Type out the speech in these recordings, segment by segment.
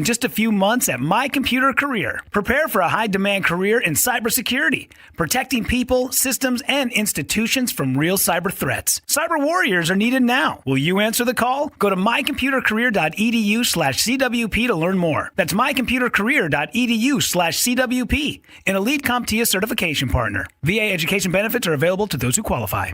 just a few months at My Computer Career. Prepare for a high-demand career in cybersecurity, protecting people, systems, and institutions from real cyber threats. Cyber warriors are needed now. Will you answer the call? Go to mycomputercareer.edu/CWP to learn more. That's mycomputercareer.edu/CWP, an elite CompTIA certification partner. VA education benefits are available to those who qualify.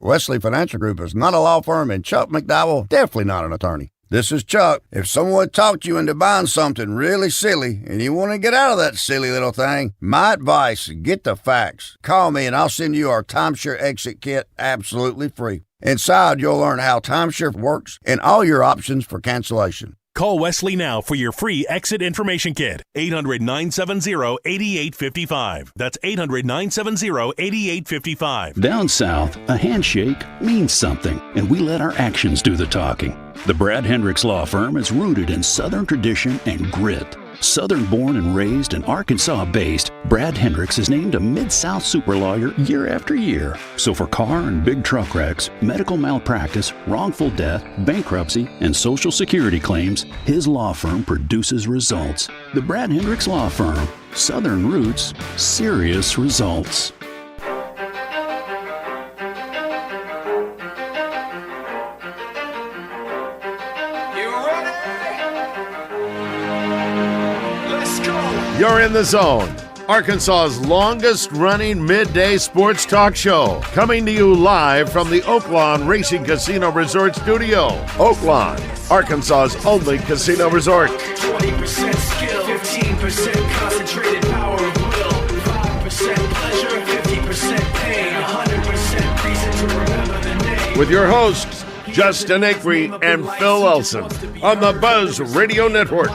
Wesley Financial Group is not a law firm, and Chuck McDowell definitely not an attorney. This is Chuck. If someone talked you into buying something really silly and you want to get out of that silly little thing, my advice, get the facts. Call me and I'll send you our timeshare exit kit absolutely free. Inside, you'll learn how timeshare works and all your options for cancellation. Call Wesley now for your free exit information kit. 800-970-8855. That's 800-970-8855. Down south, a handshake means something, and we let our actions do the talking. The Brad Hendricks Law Firm is rooted in Southern tradition and grit. Southern-born and raised and Arkansas-based, Brad Hendricks is named a Mid-South super lawyer year after year. So for car and big truck wrecks, medical malpractice, wrongful death, bankruptcy, and Social Security claims, his law firm produces results. The Brad Hendricks Law Firm. Southern roots, serious results. You're in the zone. Arkansas's longest-running midday sports talk show. Coming to you live from the Oaklawn Racing Casino Resort Studio. Oaklawn, Arkansas's only casino resort. 20% skill, 15% concentrated power of will, 5% pleasure, 50% pain, 100% reason to remember the name. With your hosts, Justin Acri and Phil Elson on the Buzz Radio Network.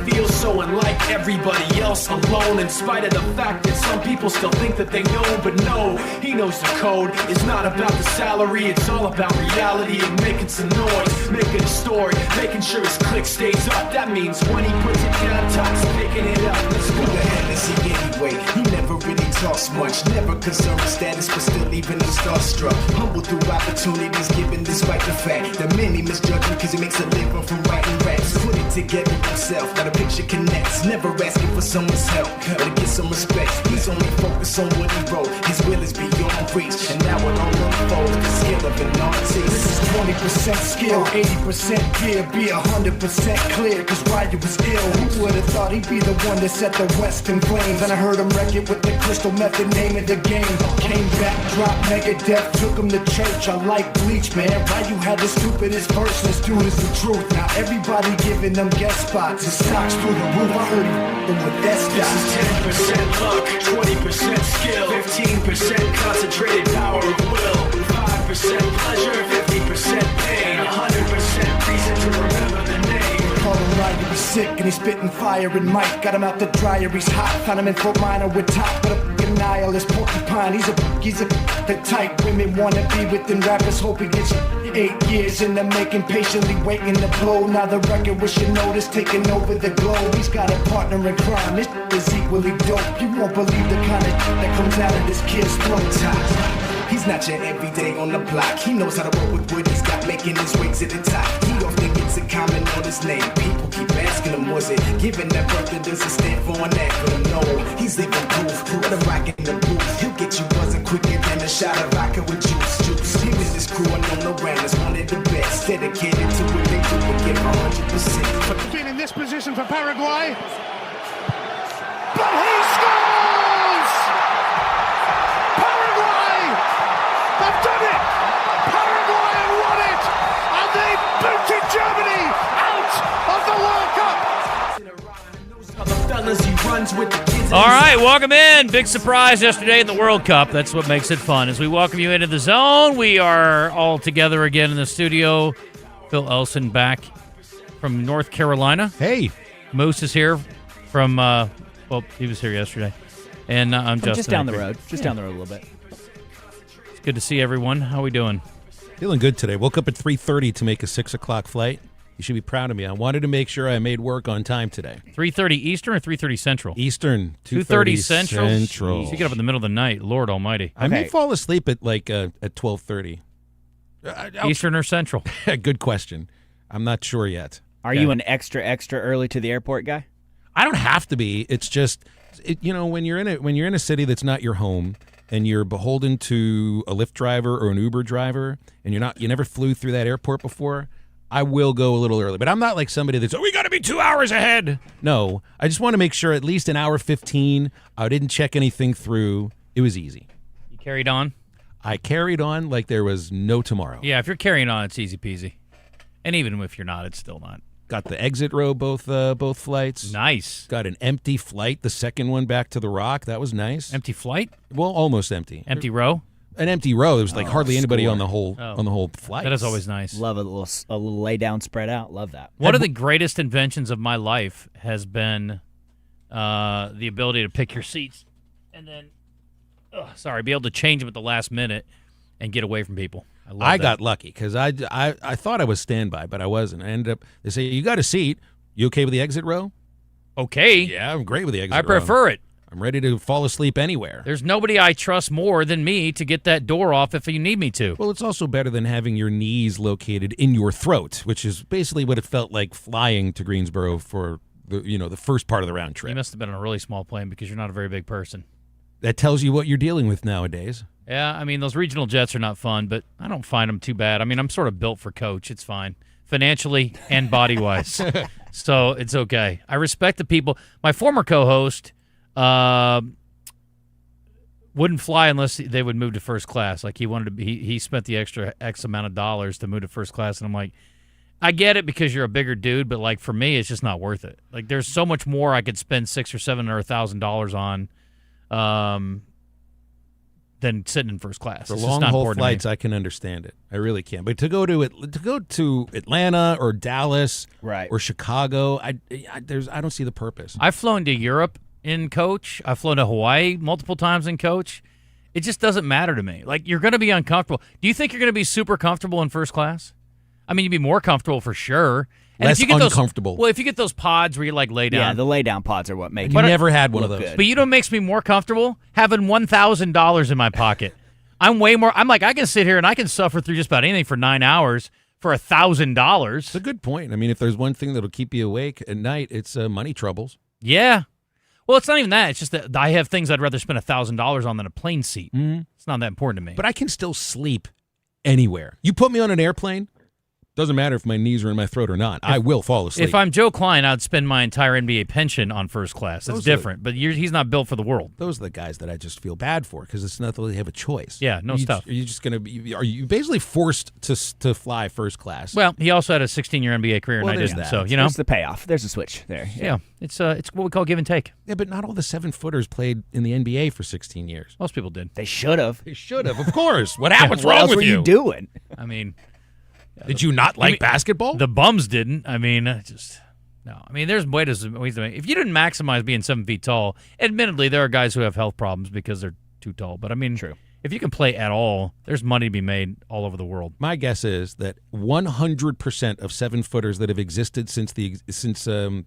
Feels so unlike everybody else, alone in spite of the fact that some people still think that they know, but no, he knows the code. It's not about the salary, it's all about reality and making some noise, making a story, making sure his click stays up. That means when he puts it down, Todd's picking it up. Let's go. Who the hell is he anyway? He never really talks much, never concerned with status, but still leaving him starstruck. Humble through opportunities given despite the fact that many misjudge him because he makes a living from writing raps. Put it together himself, got a picture connects, never asking for someone's help or to get some respect. He's only focused on what he wrote. His will is beyond reach, and now it all unfolds. The skill of an artist. This is 20% skill, 80% fear, be 100% clear. Cause Ryder was ill. Who would have thought he'd be the one that set the West in flames? And I heard him wreck it with the crystal method, name of the game. Came back, dropped Megadeth, took him to church. I like Bleach, man. Ryu had the stupidest verse. This dude is the truth. Now everybody giving them guest spots. His stocks through the roof. I heard him with that stuff. This is 10% luck, 20% skill, 15% concentrated power of will, 5% pleasure, 50% pain, 100% reason to remember the name. Call him Ryder, he's sick and he's spitting fire and Mike got him out the dryer, he's hot. Found him in Fort Minor with top, but a nihilist porcupine. He's the type women wanna be with, and rappers hope he gets 8 years in the making, patiently waiting to blow. Now the record we should notice taking over the globe. He's got a partner in crime. This is equally dope. You won't believe the kind of that comes out of this kid's throat. He's not your everyday on the block. He knows how to work with what he's got, making his way to the top. He often gets a comment on his name. People keep asking him, was it given that birth that doesn't stand for an acronym? No, he's living proof. Let him rock in the booth. He'll get you buzzing quicker than a shot of vodka with juice. Him and his crew are known around as one of the best. Dedicated to what they do and give 100%. Been in this position for Paraguay. But he scores! Paraguay have done it! Paraguay have won it! And they booted Germany out of the World Cup! All right, welcome in. Big surprise yesterday in the World Cup. That's what makes it fun. As we welcome you into the zone, we are all together again in the studio. Phil Elson back from North Carolina. Hey. Moose is here from, he was here yesterday. And I'm Justin. Just down the road. Just down the road a little bit. It's good to see everyone. How are we doing? Feeling good today. Woke up at 3:30 to make a 6 o'clock flight. You should be proud of me. I wanted to make sure I made work on time today. 3:30 Eastern or 3:30 Central? Eastern. 2:30 Central? Central. Jeez, you get up in the middle of the night. Lord almighty. I may fall asleep at at 12:30. Eastern or Central? Good question. I'm not sure yet. Are you an extra early to the airport guy? I don't have to be. It's just, when you're in a city that's not your home and you're beholden to a Lyft driver or an Uber driver, and you never flew through that airport before, I will go a little early. But I'm not like somebody that's, we got to be 2 hours ahead. No, I just want to make sure at least an hour 15. I didn't check anything through. It was easy. You carried on? I carried on like there was no tomorrow. Yeah, if you're carrying on, it's easy peasy. And even if you're not, it's still not. Got the exit row both flights. Nice. Got an empty flight, the second one back to the Rock. That was nice. Empty flight? Well, almost empty. Empty row? An empty row. There was like hardly anybody score. on the whole flight. That is always nice. Love a little lay down, spread out. Love that. One of the greatest inventions of my life has been the ability to pick your seats and then, be able to change them at the last minute and get away from people. I got lucky because I thought I was standby, but I wasn't. I ended up, they say, you got a seat. You okay with the exit row? Okay. Yeah, I'm great with the exit row. I prefer it. I'm ready to fall asleep anywhere. There's nobody I trust more than me to get that door off if you need me to. Well, it's also better than having your knees located in your throat, which is basically what it felt like flying to Greensboro for the first part of the round trip. You must have been on a really small plane because you're not a very big person. That tells you what you're dealing with nowadays. Yeah, I mean, those regional jets are not fun, but I don't find them too bad. I mean, I'm sort of built for coach. It's fine, financially and body-wise. So it's okay. I respect the people. My former co-host wouldn't fly unless they would move to first class. Like he spent the extra X amount of dollars to move to first class, and I'm like, I get it because you're a bigger dude, but like for me, it's just not worth it. Like there's so much more I could spend $600 or $700 or $1,000 on. Than sitting in first class. For long-haul flights, I can understand it. I really can. But to go to Atlanta or Dallas or Chicago, I don't see the purpose. I've flown to Europe in coach. I've flown to Hawaii multiple times in coach. It just doesn't matter to me. Like, you're going to be uncomfortable. Do you think you're going to be super comfortable in first class? I mean, you'd be more comfortable for sure. And less if you get uncomfortable. If you get those pods where you like lay down. Yeah, the lay down pods are what make it. You never had one of those. Good. But you know what makes me more comfortable? Having $1,000 in my pocket. I'm like, I can sit here and I can suffer through just about anything for 9 hours for $1,000. It's a good point. I mean, if there's one thing that'll keep you awake at night, it's money troubles. Yeah. Well, it's not even that. It's just that I have things I'd rather spend $1,000 on than a plane seat. Mm-hmm. It's not that important to me. But I can still sleep anywhere. You put me on an airplane, doesn't matter if my knees are in my throat or not. I will fall asleep. If I'm Joe Klein, I'd spend my entire NBA pension on first class. That's different. But he's not built for the world. Those are the guys that I just feel bad for because it's not that they have a choice. Yeah, stuff. Are you just going to be? Are you basically forced to fly first class? Well, he also had a 16-year NBA career, and I didn't. That. So there's the payoff. There's a switch there. Yeah, it's what we call give and take. Yeah, but not all the 7-footers played in the NBA for 16 years. Most people did. They should have. They should have, of course. What's wrong with you? What else were you doing? I mean. Did you not like basketball? The bums didn't. I mean, no. I mean, there's ways to make. If you didn't maximize being 7 feet tall, admittedly, there are guys who have health problems because they're too tall. But I mean, true. If you can play at all, there's money to be made all over the world. My guess is that 100% of 7-footers that have existed since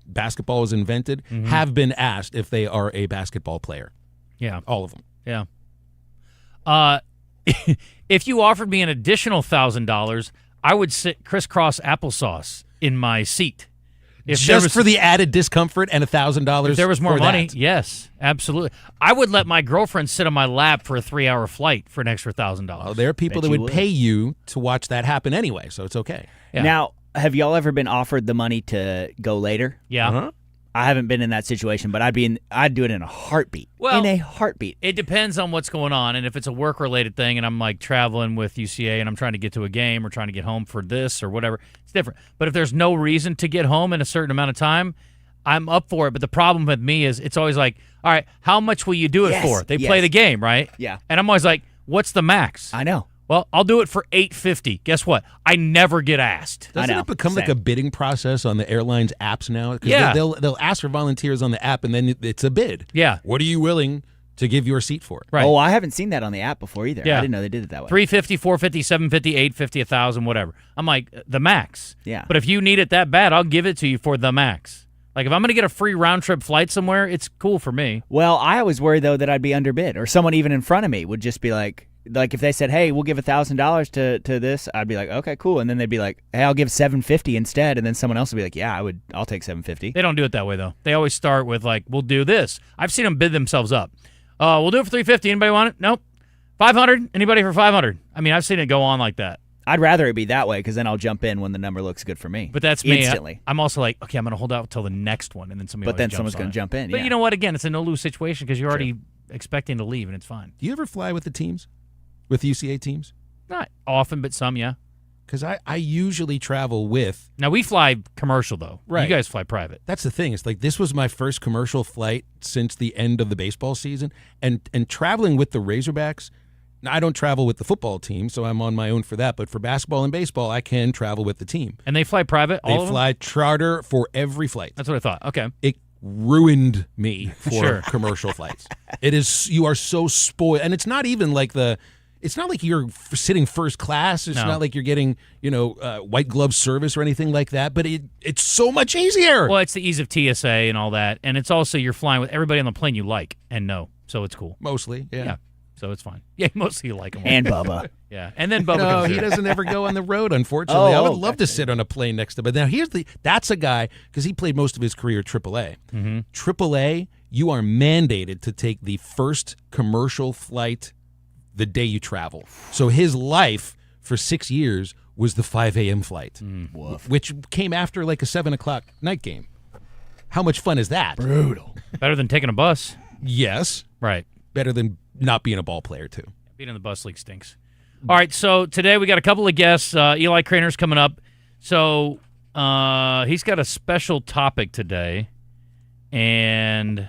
basketball was invented have been asked if they are a basketball player. Yeah, all of them. Yeah. If you offered me an additional $1,000. I would sit crisscross applesauce in my seat. Just for the added discomfort and $1,000. If there was more money, that. yes, absolutely. I would let my girlfriend sit on my lap for a 3-hour flight for an extra $1,000. Well, there are people that would pay you to watch that happen anyway, so it's okay. Yeah. Now, have y'all ever been offered the money to go later? Yeah. Uh-huh. I haven't been in that situation, but I'd do it in a heartbeat. Well, in a heartbeat. It depends on what's going on, and if it's a work-related thing and I'm like traveling with UCA and I'm trying to get to a game or trying to get home for this or whatever, it's different. But if there's no reason to get home in a certain amount of time, I'm up for it. But the problem with me is it's always like, all right, how much will you do it for? They play the game, right? Yeah. And I'm always like, what's the max? I know. Well, I'll do it for $850. Guess what? I never get asked. Doesn't it become like a bidding process on the airlines' apps now? Yeah. They'll ask for volunteers on the app, and then it's a bid. Yeah. What are you willing to give your seat for? Right. Oh, I haven't seen that on the app before either. Yeah. I didn't know they did it that way. $350, $450, $750, $850, $1,000, whatever. I'm like, the max. Yeah. But if you need it that bad, I'll give it to you for the max. Like, if I'm going to get a free round-trip flight somewhere, it's cool for me. Well, I always worry, though, that I'd be underbid, or someone even in front of me would just be like, like if they said, "Hey, we'll give $1,000 to this," I'd be like, "Okay, cool." And then they'd be like, "Hey, I'll give $750 instead." And then someone else would be like, "Yeah, I'll take $750." They don't do it that way though. They always start with like, "We'll do this." I've seen them bid themselves up. We'll do it for $350. Anybody want it? Nope. $500. Anybody for $500? I mean, I've seen it go on like that. I'd rather it be that way because then I'll jump in when the number looks good for me. But that's me. Instantly. I'm also like, okay, I'm going to hold out until the next one, and then somebody. But then jumps someone's going to jump in. But yeah. you know what? Again, it's a no-lose situation because you're already expecting to leave, and it's fine. Do you ever fly with the teams? With UCA teams? Not often, but some, yeah. Because I usually travel with. Now, we fly commercial, though. Right. You guys fly private. That's the thing. It's like this was my first commercial flight since the end of the baseball season. And traveling with the Razorbacks, now, I don't travel with the football team, so I'm on my own for that. But for basketball and baseball, I can travel with the team. And they fly private? They fly charter for every flight. That's what I thought. Okay. It ruined me for Sure. commercial flights. You are so spoiled. And it's not even like it's not like you're sitting first class. It's not like you're getting, white glove service or anything like that. But it's so much easier. Well, it's the ease of TSA and all that. And it's also you're flying with everybody on the plane you like and know. So it's cool. Mostly, yeah. So it's fine. Yeah, mostly you like him. And Bubba. Yeah, and then Bubba No, comes he in. doesn't ever go on the road, unfortunately. I would Oh, love to sit on a plane next to him. But now that's a guy, because he played most of his career at AAA. Mm-hmm. AAA, you are mandated to take the first commercial flight the day you travel. So his life for 6 years was the 5 a.m. flight, which came after like a 7 o'clock night game. How much fun is that? Brutal. Better than taking a bus. Yes. Right. Better than not being a ball player, too. Being in the bus league stinks. All right, so today we got a couple of guests. Eli Craner's coming up. So he's got a special topic today, and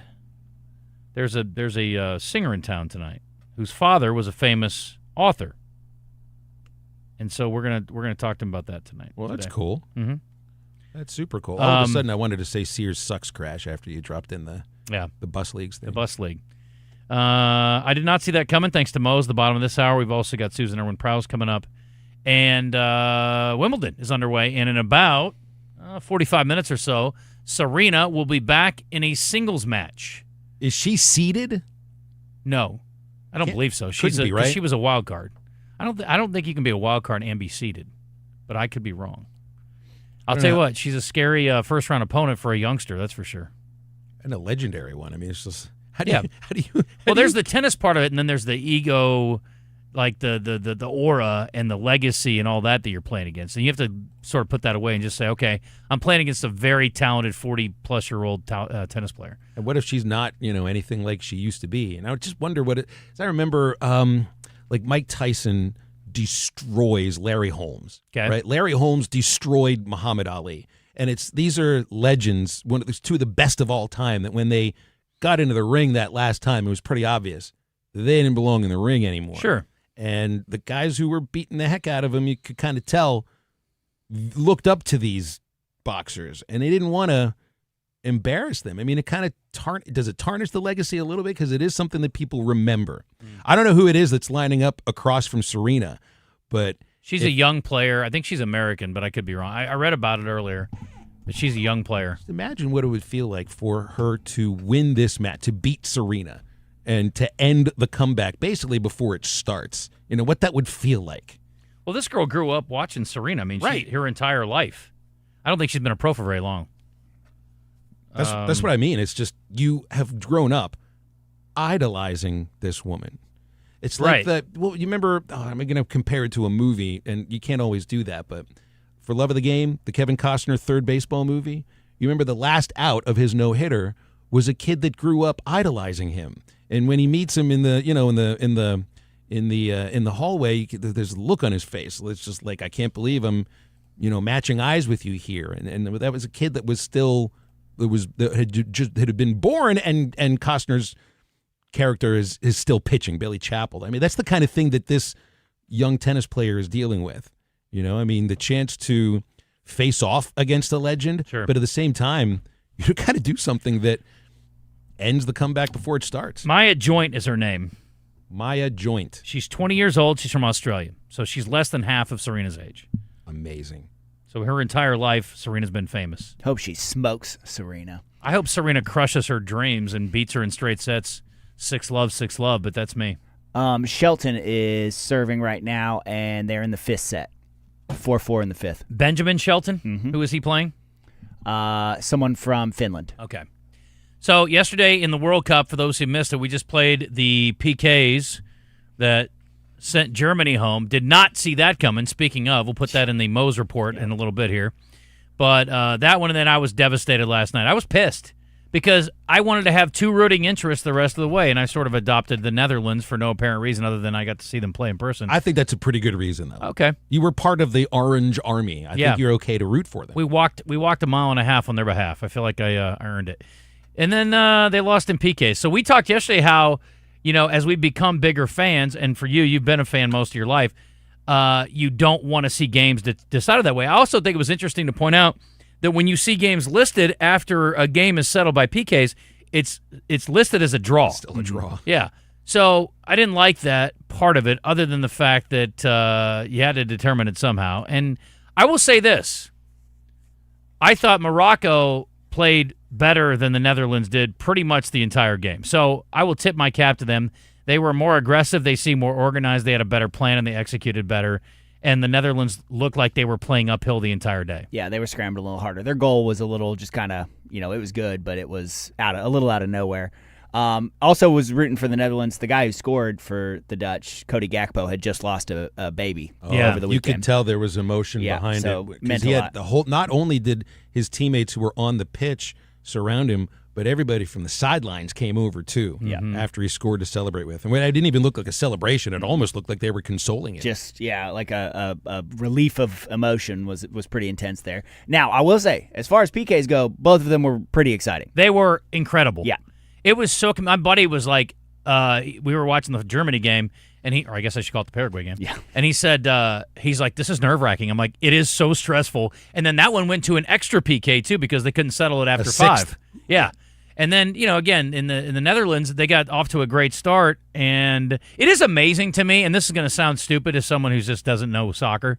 there's a singer in town tonight whose father was a famous author, and so we're gonna talk to him about that tonight. Well, that's today. cool. Mm-hmm. That's super cool. All of a sudden, I wanted to say Sears sucks crash after you dropped in the bus leagues thing. The bus league. I did not see that coming, thanks to Moe's, the bottom of this hour. We've also got Susan Irwin-Prowse coming up. And Wimbledon is underway. And in about 45 minutes or so, Serena will be back in a singles match. Is she seeded? No. I don't believe so. Couldn't be, right? She was a wild card. I don't think you can be a wild card and be seeded. But I could be wrong. I'll tell you what, she's a scary first-round opponent for a youngster, that's for sure. And a legendary one. I mean, it's just... There's the tennis part of it, and then there's the ego, like the aura and the legacy and all that you're playing against. And you have to sort of put that away and just say, okay, I'm playing against a very talented 40-plus-year-old tennis player. And what if she's not, anything like she used to be? And I would just wonder as I remember, like Mike Tyson destroys Larry Holmes. Okay. Right? Larry Holmes destroyed Muhammad Ali. And these are legends, two of the best of all time, that when they got into the ring that last time, it was pretty obvious they didn't belong in the ring anymore. Sure. And the guys who were beating the heck out of him, you could kind of tell, looked up to these boxers, and they didn't want to embarrass them. I mean, it kind of does it tarnish the legacy a little bit, because it is something that people remember. I don't know who it is that's lining up across from Serena, but she's a young player. I think she's American, but I could be wrong. I read about it earlier. But she's a young player. Imagine what it would feel like for her to win this match, to beat Serena, and to end the comeback basically before it starts. What that would feel like. Well, this girl grew up watching Serena. I mean, right. Her entire life. I don't think she's been a pro for very long. That's what I mean. It's just you have grown up idolizing this woman. It's like right. you remember, I'm going to compare it to a movie, and you can't always do that, but for Love of the Game, the Kevin Costner third baseball movie, you remember the last out of his no-hitter was a kid that grew up idolizing him. And when he meets him in the hallway, there's a look on his face. It's just like, I can't believe I'm, matching eyes with you here. And that was a kid that was still that had been born, and Costner's character is still pitching, Billy Chappell. I mean, that's the kind of thing that this young tennis player is dealing with. I mean, the chance to face off against a legend, sure. But at the same time, you got to do something that ends the comeback before it starts. Maya Joint is her name. Maya Joint. She's 20 years old. She's from Australia. So she's less than half of Serena's age. Amazing. So her entire life, Serena's been famous. Hope she smokes Serena. I hope Serena crushes her dreams and beats her in straight sets. 6-love, 6-love, but that's me. Shelton is serving right now, and they're in the fifth set. 4-4 in the fifth. Benjamin Shelton? Who is he playing? Someone from Finland. Okay. So yesterday in the World Cup, for those who missed it, we just played the PKs that sent Germany home. Did not see that coming. Speaking of, we'll put that in the Mose report in a little bit here. But that one, and then I was devastated last night. I was pissed because I wanted to have two rooting interests the rest of the way, and I sort of adopted the Netherlands for no apparent reason other than I got to see them play in person. I think that's a pretty good reason, though. Okay. You were part of the Orange Army. I think you're okay to root for them. We walked a mile and a half on their behalf. I feel like I earned it. And then they lost in PKs. So we talked yesterday how, as we become bigger fans, and for you, you've been a fan most of your life, you don't want to see games decided that way. I also think it was interesting to point out that when you see games listed after a game is settled by PKs, it's listed as a draw. It's still a draw. Yeah. So I didn't like that part of it other than the fact that you had to determine it somehow. And I will say this. I thought Morocco played better than the Netherlands did pretty much the entire game. So I will tip my cap to them. They were more aggressive. They seemed more organized. They had a better plan, and they executed better. And the Netherlands looked like they were playing uphill the entire day. Yeah, they were scrambling a little harder. Their goal was a little just kind of, it was good, but it was a little out of nowhere. Also was rooting for the Netherlands. The guy who scored for the Dutch, Cody Gakpo, had just lost a baby over the weekend. You could tell there was emotion behind it. Meant he a had lot. Not only did his teammates who were on the pitch surround him, but everybody from the sidelines came over too after he scored to celebrate with. And it didn't even look like a celebration. It almost looked like they were consoling him. Just, like a relief of emotion was pretty intense there. Now, I will say, as far as PKs go, both of them were pretty exciting. They were incredible. Yeah. It was so – my buddy was like we were watching the Germany game, and or I guess I should call it the Paraguay game. Yeah. And he said he's like, this is nerve-wracking. I'm like, it is so stressful. And then that one went to an extra PK too because they couldn't settle it after 5. Yeah. And then, again, in the Netherlands, they got off to a great start. And it is amazing to me, and this is going to sound stupid as someone who just doesn't know soccer.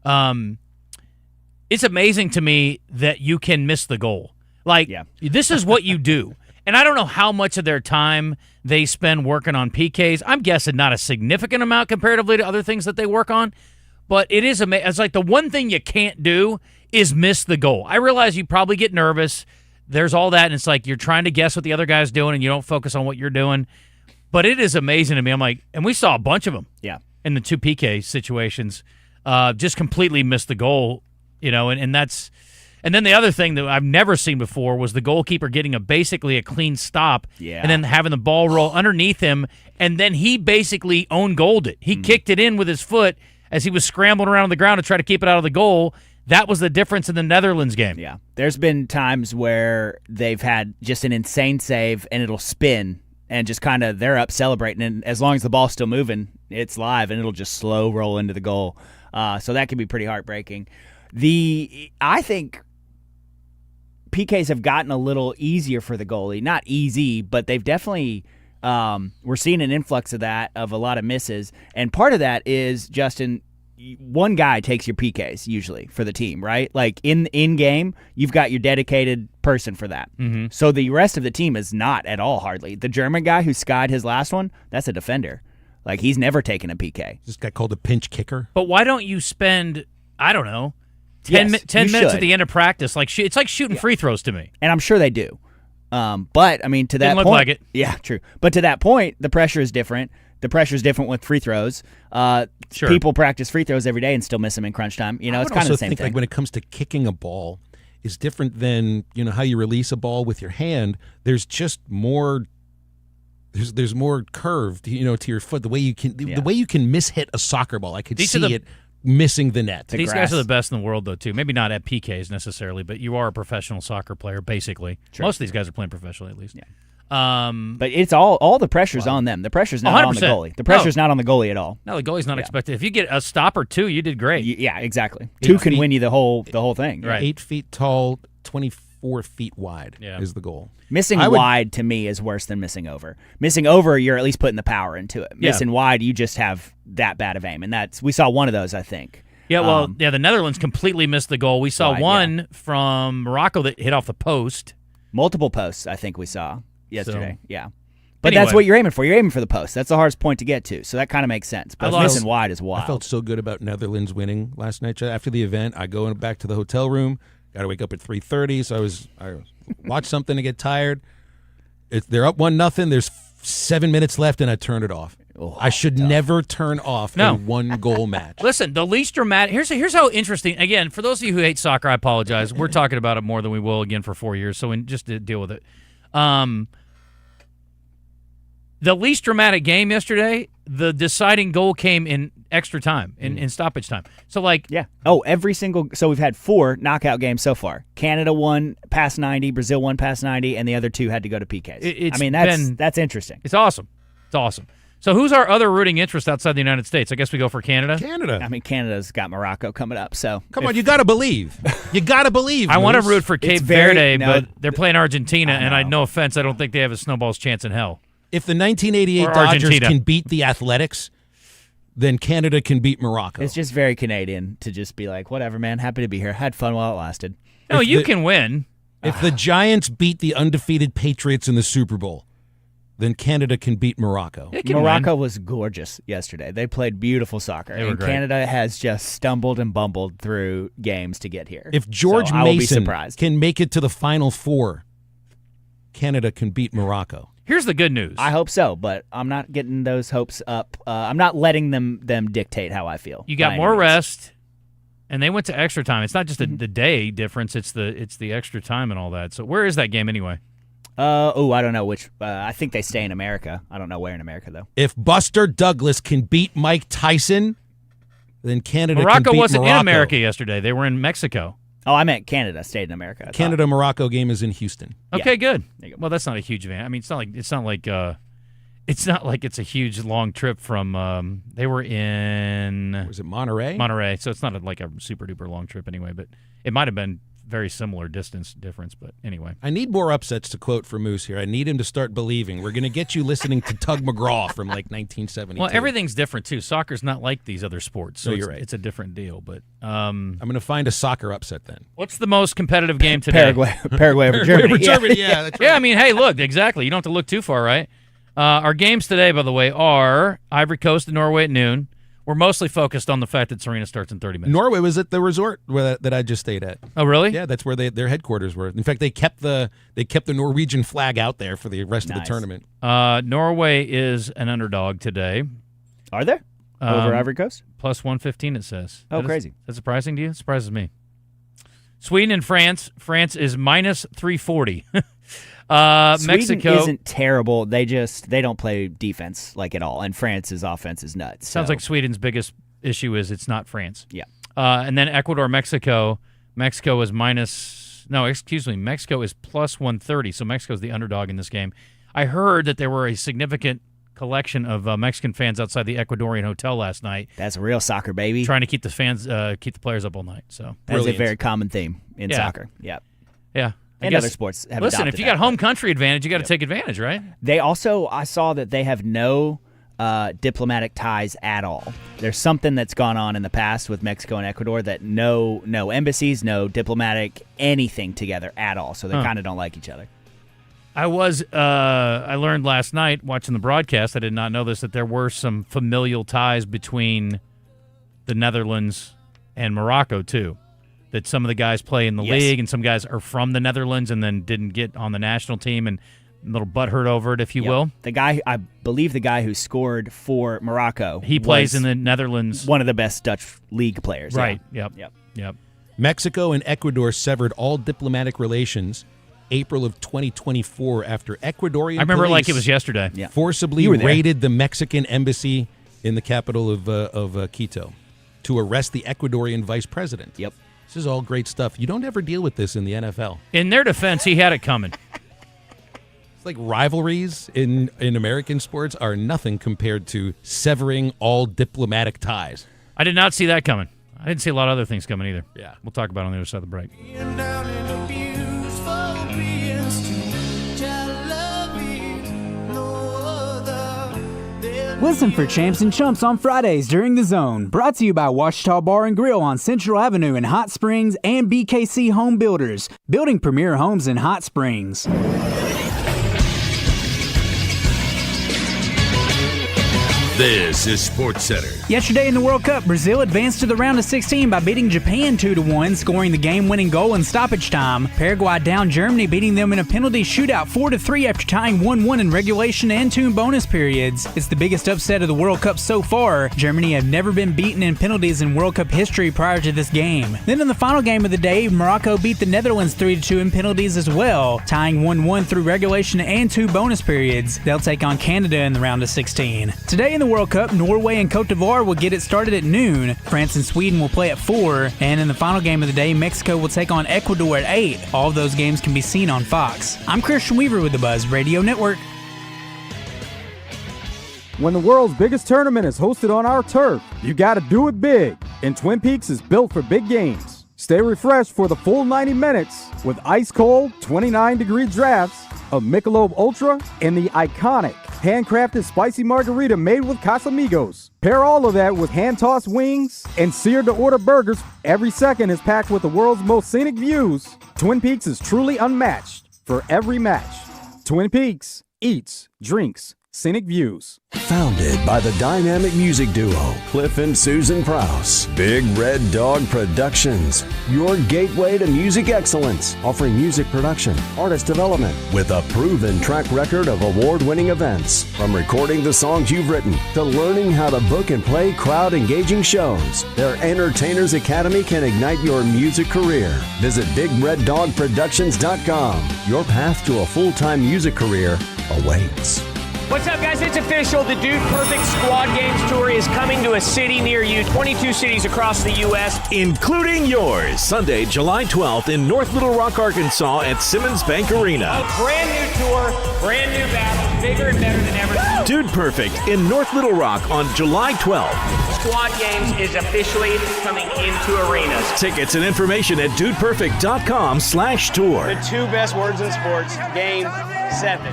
It's amazing to me that you can miss the goal. Like, this is what you do. And I don't know how much of their time they spend working on PKs. I'm guessing not a significant amount comparatively to other things that they work on. But it is amazing. It's like the one thing you can't do is miss the goal. I realize you probably get nervous. There's all that, and it's like you're trying to guess what the other guy's doing, and you don't focus on what you're doing. But it is amazing to me. I'm like, and we saw a bunch of them in the 2 PK situations, just completely missed the goal, and that's – and then the other thing that I've never seen before was the goalkeeper getting basically a clean stop and then having the ball roll underneath him, and then he basically own-goaled it. He kicked it in with his foot as he was scrambling around on the ground to try to keep it out of the goal. That was the difference in the Netherlands game. Yeah. There's been times where they've had just an insane save, and it'll spin, and just kind of they're up celebrating, and as long as the ball's still moving, it's live, and it'll just slow roll into the goal. So that can be pretty heartbreaking. I think PKs have gotten a little easier for the goalie. Not easy, but they've definitely we're seeing an influx of that, of a lot of misses. And part of that is, Justin, one guy takes your PKs usually for the team, right? Like in game, you've got your dedicated person for that. Mm-hmm. So the rest of the team is not at all hardly. The German guy who skied his last one, that's a defender. Like he's never taken a PK. This guy called a pinch kicker. But why don't you spend, I don't know, 10 minutes at the end of practice? Like it's like shooting free throws to me. And I'm sure they do. But, I mean, to that Didn't point. look like it. Yeah, true. But to that point, the pressure is different. The pressure is different with free throws. Sure. People practice free throws every day and still miss them in crunch time. It's kind of the same thing. Like when it comes to kicking a ball, is different than how you release a ball with your hand. There's just more. There's more curve, to your foot. The way you can mishit a soccer ball. I could see it missing the net. These guys are the best in the world, though, too. Maybe not at PKs necessarily, but you are a professional soccer player, basically. True. Most of these guys are playing professionally, at least. Yeah. But it's all the pressure's on them. The pressure's not 100%. on the goalie. The pressure's not on the goalie at all. No, the goalie's not expected. If you get a stop or two, you did great. Yeah, exactly. 2 can win you the whole thing. Right. 8 feet tall, 24 feet wide is the goal. Missing wide to me is worse than missing over. Missing over, you're at least putting the power into it. Missing wide, you just have that bad of aim, and we saw one of those, I think. Yeah, the Netherlands completely missed the goal. We saw one from Morocco that hit off the post. Multiple posts, I think we saw yesterday. So, yeah. But Anyway. that's what you're aiming for. You're aiming for the post. That's the hardest point to get to. So that kind of makes sense. But missing wide is wild. I felt so good about Netherlands winning last night. After the event, I go back to the hotel room. Got to wake up at 3:30, so I watched something to get tired. They're up 1-0. There's 7 minutes left, and I turned it off. I should never turn off a one-goal match. Listen, the least dramatic. Here's how interesting. Again, for those of you who hate soccer, I apologize. We're talking about it more than we will again for 4 years, so just to deal with it. The least dramatic game yesterday, the deciding goal came in extra time, in stoppage time. So, So we've had 4 knockout games so far. Canada won past 90, Brazil won past 90, and the other 2 had to go to PKs. That's interesting. It's awesome. It's awesome. So who's our other rooting interest outside the United States? I guess we go for Canada. Canada's got Morocco coming up. So come on, you got to believe. You got to believe. I want to root for Cape Verde, but they're playing Argentina, and no offense, I don't think they have a snowball's chance in hell. If the 1988 Dodgers can beat the Athletics, then Canada can beat Morocco. It's just very Canadian to just be like, whatever, man, happy to be here. Had fun while it lasted. No, you can win. If the Giants beat the undefeated Patriots in the Super Bowl, then Canada can beat Morocco. Morocco was gorgeous yesterday. They played beautiful soccer. And great. Canada has just stumbled and bumbled through games to get here. If George Mason can make it to the Final Four, Canada can beat Morocco. Here's the good news. I hope so, but I'm not getting those hopes up. I'm not letting them dictate how I feel. You got more rest, and they went to extra time. It's not just the day difference; it's the extra time and all that. So where is that game anyway? I don't know which. I think they stay in America. I don't know where in America though. If Buster Douglas can beat Mike Tyson, then Canada Morocco can beat wasn't Morocco. in America yesterday. They were in Mexico. Oh, I meant Canada stayed in America. Canada-Morocco game is in Houston. Okay, good. Well, that's not a huge event. I mean, it's not like it's a huge long trip from. They were in. Was it Monterey? Monterey. So it's not like a super duper long trip anyway. But it might have been very similar distance difference. But anyway, I need more upsets to quote for Moose here. I need him to start believing. We're going to get you listening to Tug McGraw from like 1972. Well, everything's different too. Soccer's not like these other sports, so you're right. It's a different deal. But I'm going to find a soccer upset then. What's the most competitive game today? Paraguay over Germany. Yeah, that's right. Yeah, I mean, hey, look, exactly. You don't have to look too far, right? Our games today, by the way, are Ivory Coast and Norway at noon. We're mostly focused on the fact that Serena starts in 30 minutes. Norway was at the resort that I just stayed at. Oh, really? Yeah, that's where their headquarters were. In fact, they kept the Norwegian flag out there for the rest of the tournament. Norway is an underdog today. Are they? Over Ivory Coast? Plus 115, it says. Oh, crazy. Is that surprising to you? It surprises me. Sweden and France. France is minus 340. Sweden Mexico isn't terrible. They don't play defense like at all, and France's offense is nuts. Sounds like Sweden's biggest issue is it's not France. Yeah. And then Ecuador, Mexico. Mexico is Mexico is plus 130, so Mexico's the underdog in this game. I heard that there were a significant collection of Mexican fans outside the Ecuadorian hotel last night. That's real soccer, baby. Trying to keep the players up all night. So that's a very common theme in soccer. Yeah. Yeah. And other sports have Listen, adopted if you that, got home country advantage, you got to take advantage, right? They also, I saw that they have no diplomatic ties at all. There's something that's gone on in the past with Mexico and Ecuador that no embassies, no diplomatic anything together at all. So they kind of don't like each other. I learned last night watching the broadcast, I did not know this, that there were some familial ties between the Netherlands and Morocco, too. That some of the guys play in the league and some guys are from the Netherlands and then didn't get on the national team and a little butthurt over it, if you will. I believe the guy who scored for Morocco. He plays in the Netherlands. One of the best Dutch league players. Right. Yeah. Yep. Mexico and Ecuador severed all diplomatic relations April of 2024 after Ecuadorian I remember police like it was yesterday. Yeah. Forcibly raided the Mexican embassy in the capital of Quito to arrest the Ecuadorian vice president. Yep. This is all great stuff. You don't ever deal with this in the NFL. In their defense, he had it coming. It's like rivalries in American sports are nothing compared to severing all diplomatic ties. I did not see that coming. I didn't see a lot of other things coming either. Yeah. We'll talk about it on the other side of the break. Listen for Champs and Chumps on Fridays during The Zone. Brought to you by Washita Bar and Grill on Central Avenue in Hot Springs and BKC Home Builders, building premier homes in Hot Springs. This is Sports Center. Yesterday in the World Cup, Brazil advanced to the round of 16 by beating Japan 2-1, scoring the game-winning goal in stoppage time. Paraguay downed Germany, beating them in a penalty shootout 4-3 after tying 1-1 in regulation and 2 bonus periods. It's the biggest upset of the World Cup so far. Germany have never been beaten in penalties in World Cup history prior to this game. Then in the final game of the day, Morocco beat the Netherlands 3-2 in penalties as well, tying 1-1 through regulation and 2 bonus periods. They'll take on Canada in the round of 16. Today in the World Cup, Norway and Cote d'Ivoire will get it started at noon. France and Sweden will play at 4. And in the final game of the day, Mexico will take on Ecuador at 8. All of those games can be seen on Fox. I'm Christian Weaver with the Buzz Radio Network. When the world's biggest tournament is hosted on our turf, you gotta do it big. And Twin Peaks is built for big games. Stay refreshed for the full 90 minutes with ice-cold 29-degree drafts of Michelob Ultra and the iconic handcrafted spicy margarita made with Casamigos. Pair all of that with hand-tossed wings and seared-to-order burgers. Every second is packed with the world's most scenic views. Twin Peaks is truly unmatched for every match. Twin Peaks eats, drinks, scenic views. Founded by the dynamic music duo Cliff and Susan Prowse, Big Red Dog Productions, your gateway to music excellence, offering music production, artist development, with a proven track record of award-winning events. From recording the songs you've written to learning how to book and play crowd-engaging shows, their Entertainers Academy can ignite your music career. Visit BigRedDogProductions.com. Your path to a full-time music career awaits. What's up, guys? It's official. The Dude Perfect Squad Games Tour is coming to a city near you. 22 cities across the U.S., including yours. Sunday, July 12th in North Little Rock, Arkansas at Simmons Bank Arena. A brand new tour, brand new battle, bigger and better than ever. Dude Perfect in North Little Rock on July 12th. Squad Games is officially coming into arenas. Tickets and information at dudeperfect.com/tour. The 2 best words in sports, Game 7.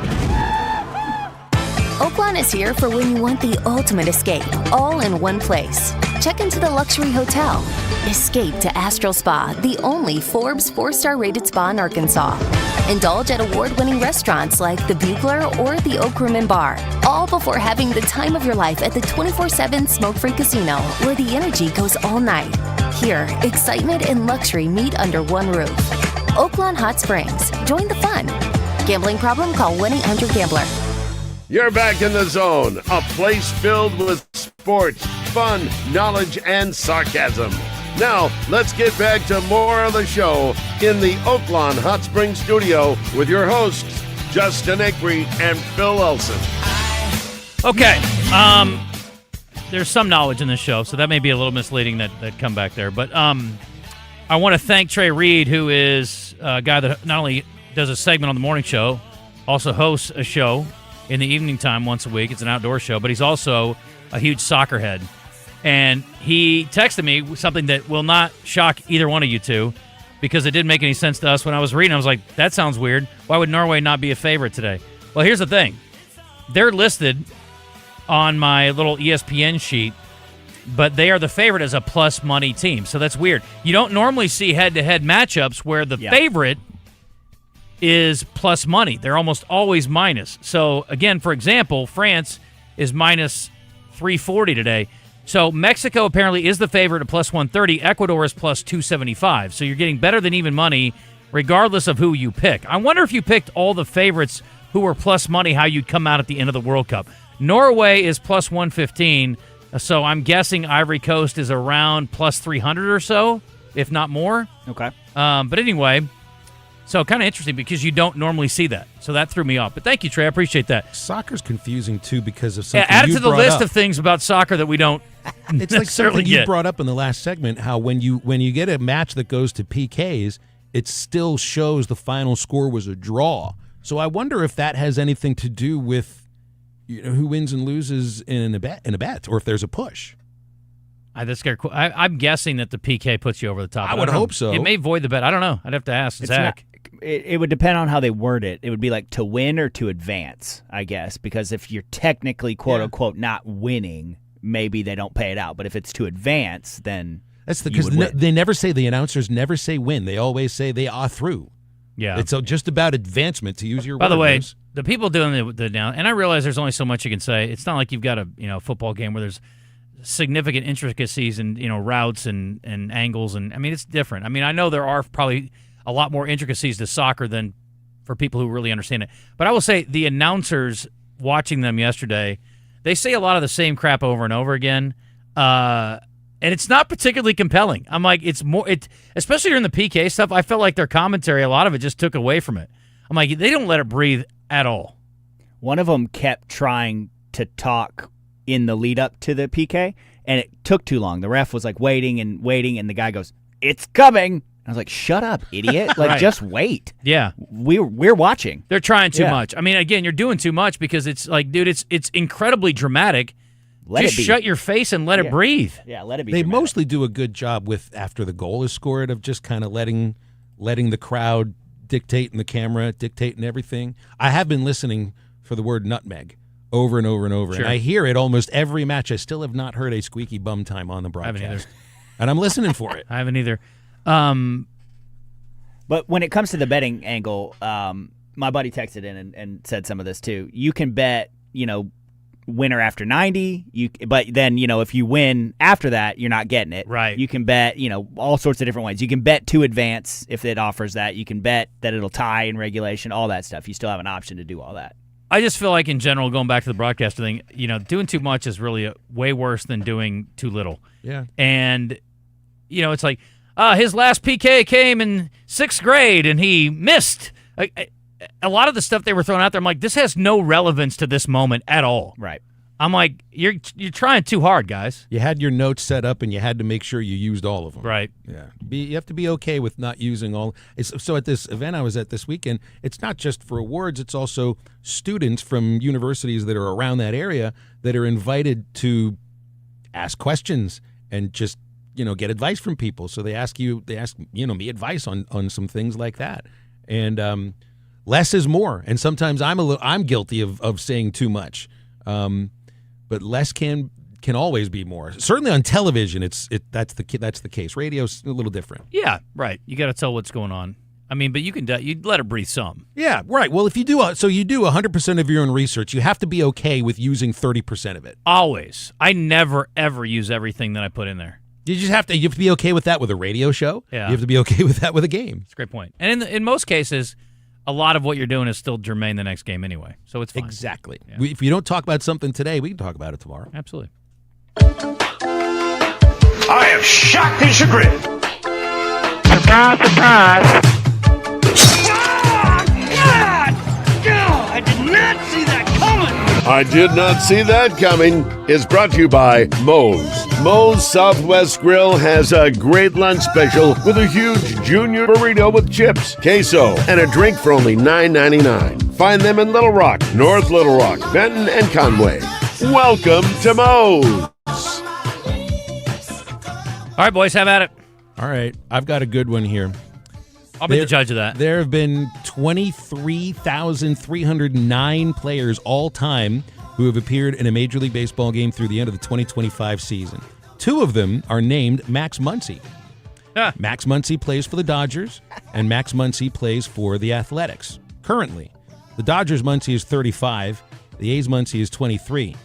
Oaklawn is here for when you want the ultimate escape, all in one place. Check into the luxury hotel. Escape to Astral Spa, the only Forbes 4-star rated spa in Arkansas. Indulge at award-winning restaurants like the Bugler or the Oak Room and Bar, all before having the time of your life at the 24/7 smoke-free casino, where the energy goes all night. Here, excitement and luxury meet under one roof. Oaklawn Hot Springs. Join the fun. Gambling problem? Call 1-800-GAMBLER. You're back in the zone, a place filled with sports, fun, knowledge, and sarcasm. Now, let's get back to more of the show in the Oaklawn Hot Springs studio with your hosts, Justin Acri and Phil Elson. Okay, there's some knowledge in this show, so that may be a little misleading that come back there. But I want to thank Trey Reed, who is a guy that not only does a segment on the morning show, also hosts a show in the evening time once a week. It's an outdoor show, but he's also a huge soccer head. And he texted me something that will not shock either one of you two, because it didn't make any sense to us when I was reading. I was like, that sounds weird. Why would Norway not be a favorite today? Well, here's the thing. They're listed on my little ESPN sheet, but they are the favorite as a plus money team. So that's weird. You don't normally see head-to-head matchups where the favorite is plus money. They're almost always minus. So, again, for example, France is minus 340 today. So Mexico apparently is the favorite at plus 130. Ecuador is plus 275. So you're getting better than even money regardless of who you pick. I wonder if you picked all the favorites who were plus money, how you'd come out at the end of the World Cup. Norway is plus 115. So I'm guessing Ivory Coast is around plus 300 or so, if not more. Okay. But anyway, so kind of interesting because you don't normally see that. So that threw me off. But thank you, Trey. I appreciate that. Soccer's confusing, too, because of something add it you to the brought list up. of things about soccer that we don't It's like something you get. brought up in the last segment, how when you get a match that goes to PKs, it still shows the final score was a draw. So I wonder if that has anything to do with who wins and loses in a bet, or if there's a push. That's scary. I'm guessing that the PK puts you over the top. I would hope so. It may void the bet. I don't know. I'd have to ask Zach. It would depend on how they word it. It would be like to win or to advance, I guess, because if you're technically, quote-unquote, not winning, maybe they don't pay it out. But if it's to advance, then that's because they never say, the announcers never say win. They always say they are through. Yeah. It's just about advancement, to use your By the way, words. the people doing the now, and I realize there's only so much you can say. It's not like you've got a football game where there's significant intricacies and routes and angles, and I mean it's different. I mean I know there are probably a lot more intricacies to soccer than for people who really understand it. But I will say the announcers watching them yesterday, they say a lot of the same crap over and over again, and it's not particularly compelling. I'm like, especially during the PK stuff, I felt like their commentary, a lot of it just took away from it. I'm like, they don't let it breathe at all. One of them kept trying to talk in the lead up to the PK, and it took too long. The ref was like waiting, and the guy goes, "It's coming." I was like, "Shut up, idiot! Like, Right. just wait." Yeah, we're watching. They're trying too Yeah. much. I mean, again, you're doing too much because it's like, dude, it's incredibly dramatic. Just it be. shut your face and let it breathe. Yeah, let it be. They dramatic. mostly do a good job with after the goal is scored of just kind of letting the crowd dictate and the camera dictate and everything. I have been listening for the word nutmeg over and over and over, Sure. and I hear it almost every match. I still have not heard a squeaky bum time on the I haven't broadcast, either. and I'm listening for it. I haven't either. But when it comes to the betting angle, my buddy texted in and said some of this too. You can bet, winner after 90. But then, if you win after that, you're not getting it. Right. You can bet, all sorts of different ways. You can bet to advance if it offers that. You can bet that it'll tie in regulation, all that stuff. You still have an option to do all that. I just feel like in general, going back to the broadcaster thing, doing too much is really way worse than doing too little. Yeah. And, it's like, his last PK came in 6th grade and he missed. A lot of the stuff they were throwing out there, I'm like, this has no relevance to this moment at all. Right. I'm like, you're trying too hard, guys. You had your notes set up, and you had to make sure you used all of them. Right. Yeah. You have to be okay with not using all. So at this event I was at this weekend, it's not just for awards. It's also students from universities that are around that area that are invited to ask questions and just get advice from people. So they ask me advice on some things like that, and less is more. And sometimes I'm guilty of saying too much. But less can always be more. Certainly on television, that's the case. Radio's a little different. Yeah, right. You got to tell what's going on. I mean, but you let it breathe some. Yeah, right. Well, if you do 100% of your own research, you have to be okay with using 30% of it. Always. I never ever use everything that I put in there. You have to be okay with that with a radio show. Yeah. You have to be okay with that with a game. That's a great point. And in most cases, a lot of what you're doing is still germane the next game anyway, so it's fine. Exactly. Yeah. If you don't talk about something today, we can talk about it tomorrow. Absolutely. I am shocked and chagrined. Surprise, surprise. I did not see that coming. I did not see that coming is brought to you by Moe's. Moe's Southwest Grill has a great lunch special with a huge junior burrito with chips, queso, and a drink for only $9.99. Find them in Little Rock, North Little Rock, Benton, and Conway. Welcome to Moe's. All right, boys, have at it. All right, I've got a good one here. I'll be the judge of that. There have been 23,309 players all time who have appeared in a Major League Baseball game through the end of the 2025 season. 2 of them are named Max Muncy. Max Muncy plays for the Dodgers, and Max Muncy plays for the Athletics. Currently, the Dodgers' Muncy is 35, the A's Muncy is 23.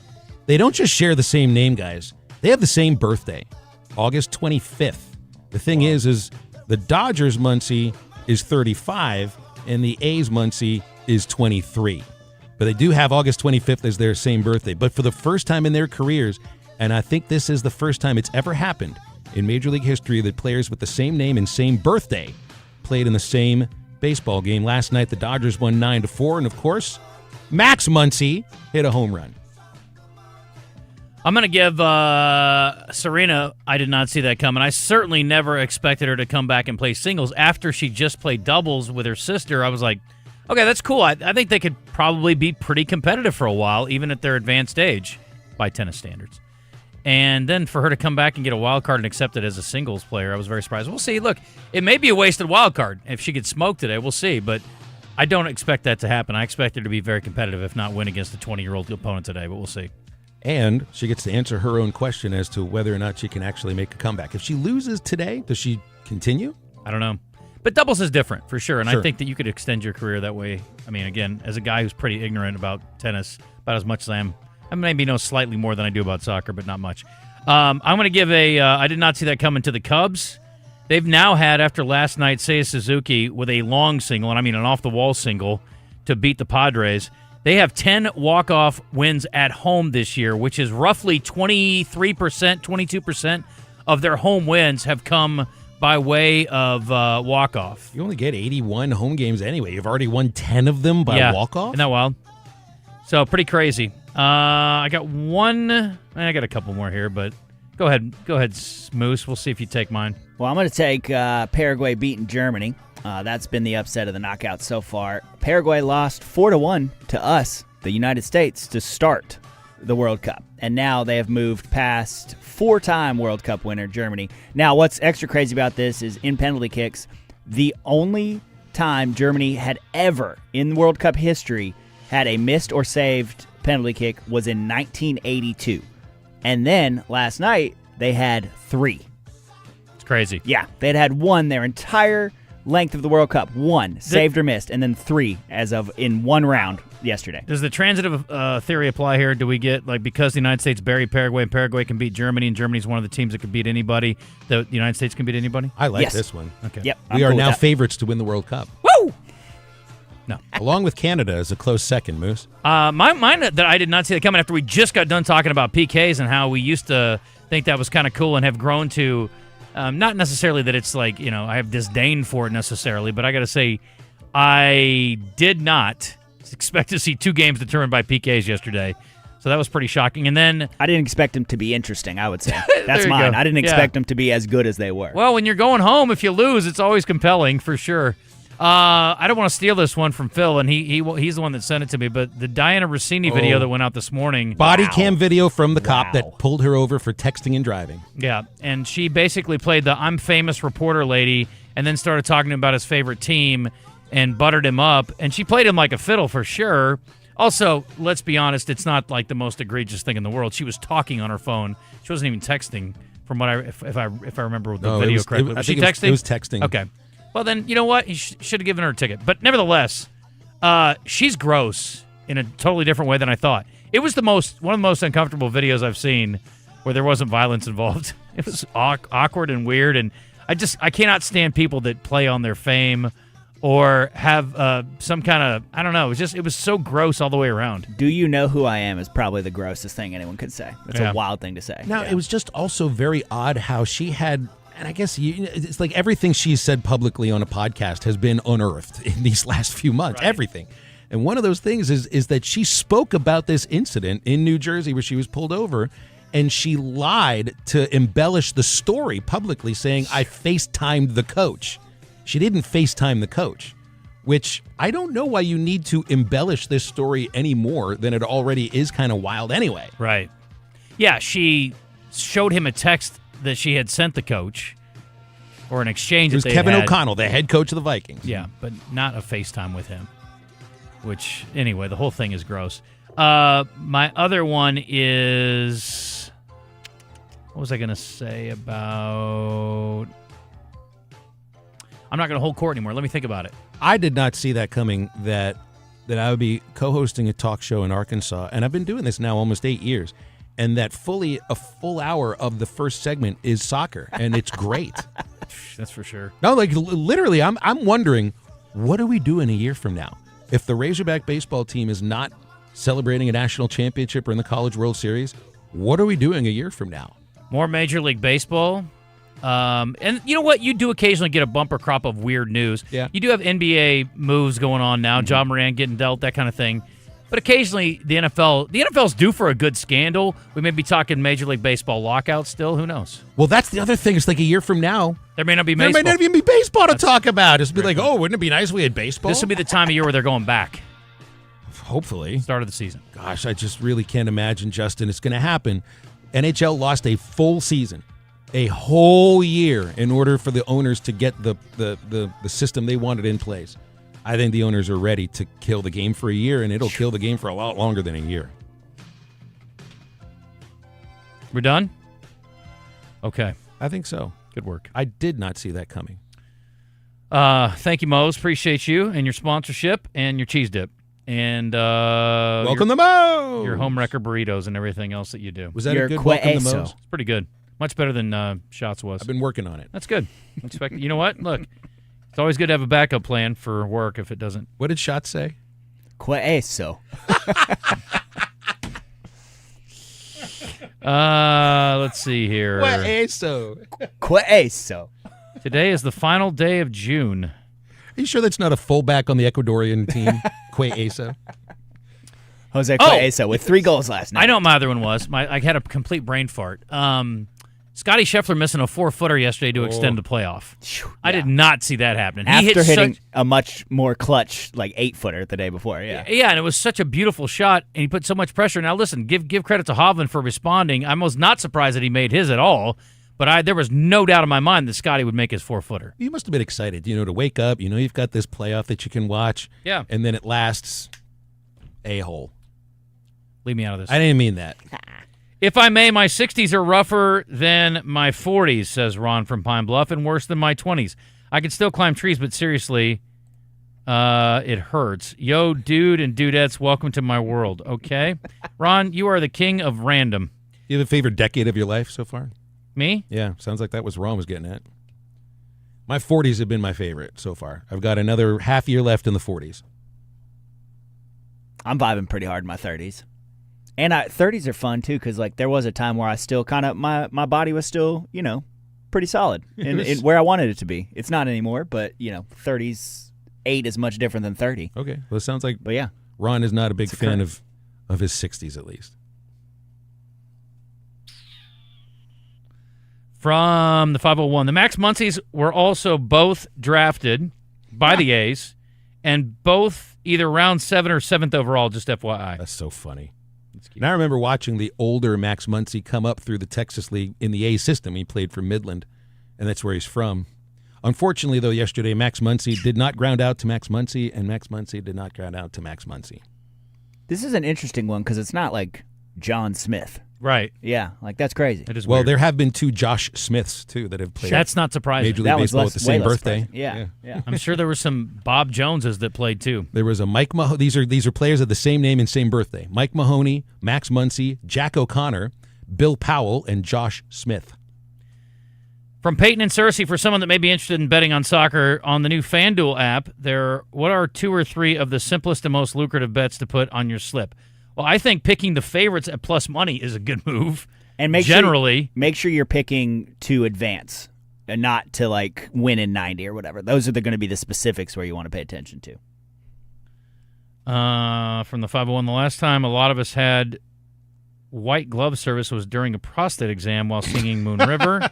They don't just share the same name, guys. They have the same birthday, August 25th. The thing is the Dodgers' Muncy is 35, and the A's Muncy is 23. But they do have August 25th as their same birthday. But for the first time in their careers, and I think this is the first time it's ever happened in Major League history that players with the same name and same birthday played in the same baseball game. Last night, the Dodgers won 9-4, and of course, Max Muncy hit a home run. I'm going to give Serena, I did not see that coming. I certainly never expected her to come back and play singles after she just played doubles with her sister. I was like, okay, that's cool. I think they could probably be pretty competitive for a while, even at their advanced age by tennis standards. And then for her to come back and get a wild card and accept it as a singles player, I was very surprised. We'll see. Look, it may be a wasted wild card. If she gets smoked today, we'll see. But I don't expect that to happen. I expect her to be very competitive, if not win against a 20-year-old opponent today, but we'll see. And she gets to answer her own question as to whether or not she can actually make a comeback. If she loses today, does she continue? I don't know. But doubles is different for sure, and Sure. I think that you could extend your career that way. I mean, again, as a guy who's pretty ignorant about tennis, about as much as I am, I maybe know slightly more than I do about soccer, but not much. I'm going to give I did not see that coming to the Cubs. They've now had, after last night, Seiya Suzuki with a long single, and I mean an off-the-wall single, to beat the Padres. They have 10 walk-off wins at home this year, which is roughly 23%, 22% of their home wins have come by way of walk-off. You only get 81 home games anyway. You've already won 10 of them by walk-off? Isn't that wild? So, pretty crazy. I got a couple more here, but go ahead, Moose. We'll see if you take mine. Well, I'm going to take Paraguay beating Germany. That's been the upset of the knockout so far. Paraguay lost 4-1 to us, the United States, to start the World Cup. And now they have moved past four-time World Cup winner Germany. Now, what's extra crazy about this is in penalty kicks, the only time Germany had ever in World Cup history had a missed or saved penalty kick was in 1982. And then last night, they had 3. It's crazy. Yeah, they'd had 1 their entire length of the World Cup. 1 saved or missed, and then 3 as of in 1 round yesterday. Does the transitive theory apply here? Do we get, because the United States buried Paraguay and Paraguay can beat Germany and Germany's one of the teams that can beat anybody, the United States can beat anybody? I like this one. Okay. Yep. We are now favorites to win the World Cup. Woo! No. Along with Canada as a close second, Moose. Mine that I did not see that coming after we just got done talking about PKs and how we used to think that was kind of cool and have grown to, not necessarily that it's I have disdain for it necessarily, but I got to say, I did not expect to see 2 games determined by PKs yesterday. So that was pretty shocking. And then I didn't expect them to be interesting, I would say. That's mine. I didn't expect them to be as good as they were. Well, when you're going home, if you lose, it's always compelling for sure. I don't want to steal this one from Phil, and he's the one that sent it to me, but the Diana Rossini video that went out this morning. Body cam video from the cop that pulled her over for texting and driving. Yeah, and she basically played the I'm famous reporter lady and then started talking about his favorite team and buttered him up, and she played him like a fiddle for sure. Also, let's be honest, it's not like the most egregious thing in the world. She was talking on her phone. She wasn't even texting from what if I remember the video correctly. Was she texting? It was texting. Okay. Well, then, you know what? He should have given her a ticket. But nevertheless, she's gross in a totally different way than I thought. It was one of the most uncomfortable videos I've seen where there wasn't violence involved. It was awkward and weird, and I cannot stand people that play on their fame or have some kind of, I don't know, it was so gross all the way around. Do you know who I am is probably the grossest thing anyone could say. That's a wild thing to say. Now, it was just also very odd how she had, and I guess it's like everything she's said publicly on a podcast has been unearthed in these last few months, everything. And one of those things is that she spoke about this incident in New Jersey where she was pulled over, and she lied to embellish the story publicly, saying, I FaceTimed the coach. She didn't FaceTime the coach, which I don't know why you need to embellish this story any more than it already is kind of wild anyway. Right. Yeah, she showed him a text that she had sent the coach, or an exchange. It was that they Kevin had. O'Connell, the head coach of the Vikings. Yeah, but not a FaceTime with him. Which, anyway, the whole thing is gross. My other one is, what was I going to say about? I'm not going to hold court anymore. Let me think about it. I did not see that coming, that I would be co-hosting a talk show in Arkansas, and I've been doing this now almost 8 years, and that a full hour of the first segment is soccer, and it's great. That's for sure. No, literally, I'm wondering, what do we do in a year from now? If the Razorback baseball team is not celebrating a national championship or in the College World Series, what are we doing a year from now? More Major League Baseball. And you know what? You do occasionally get a bumper crop of weird news. Yeah. You do have NBA moves going on now, John Moran getting dealt, that kind of thing. But occasionally the NFL's due for a good scandal. We may be talking Major League Baseball lockout still. Who knows? Well, that's the other thing. It's like a year from now, there may not be baseball. There may not even be baseball to talk about. It's be like, oh, wouldn't it be nice if we had baseball? This would be the time of year where they're going back. Hopefully. Start of the season. Gosh, I just really can't imagine, Justin, it's going to happen. NHL lost a full season, a whole year, in order for the owners to get the system they wanted in place. I think the owners are ready to kill the game for a year, and it'll kill the game for a lot longer than a year. We're done? Okay. I think so. Good work. I did not see that coming. Thank you, Moe's. Appreciate you and your sponsorship and your cheese dip. And welcome to Moe's. Your home wrecker burritos and everything else that you do. Was that a good welcome to Moe's? It's pretty good. Much better than Shots was. I've been working on it. That's good. You know what? Look, it's always good to have a backup plan for work if it doesn't. What did Shots say? Queso. Let's see here. Queso. Today is the final day of June. Are you sure that's not a fullback on the Ecuadorian team? Queso. Jose Queso with 3 goals last night. I know what my other one was. I had a complete brain fart. Scotty Scheffler missing a 4-footer yesterday to extend the playoff. I did not see that happening. After hitting a much more clutch, 8-footer the day before, yeah. Yeah, and it was such a beautiful shot, and he put so much pressure. Now, listen, give credit to Hovland for responding. I was not surprised that he made his at all, but there was no doubt in my mind that Scotty would make his 4-footer. You must have been excited, to wake up. You've got this playoff that you can watch. Yeah. And then it lasts a-hole. Leave me out of this. I didn't mean that. If I may, my 60s are rougher than my 40s, says Ron from Pine Bluff, and worse than my 20s. I can still climb trees, but seriously, it hurts. Yo, dude and dudettes, welcome to my world, okay? Ron, you are the king of random. You have a favorite decade of your life so far? Me? Yeah, sounds like that was Ron was getting at. My 40s have been my favorite so far. I've got another half year left in the 40s. I'm vibing pretty hard in my 30s. And 30s are fun, too, because there was a time where I still kind of, my body was still, pretty solid in where I wanted it to be. It's not anymore, but, 30s, 8 is much different than 30. Okay. Well, it sounds like but yeah, Ron is not a big fan of his 60s, at least. From the 501, the Max Muncies were also both drafted by the A's, and both either round 7 or 7th overall, just FYI. That's so funny. And I remember watching the older Max Muncy come up through the Texas League in the A system. He played for Midland, and that's where he's from. Unfortunately, though, yesterday, Max Muncy did not ground out to Max Muncy, and Max Muncy did not ground out to Max Muncy. This is an interesting one because it's not like John Smith. Right. Yeah, that's crazy. It is well, weird. there have been 2 Josh Smiths, too, that have played. That's not surprising. Major League Baseball with the same birthday. Yeah. I'm sure there were some Bob Joneses that played, too. There was a Mike Mahoney. These are players of the same name and same birthday. Mike Mahoney, Max Muncy, Jack O'Connor, Bill Powell, and Josh Smith. From Peyton and Cersei, for someone that may be interested in betting on soccer, on the new FanDuel app, what are 2 or 3 of the simplest and most lucrative bets to put on your slip? Well, I think picking the favorites at plus money is a good move. And make sure you're picking to advance and not to win in 90 or whatever. Those are going to be the specifics where you want to pay attention to. From the 501, the last time a lot of us had white glove service was during a prostate exam while singing Moon River.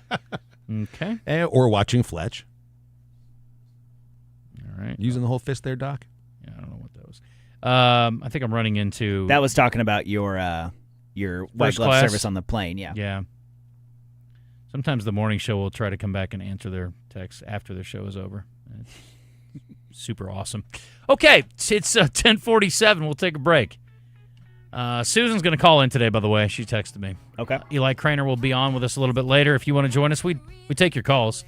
Okay. Or watching Fletch. All right. Using the whole fist there, Doc? Yeah, I don't know what that was. I think I'm running into... That was talking about your white glove service on the plane, yeah. Yeah. Sometimes the morning show will try to come back and answer their texts after their show is over. It's super awesome. Okay, it's 10:47. We'll take a break. Susan's going to call in today, by the way. She texted me. Okay. Eli Craner will be on with us a little bit later. If you want to join us, we take your calls.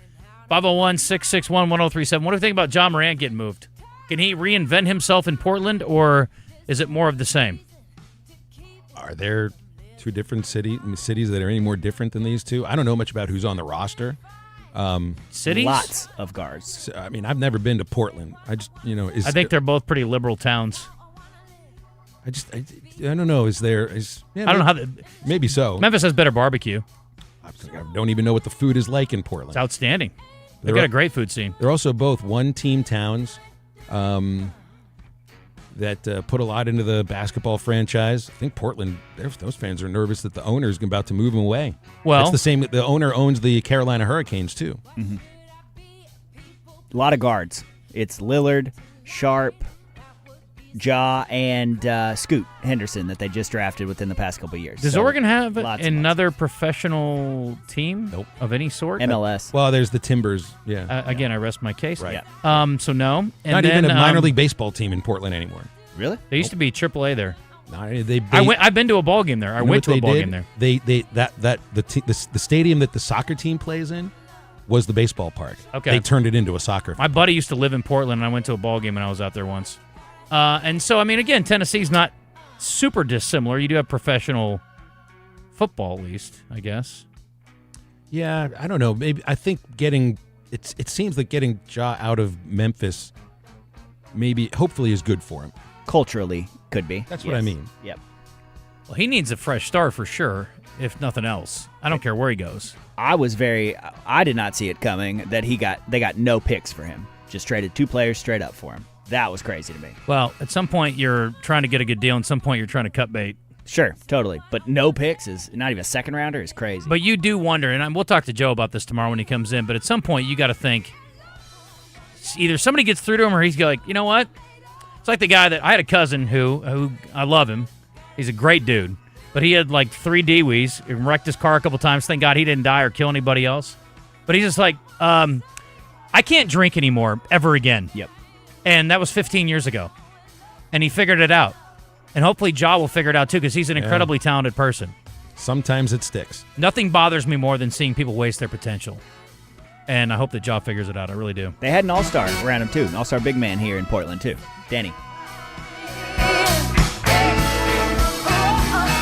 501-661-1037. What do you think about John Morant getting moved? Can he reinvent himself in Portland, or is it more of the same? Are there 2 different cities that are any more different than these 2? I don't know much about who's on the roster. Cities? Lots of guards. I mean, I've never been to Portland. I just, I think they're both pretty liberal towns. I don't know. I don't know how. Maybe so. Memphis has better barbecue. I don't even know what the food is like in Portland. It's outstanding. They've got a great food scene. They're also both one-team towns that put a lot into the basketball franchise. I think Portland, those fans are nervous that the owner is about to move them away. Well, it's the same. The owner owns the Carolina Hurricanes, too. Mm-hmm. A lot of guards. It's Lillard, Sharp, Ja, and Scoot Henderson that they just drafted within the past couple of years. Does Oregon have another professional team of any sort? MLS. Well, there's the Timbers. Yeah. Again, I rest my case. Right. Yeah. So no. And not even a minor league baseball team in Portland anymore. Really? They used to be AAA there. No, I've been to a ball game there. I went to a ball game there. The stadium that the soccer team plays in was the baseball park. Okay. They turned it into a soccer field. My buddy used to live in Portland, and I went to a ball game when I was out there once. And so, I mean, again, Tennessee's not super dissimilar. You do have professional football, at least, I guess. Yeah, I don't know. Maybe I think it seems like getting Ja out of Memphis hopefully is good for him. Culturally, could be. That's what I mean. Yep. Well, he needs a fresh start for sure, if nothing else. I don't care where he goes. I did not see it coming that they got no picks for him. Just traded 2 players straight up for him. That was crazy to me. Well, at some point you're trying to get a good deal, and at some point you're trying to cut bait. Sure, totally. But no picks is not even a second rounder is crazy. But you do wonder, and we'll talk to Joe about this tomorrow when he comes in, but at some point you got to think either somebody gets through to him or he's like, you know what? It's like the guy that I had a cousin who I love him. He's a great dude. But he had like 3 DWIs, and wrecked his car a couple times. Thank God he didn't die or kill anybody else. But he's just like, I can't drink anymore ever again. Yep. And that was 15 years ago. And he figured it out. And hopefully Ja will figure it out too, because he's an incredibly talented person. Sometimes it sticks. Nothing bothers me more than seeing people waste their potential. And I hope that Ja figures it out. I really do. They had an all-star around him too. An all-star big man here in Portland too. Danny.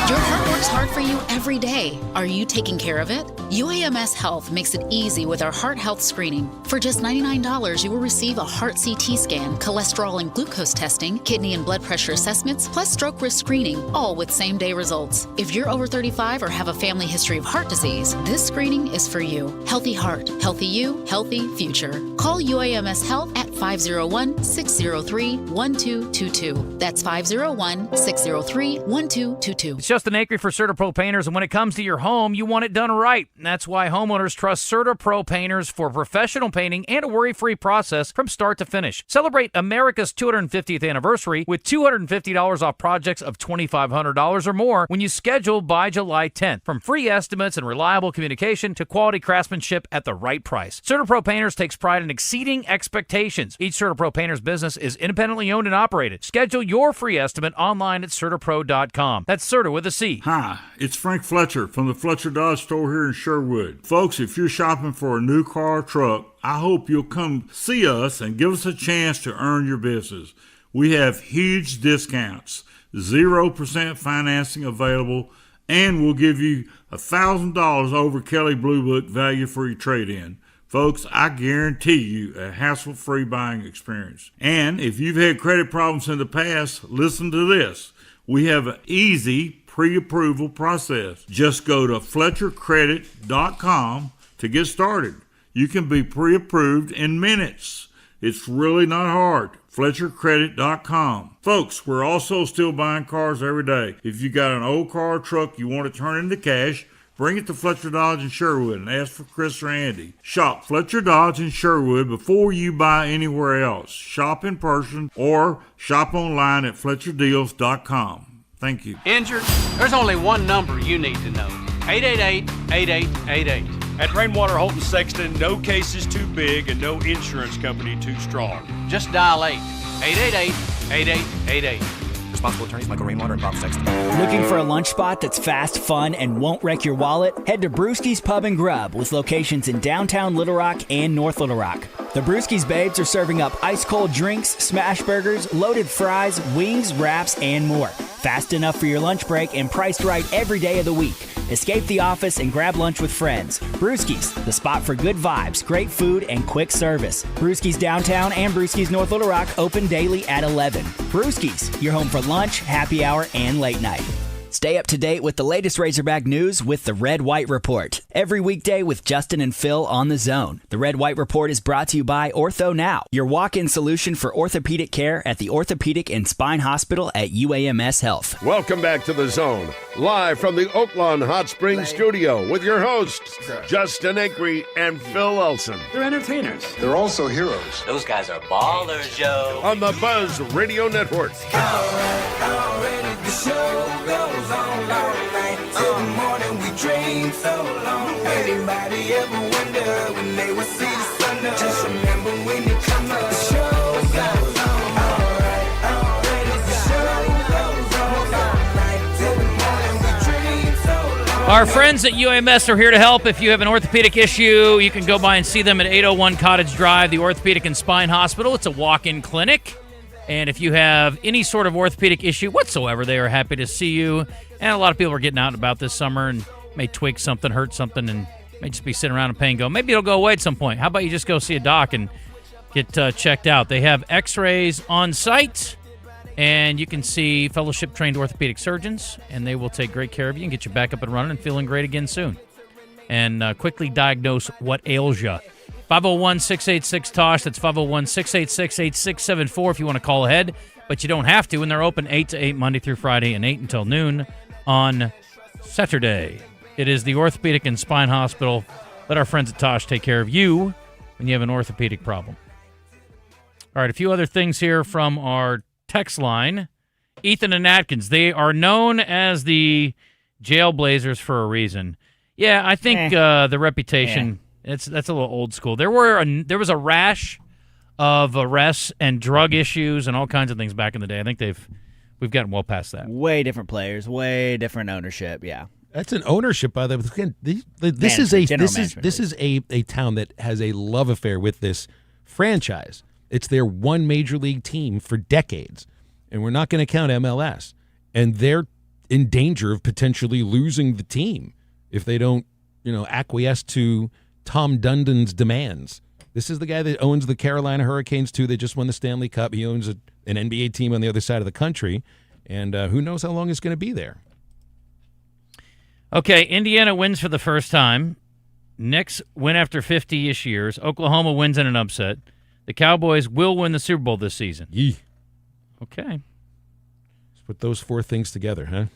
Your heart works hard for you every day. Are you taking care of it? UAMS Health makes it easy with our heart health screening. For just $99, you will receive a heart CT scan, cholesterol and glucose testing, kidney and blood pressure assessments, plus stroke risk screening, all with same-day results. If you're over 35 or have a family history of heart disease, this screening is for you. Healthy heart, healthy you, healthy future. Call UAMS Health at 501-603-1222. That's 501-603-1222. It's Justin Acri for CertaPro Painters, and when it comes to your home, you want it done right. And that's why homeowners trust CertaPro Painters for professional painting and a worry-free process from start to finish. Celebrate America's 250th anniversary with $250 off projects of $2,500 or more when you schedule by July 10th. From free estimates and reliable communication to quality craftsmanship at the right price. CertaPro Painters takes pride in exceeding expectations. Each CertaPro Painters business is independently owned and operated. Schedule your free estimate online at CertaPro.com. That's Certa with a C. Hi, it's Frank Fletcher from the Fletcher Dodge store here in Sherwood. Folks, if you're shopping for a new car or truck, I hope you'll come see us and give us a chance to earn your business. We have huge discounts, 0% financing available, and we'll give you $1,000 over Kelly Blue Book value for your trade-in. Folks, I guarantee you a hassle-free buying experience. And if you've had credit problems in the past, listen to this. We have an easy pre-approval process. Just go to FletcherCredit.com to get started. You can be pre-approved in minutes. It's really not hard. FletcherCredit.com. Folks, we're also still buying cars every day. If you got an old car or truck you want to turn into cash, bring it to Fletcher Dodge in Sherwood and ask for Chris or Andy. Shop Fletcher Dodge in Sherwood before you buy anywhere else. Shop in person or shop online at FletcherDeals.com. Thank you. Injured? There's only one number you need to know. 888-8888. At Rainwater Holton Sexton, no case is too big and no insurance company too strong. Just dial 888-8888. Responsible attorneys Michael Rainwater and Bob Sexton. Looking for a lunch spot that's fast, fun, and won't wreck your wallet? Head to Brewski's Pub and Grub with locations in downtown Little Rock and North Little Rock. The Brewski's Babes are serving up ice-cold drinks, smash burgers, loaded fries, wings, wraps, and more. Fast enough for your lunch break and priced right every day of the week. Escape the office and grab lunch with friends. Brewski's, the spot for good vibes, great food, and quick service. Brewski's Downtown and Brewski's North Little Rock open daily at 11. Brewski's, your home for lunch, happy hour, and late night. Stay up to date with the latest Razorback news with the Red White Report. Every weekday with Justin and Phil on The Zone. The Red White Report is brought to you by Ortho Now, your walk-in solution for orthopedic care at the Orthopedic and Spine Hospital at UAMS Health. Welcome back to The Zone, live from the Oaklawn Hot Springs studio with your hosts, Justin Acri and Phil Elson. They're entertainers. They're also heroes. Those guys are ballers, Joe. On the Buzz Radio Network. Already the show goes on all night till the morning. We dream so long. Anybody ever wonder when they will see the sun up? Just remember when you come up, the show goes on. Alright, already the show goes on all night till the morning. We dream so long. Our friends at UMS are here to help. If you have an orthopedic issue, you can go by and see them at 801 Cottage Drive, the Orthopedic and Spine Hospital. It's a walk-in clinic. And if you have any sort of orthopedic issue whatsoever, they are happy to see you. And a lot of people are getting out and about this summer and may twig something, hurt something, and may just be sitting around in pain. Go, maybe it'll go away at some point. How about you just go see a doc and get checked out? They have x-rays on site. And you can see fellowship-trained orthopedic surgeons, and they will take great care of you and get you back up and running and feeling great again soon. And quickly diagnose what ails you. 501-686-TOSH. That's 501-686-8674 if you want to call ahead. But you don't have to, and they're open 8 to 8 Monday through Friday and 8 until noon on Saturday. It is the Orthopedic and Spine Hospital. Let our friends at TOSH take care of you when you have an orthopedic problem. All right, a few other things here from our text line. Ethan and Atkins, they are known as the Jailblazers for a reason. Yeah, I think the reputation, that's a little old school. There was a rash of arrests and drug issues and all kinds of things back in the day. I think we've gotten well past that. Way different players, way different ownership, yeah. That's an ownership by the again. This is a town that has a love affair with this franchise. It's their one major league team for decades, and we're not going to count MLS. And they're in danger of potentially losing the team if they don't, acquiesce to Tom Dundon's demands. This is the guy that owns the Carolina Hurricanes, too. They just won the Stanley Cup. He owns an NBA team on the other side of the country, and who knows how long it's going to be there. Okay, Indiana wins for the first time. Knicks win after 50-ish years. Oklahoma wins in an upset. The Cowboys will win the Super Bowl this season. Yee. Okay. Let's put those four things together, huh?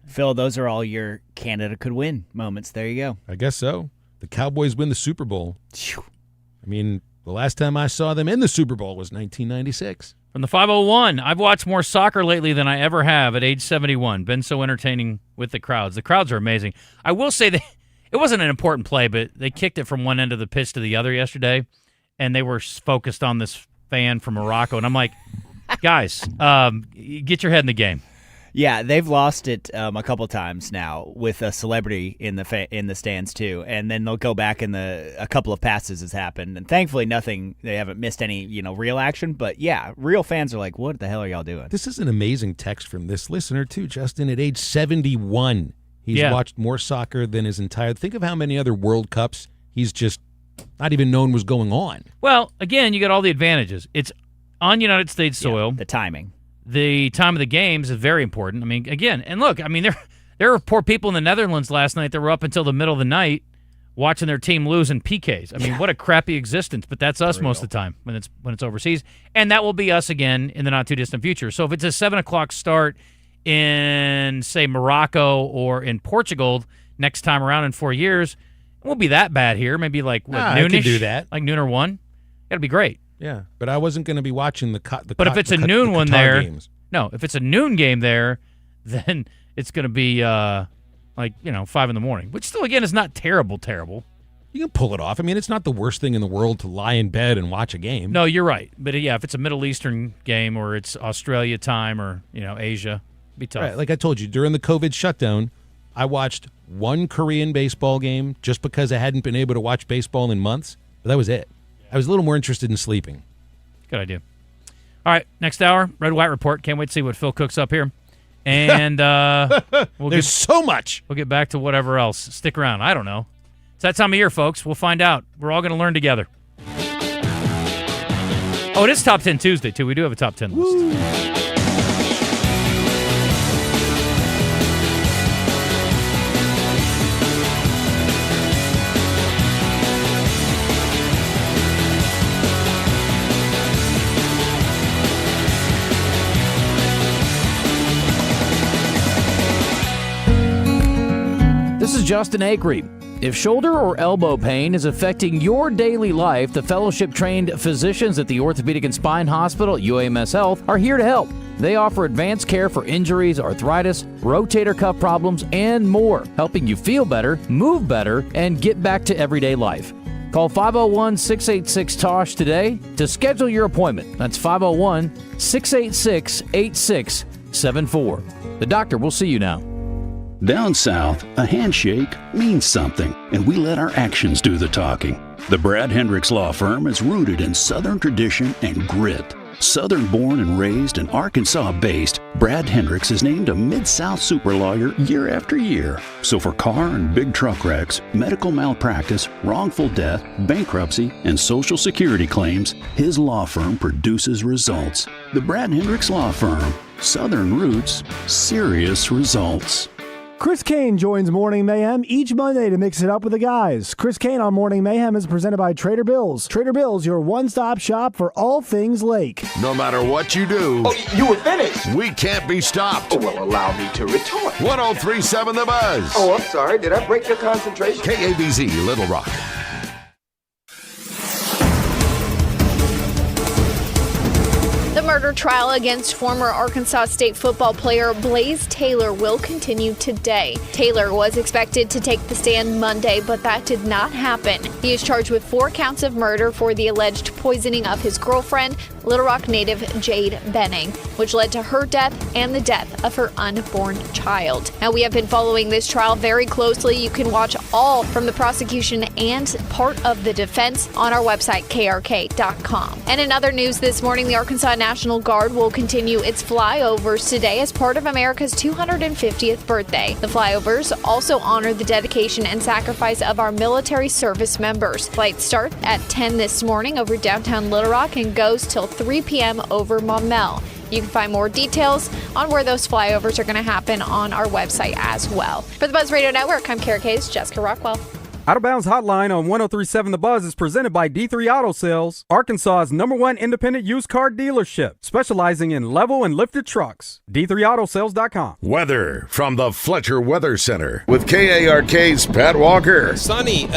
Phil, those are all your Canada could win moments. There you go. I guess so. The Cowboys win the Super Bowl. I mean, the last time I saw them in the Super Bowl was 1996. From the 501, I've watched more soccer lately than I ever have at age 71. Been so entertaining with the crowds. The crowds are amazing. I will say that it wasn't an important play, but they kicked it from one end of the pitch to the other yesterday. And they were focused on this fan from Morocco. And I'm like, guys, get your head in the game. Yeah, they've lost it a couple times now with a celebrity in the stands too, and then they'll go back and a couple of passes has happened, and thankfully they haven't missed any real action. But yeah, real fans are like, what the hell are y'all doing? This is an amazing text from this listener too, Justin. At age 71, he's watched more soccer than his entire. Think of how many other World Cups he's just not even known was going on. Well, again, you got all the advantages. It's on United States soil. The timing. The time of the games is very important. I mean, again, and look, I mean, there were poor people in the Netherlands last night that were up until the middle of the night watching their team lose in PKs. I mean, what a crappy existence, but that's us most of the time when it's overseas. And that will be us again in the not-too-distant future. So if it's a 7 o'clock start in, say, Morocco or in Portugal next time around in 4 years, it won't be that bad here. Maybe like noonish. I could do that. Like noon or 1. That'll be great. Yeah, but I wasn't going to be watching But if it's a noon one there, no, if it's a noon game there, then it's going to be 5 in the morning, which still, again, is not terrible. You can pull it off. I mean, it's not the worst thing in the world to lie in bed and watch a game. No, you're right. But yeah, if it's a Middle Eastern game or it's Australia time or Asia, it'd be tough. Right, like I told you, during the COVID shutdown, I watched one Korean baseball game just because I hadn't been able to watch baseball in months. But that was it. I was a little more interested in sleeping. Good idea. All right, next hour, Red White Report. Can't wait to see what Phil cooks up here. And there's so much. We'll get back to whatever else. Stick around. I don't know. It's that time of year, folks. We'll find out. We're all going to learn together. Oh, it is Top 10 Tuesday, too. We do have a Top 10 list. Woo. This is Justin Acri. If shoulder or elbow pain is affecting your daily life, the fellowship-trained physicians at the Orthopedic and Spine Hospital at UAMS Health are here to help. They offer advanced care for injuries, arthritis, rotator cuff problems, and more, helping you feel better, move better, and get back to everyday life. Call 501-686-TOSH today to schedule your appointment. That's 501-686-8674. The doctor will see you now. Down south, a handshake means something, and we let our actions do the talking. The Brad Hendricks Law Firm is rooted in Southern tradition and grit. Southern-born and raised and Arkansas-based, Brad Hendricks is named a Mid-South super lawyer year after year. So for car and big truck wrecks, medical malpractice, wrongful death, bankruptcy, and Social Security claims, his law firm produces results. The Brad Hendricks Law Firm. Southern roots, serious results. Chris Kane joins Morning Mayhem each Monday to mix it up with the guys. Chris Kane on Morning Mayhem is presented by Trader Bill's. Trader Bill's, your one-stop shop for all things lake. No matter what you do, You were finished. we can't be stopped. Oh, well, allow me to retort. 1037 The Buzz. Oh, I'm sorry. Did I break your concentration? KABZ, Little Rock. The murder trial against former Arkansas State football player Blaze Taylor will continue today. Taylor was expected to take the stand Monday, but that did not happen. He is charged with 4 counts of murder for the alleged poisoning of his girlfriend, Little Rock native Jade Benning, which led to her death and the death of her unborn child. Now, we have been following this trial very closely. You can watch all from the prosecution and part of the defense on our website, krk.com. And in other news this morning, the Arkansas National Guard will continue its flyovers today as part of America's 250th birthday. The flyovers also honor the dedication and sacrifice of our military service members. Flights start at 10 this morning over downtown Little Rock and goes till 3 p.m. over Maumelle. You can find more details on where those flyovers are going to happen on our website as well. For the Buzz Radio Network, I'm Kara K's Jessica Rockwell. Out of Bounds Hotline on 1037 The Buzz is presented by D3 Auto Sales, Arkansas's #1 independent used car dealership, specializing in level and lifted trucks. D3AutoSales.com. Weather from the Fletcher Weather Center with KARK's Pat Walker. Sunny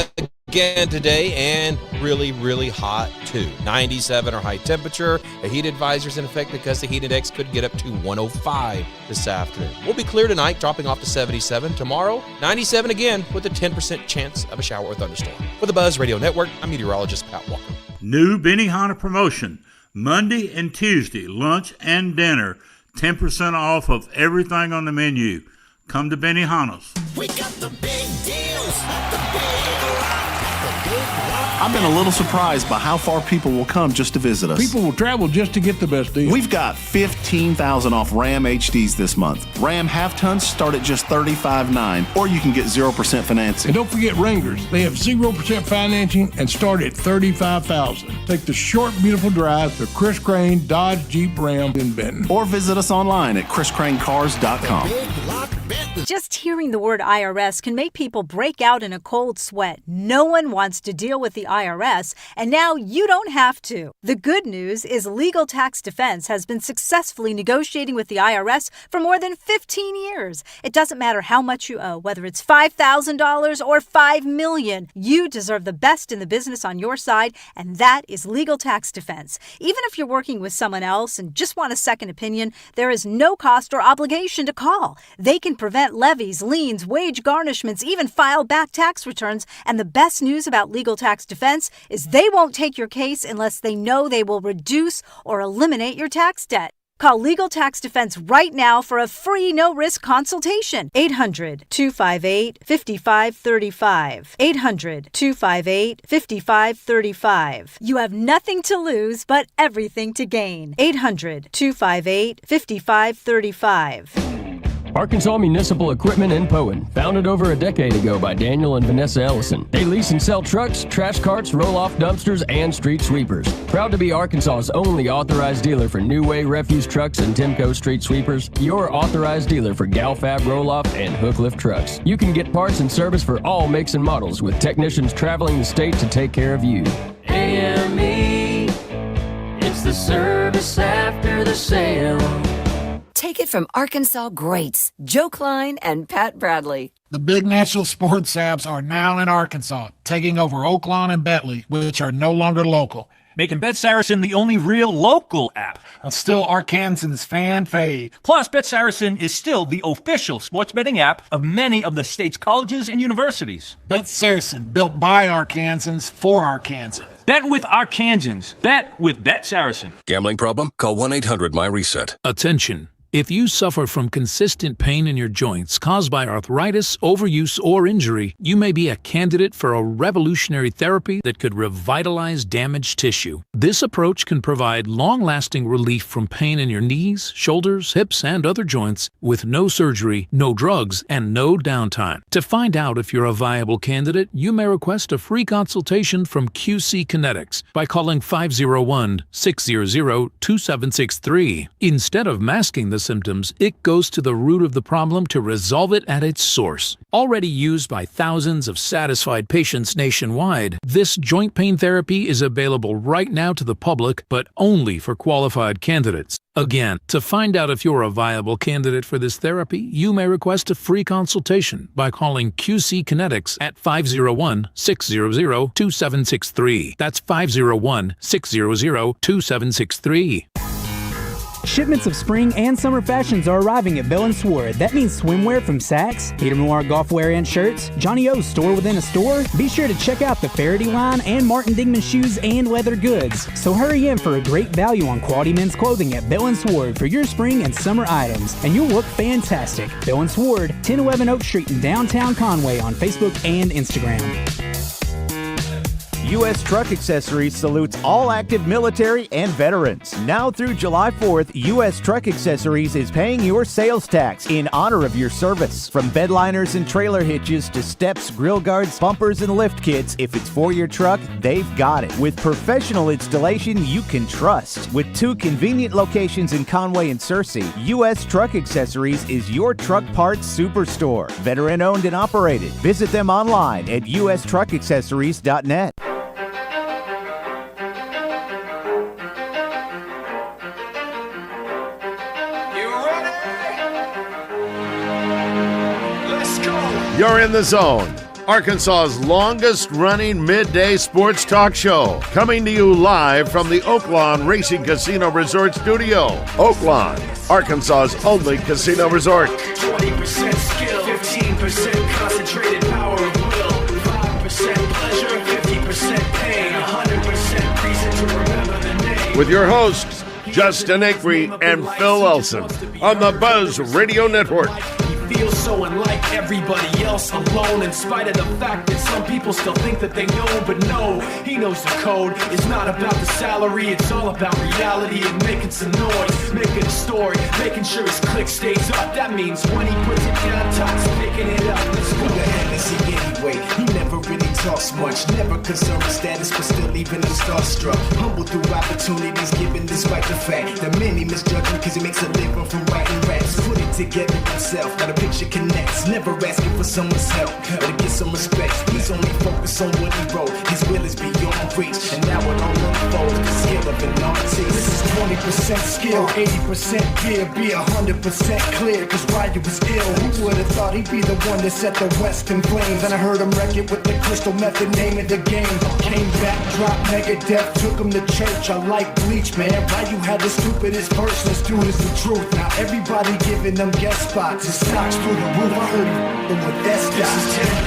again today and really hot too. 97 or high temperature. A heat advisor is in effect because the heat index could get up to 105 this afternoon. We'll be clear tonight, dropping off to 77. Tomorrow, 97 again with a 10% chance of a shower or thunderstorm. For the Buzz Radio Network, I'm meteorologist Pat Walker. New Benihana promotion. Monday and Tuesday, lunch and dinner. 10% off of everything on the menu. Come to Benihana's. We got the big deals. The big rock. I've been a little surprised by how far people will come just to visit us. People will travel just to get the best deal. We've got 15,000 off Ram HDs this month. Ram half-tons start at just $35,900, or you can get 0% financing. And don't forget Wranglers. They have 0% financing and start at $35,000. Take the short, beautiful drive to Chris Crane Dodge Jeep Ram in Benton. Or visit us online at chriscranecars.com. Just hearing the word IRS can make people break out in a cold sweat. No one wants to deal with the IRS, and now you don't have to. The good news is Legal Tax Defense has been successfully negotiating with the IRS for more than 15 years. It doesn't matter how much you owe, whether it's $5,000 or $5 million. You deserve the best in the business on your side, and that is Legal Tax Defense. Even if you're working with someone else and just want a second opinion, there is no cost or obligation to call. They can prevent levies, liens, wage garnishments, even file back tax returns. And the best news about Legal Tax Defense is they won't take your case unless they know they will reduce or eliminate your tax debt. Call Legal Tax Defense right now for a free no-risk consultation. 800-258-5535. 800-258-5535. You have nothing to lose but everything to gain. 800-258-5535. Arkansas Municipal Equipment in Poen, founded over a decade ago by Daniel and Vanessa Ellison. They lease and sell trucks, trash carts, roll-off dumpsters, and street sweepers. Proud to be Arkansas's only authorized dealer for New Way refuse trucks and Timco street sweepers. Your authorized dealer for Galfab roll-off and hook lift trucks. You can get parts and service for all makes and models with technicians traveling the state to take care of you. AME, it's the service after the sale. Take it from Arkansas greats, Joe Klein and Pat Bradley. The big national sports apps are now in Arkansas, taking over Oaklawn and Bentley, which are no longer local. Making Bet Saracen the only real local app. Still Arkansans' fan fave. Plus, Bet Saracen is still the official sports betting app of many of the state's colleges and universities. Bet Saracen, built by Arkansans for Arkansans. Bet with Arkansans. Bet with Bet Saracen. Gambling problem? Call 1-800-MY-RESET. Attention. If you suffer from consistent pain in your joints caused by arthritis, overuse, or injury, you may be a candidate for a revolutionary therapy that could revitalize damaged tissue. This approach can provide long-lasting relief from pain in your knees, shoulders, hips, and other joints with no surgery, no drugs, and no downtime. To find out if you're a viable candidate, you may request a free consultation from QC Kinetics by calling 501-600-2763. Instead of masking the symptoms, it goes to the root of the problem to resolve it at its source. Already used by thousands of satisfied patients nationwide, this joint pain therapy is available right now to the public, but only for qualified candidates. Again, to find out if you're a viable candidate for this therapy, you may request a free consultation by calling QC Kinetics at 501-600-2763. That's 501-600-2763. Shipments of spring and summer fashions are arriving at Bell & Sword. That means swimwear from Saks, Peter Millar golfwear and shirts, Johnny O's store within a store. Be sure to check out the Faraday line and Martin Dingman shoes and leather goods. So hurry in for a great value on quality men's clothing at Bell & Sword for your spring and summer items, and you'll look fantastic. Bell & Sword, 1011 Oak Street in downtown Conway on Facebook and Instagram. U.S. Truck Accessories salutes all active military and veterans. Now through July 4th, U.S. Truck Accessories is paying your sales tax in honor of your service. From bedliners and trailer hitches to steps, grill guards, bumpers, and lift kits, if it's for your truck, they've got it. With professional installation you can trust. With 2 convenient locations in Conway and Searcy, U.S. Truck Accessories is your truck parts superstore. Veteran owned and operated. Visit them online at ustruckaccessories.net. You're in the zone. Arkansas's longest-running midday sports talk show. Coming to you live from the Oaklawn Racing Casino Resort Studio. Oaklawn, Arkansas's only casino resort. 20% skill, 15% concentrated power of will, 5% pleasure, 50% pain, 100% reason to remember the name. With your hosts, Justin Acri and Phil Elson on the Buzz Radio Network. Feels so unlike everybody else, alone in spite of the fact that some people still think that they know, but no, he knows the code. It's not about the salary, it's all about reality and making some noise, making a story, making sure his click stays up. That means when he puts it down, Todd's picking it up. Let's go to Hennessy anyway. He never really talks much, never concerned with status, but still leaving him starstruck. Humble through opportunities given despite the fact that many misjudge him because he makes a living from writing raps. Put it together himself, got a picture connects, never asking for someone's help or to get some respect. He's only focused on what he wrote. His will is beyond reach, and now it all unfolds. The skill of an artist. This is 20% skill, 80% gear, be 100% clear. Cause Ryder was ill. Who would have thought he'd be the one that set the West in flames? And I heard him wreck it with the crystal method, name of the game. Came back, dropped Megadeth, took him to church. I like Bleach, man. Ryu had the stupidest verse. This dude is the truth. Now everybody giving them guest spots. His stocks through the roof. I heard him with that stock.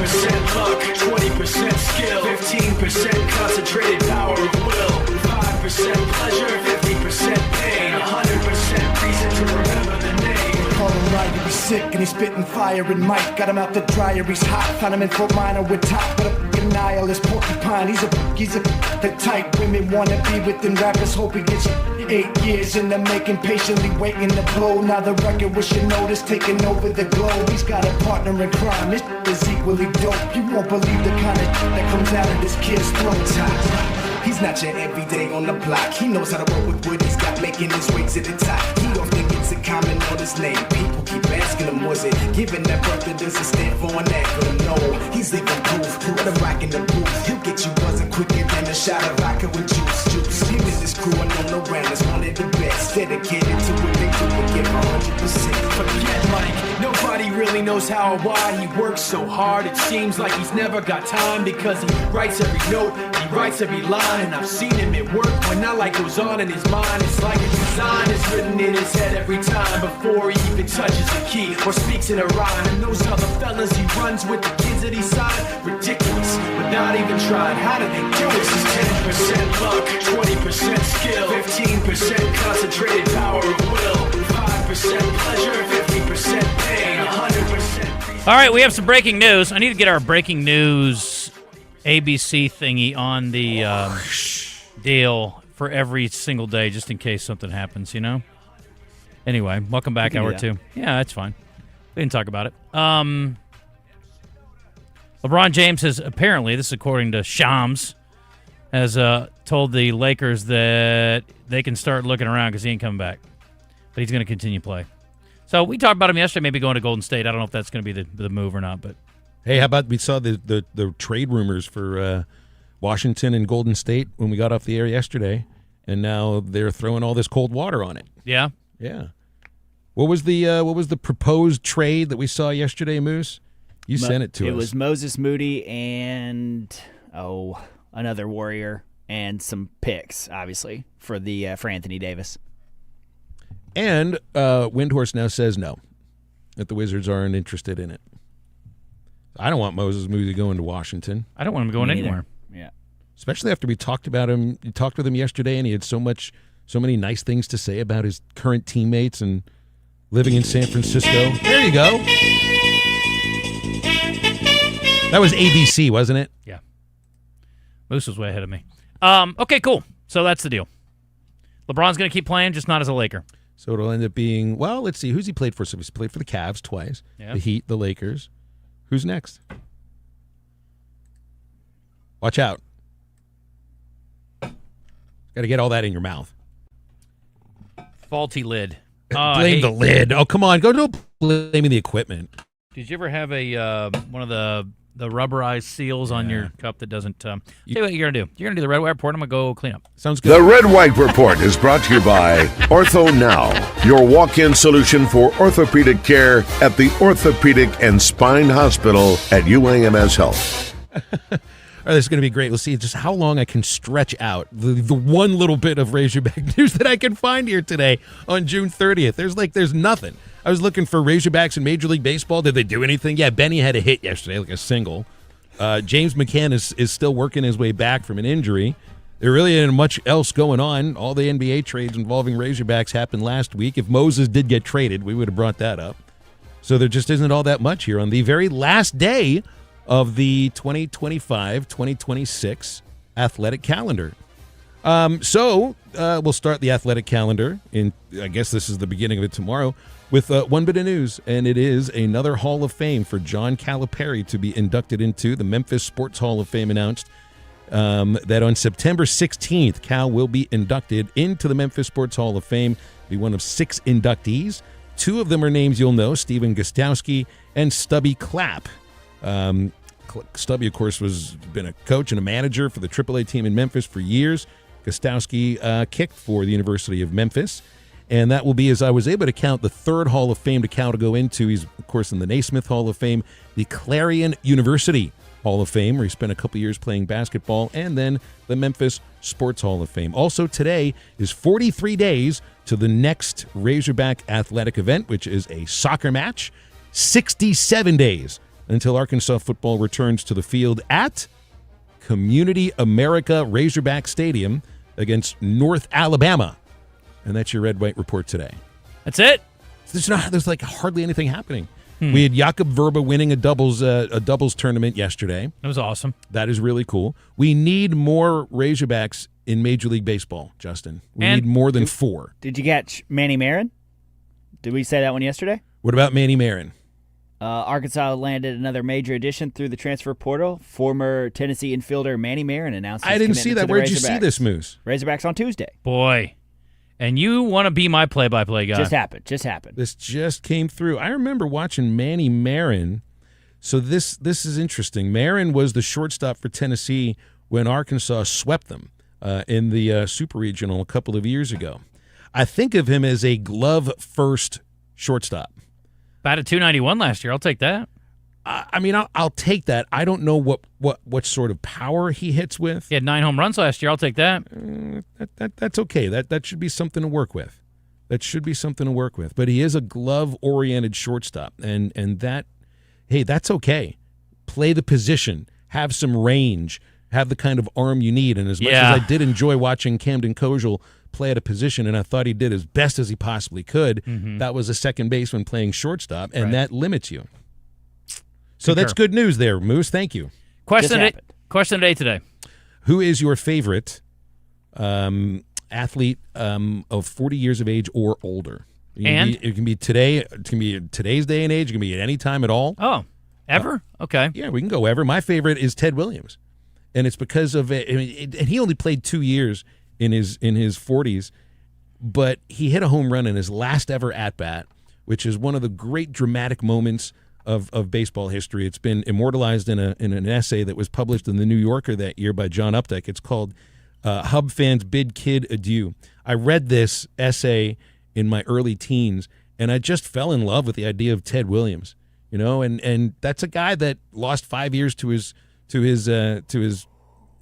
This is 10% luck, 20% skill, 15% concentrated power of will, 5% pleasure, 50% pain, 100% reason to remember the name. Call him Ryder, he's sick and he's spitting fire and Mike got him out the dryer, he's hot. Found him in Fort Minor with top, but a fucking nihilist porcupine. He's the type women wanna be with, and rappers hope he gets 8 years in the making, patiently waiting to blow. Now the record with your notice taking over the globe. He's got a partner in crime, this is equally dope. You won't believe the kind of that comes out of this kid's throat. He's not your everyday on the block. He knows how to work with what he's got, making his way to the top. He don't think it's a comment on his name. People keep asking him, was it given that birth that doesn't stand for an acronym? No, he's leaving proof. Let him rock in the booth. He'll get you buzzing quicker than a shot of vodka with juice. Him and his crew are known around as one of the best. Dedicated to what they do and give 100%. Forget Mike. Nobody really knows how or why he works so hard. It seems like he's never got time because he writes every note, he writes every line. And I've seen him at work when that light goes on in his mind. It's like a design is written in his head every time before he even touches a key or speaks in a rhyme. And those other fellas he runs with, the kids that he signed, ridiculous, without even trying. How do they do this? Is 10% luck, 20% skill, 15% concentrated power of will, 5% 100% pleasure, 50% pain, 100%. All right, we have some breaking news. I need to get our breaking news ABC thingy on the deal for every single day, just in case something happens, you know? Anyway, welcome back, hour 2. Yeah, that's fine. We didn't talk about it. LeBron James has apparently, this is according to Shams, has told the Lakers that they can start looking around because he ain't coming back. But he's going to continue to play. So we talked about him yesterday, maybe going to Golden State. I don't know if that's going to be the move or not. But hey, how about we saw the trade rumors for Washington and Golden State when we got off the air yesterday, and now they're throwing all this cold water on it. Yeah? Yeah. What was the proposed trade that we saw yesterday, Moose? You sent it to us. It was Moses Moody and another Warrior and some picks, obviously, for Anthony Davis. And Windhorse now says no, that the Wizards aren't interested in it. I don't want Moses Moody going to Washington. I don't want him going anywhere. Yeah. Especially after we talked about him. You talked with him yesterday, and he had so many nice things to say about his current teammates and living in San Francisco. There you go. That was ABC, wasn't it? Yeah. Moose was way ahead of me. Okay, cool. So that's the deal. LeBron's going to keep playing, just not as a Laker. So it'll end up being, well, let's see. Who's he played for? So he's played for the Cavs twice, the Heat, the Lakers. Who's next? Watch out. Got to get all that in your mouth. Faulty lid. Blame the lid. Oh, come on. Go blaming the equipment. Did you ever have a one of the rubberized seals on your cup that doesn't... tell you what you're going to do. You're going to do the Red White Report. I'm going to go clean up. Sounds good. The Red White Report is brought to you by Ortho Now, your walk-in solution for orthopedic care at the Orthopedic and Spine Hospital at UAMS Health. All right, this is going to be great. Let's see just how long I can stretch out the one little bit of Razorback news that I can find here today on June 30th. There's nothing. I was looking for Razorbacks in Major League Baseball. Did they do anything? Yeah, Benny had a hit yesterday, like a single. James McCann is still working his way back from an injury. There really isn't much else going on. All the NBA trades involving Razorbacks happened last week. If Moses did get traded, we would have brought that up. So there just isn't all that much here on the very last day of the 2025-2026 athletic calendar. So we'll start the athletic calendar in, I guess this is the beginning of it tomorrow, with one bit of news, and it is another Hall of Fame for John Calipari to be inducted into. The Memphis Sports Hall of Fame announced that on September 16th, Cal will be inducted into the Memphis Sports Hall of Fame, be one of 6 inductees. 2 of them are names you'll know, Steven Gostowski and Stubby Clapp. Stubby, of course, been a coach and a manager for the AAA team in Memphis for years. Gostowski kicked for the University of Memphis. And that will be, as I was able to count, the 3rd Hall of Fame to Cal to go into. He's, of course, in the Naismith Hall of Fame, the Clarion University Hall of Fame, where he spent a couple years playing basketball, and then the Memphis Sports Hall of Fame. Also today is 43 days to the next Razorback athletic event, which is a soccer match. 67 days until Arkansas football returns to the field at Community America Razorback Stadium against North Alabama. And that's your Red White Report today. That's it? There's like hardly anything happening. We had Jakob Verba winning a doubles tournament yesterday. That was awesome. That is really cool. We need more Razorbacks in Major League Baseball, Justin. We need more than 4. Did you catch Manny Marin? Did we say that one yesterday? What about Manny Marin? Arkansas landed another major addition through the transfer portal. Former Tennessee infielder Manny Marin announced his I didn't see that. Where did you see this, Moose? Razorbacks on Tuesday. Boy. And you want to be my play-by-play guy. Just happened. This just came through. I remember watching Manny Marin. So this is interesting. Marin was the shortstop for Tennessee when Arkansas swept them in the Super Regional a couple of years ago. I think of him as a glove-first shortstop. Batted .291 last year. I'll take that. I mean, I'll take that. I don't know what sort of power he hits with. He had 9 home runs last year. I'll take that. That's okay. That should be something to work with. But he is a glove-oriented shortstop, and that, hey, that's okay. Play the position. Have some range. Have the kind of arm you need. And as much as I did enjoy watching Camden Kojal play at a position, and I thought he did as best as he possibly could. Mhm. That was a second baseman playing shortstop, and Right. that limits you. So Concur. that's good news there, Moose. Thank you. Question of the day today. Who is your favorite athlete of 40 years of age or older? It can be today. It can be today's day and age. It can be at any time at all. Oh, ever? Okay. Yeah, we can go ever. My favorite is Ted Williams, and it's because of and he only played 2 years in his 40s, but he hit a home run in his last ever at bat, which is one of the great dramatic moments of baseball history. It's been immortalized in an essay that was published in the New Yorker that year by John Updike. It's called Hub Fans Bid Kid Adieu. I read this essay in my early teens, and I just fell in love with the idea of Ted Williams. You know, and that's a guy that lost 5 years to his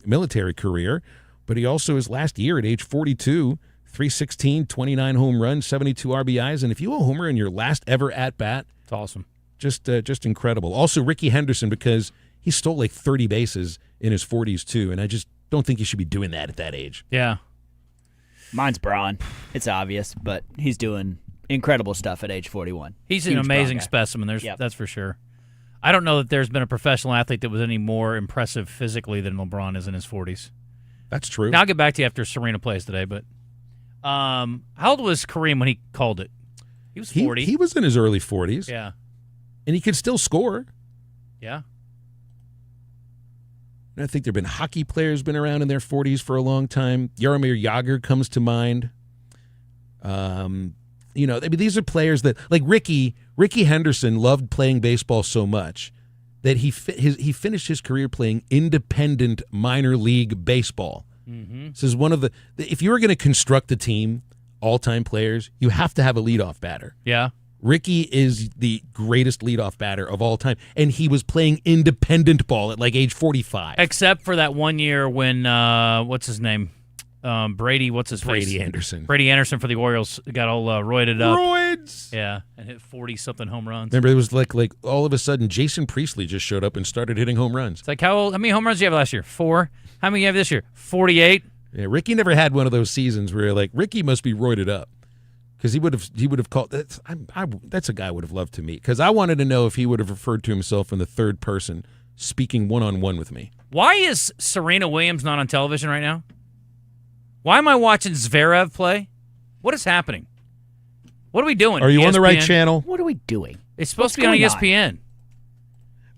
military career, but he also his last year at age 42, 316, 29 home runs, 72 RBIs, and if you a homer in your last ever at bat, it's awesome. Just incredible. Also, Ricky Henderson, because he stole like 30 bases in his 40s too, and I just don't think he should be doing that at that age. Yeah. Mine's Braun. It's obvious, but he's doing incredible stuff at age 41. He's an amazing specimen. That's for sure. I don't know that there's been a professional athlete that was any more impressive physically than LeBron is in his 40s. That's true. Now I'll get back to you after Serena plays today, but how old was Kareem when he called it? He was 40. He was in his early 40s. Yeah. And he could still score. Yeah. And I think there have been hockey players been around in their 40s for a long time. Jaromir Jagr comes to mind. You know, I mean, these are players that, like Ricky Henderson loved playing baseball so much that he finished his career playing independent minor league baseball. Mm-hmm. This is one of if you were going to construct a team, all-time players, you have to have a leadoff batter. Yeah. Ricky is the greatest leadoff batter of all time, and he was playing independent ball at like age 45. Except for that one year when, what's his name? Brady Anderson. Brady Anderson for the Orioles got all roided up. Roids! Yeah, and hit 40-something home runs. Remember, it was like all of a sudden Jason Priestley just showed up and started hitting home runs. It's like, how many home runs did you have last year? 4? How many do you have this year? 48? Yeah, Ricky never had one of those seasons where you're like, Ricky must be roided up. Because he would have called that's a guy I would have loved to meet. Because I wanted to know if he would have referred to himself in the third person, speaking one-on-one with me. Why is Serena Williams not on television right now? Why am I watching Zverev play? What is happening? What are we doing? Are you ESPN? on the right channel? What are we doing? It's supposed to be on ESPN.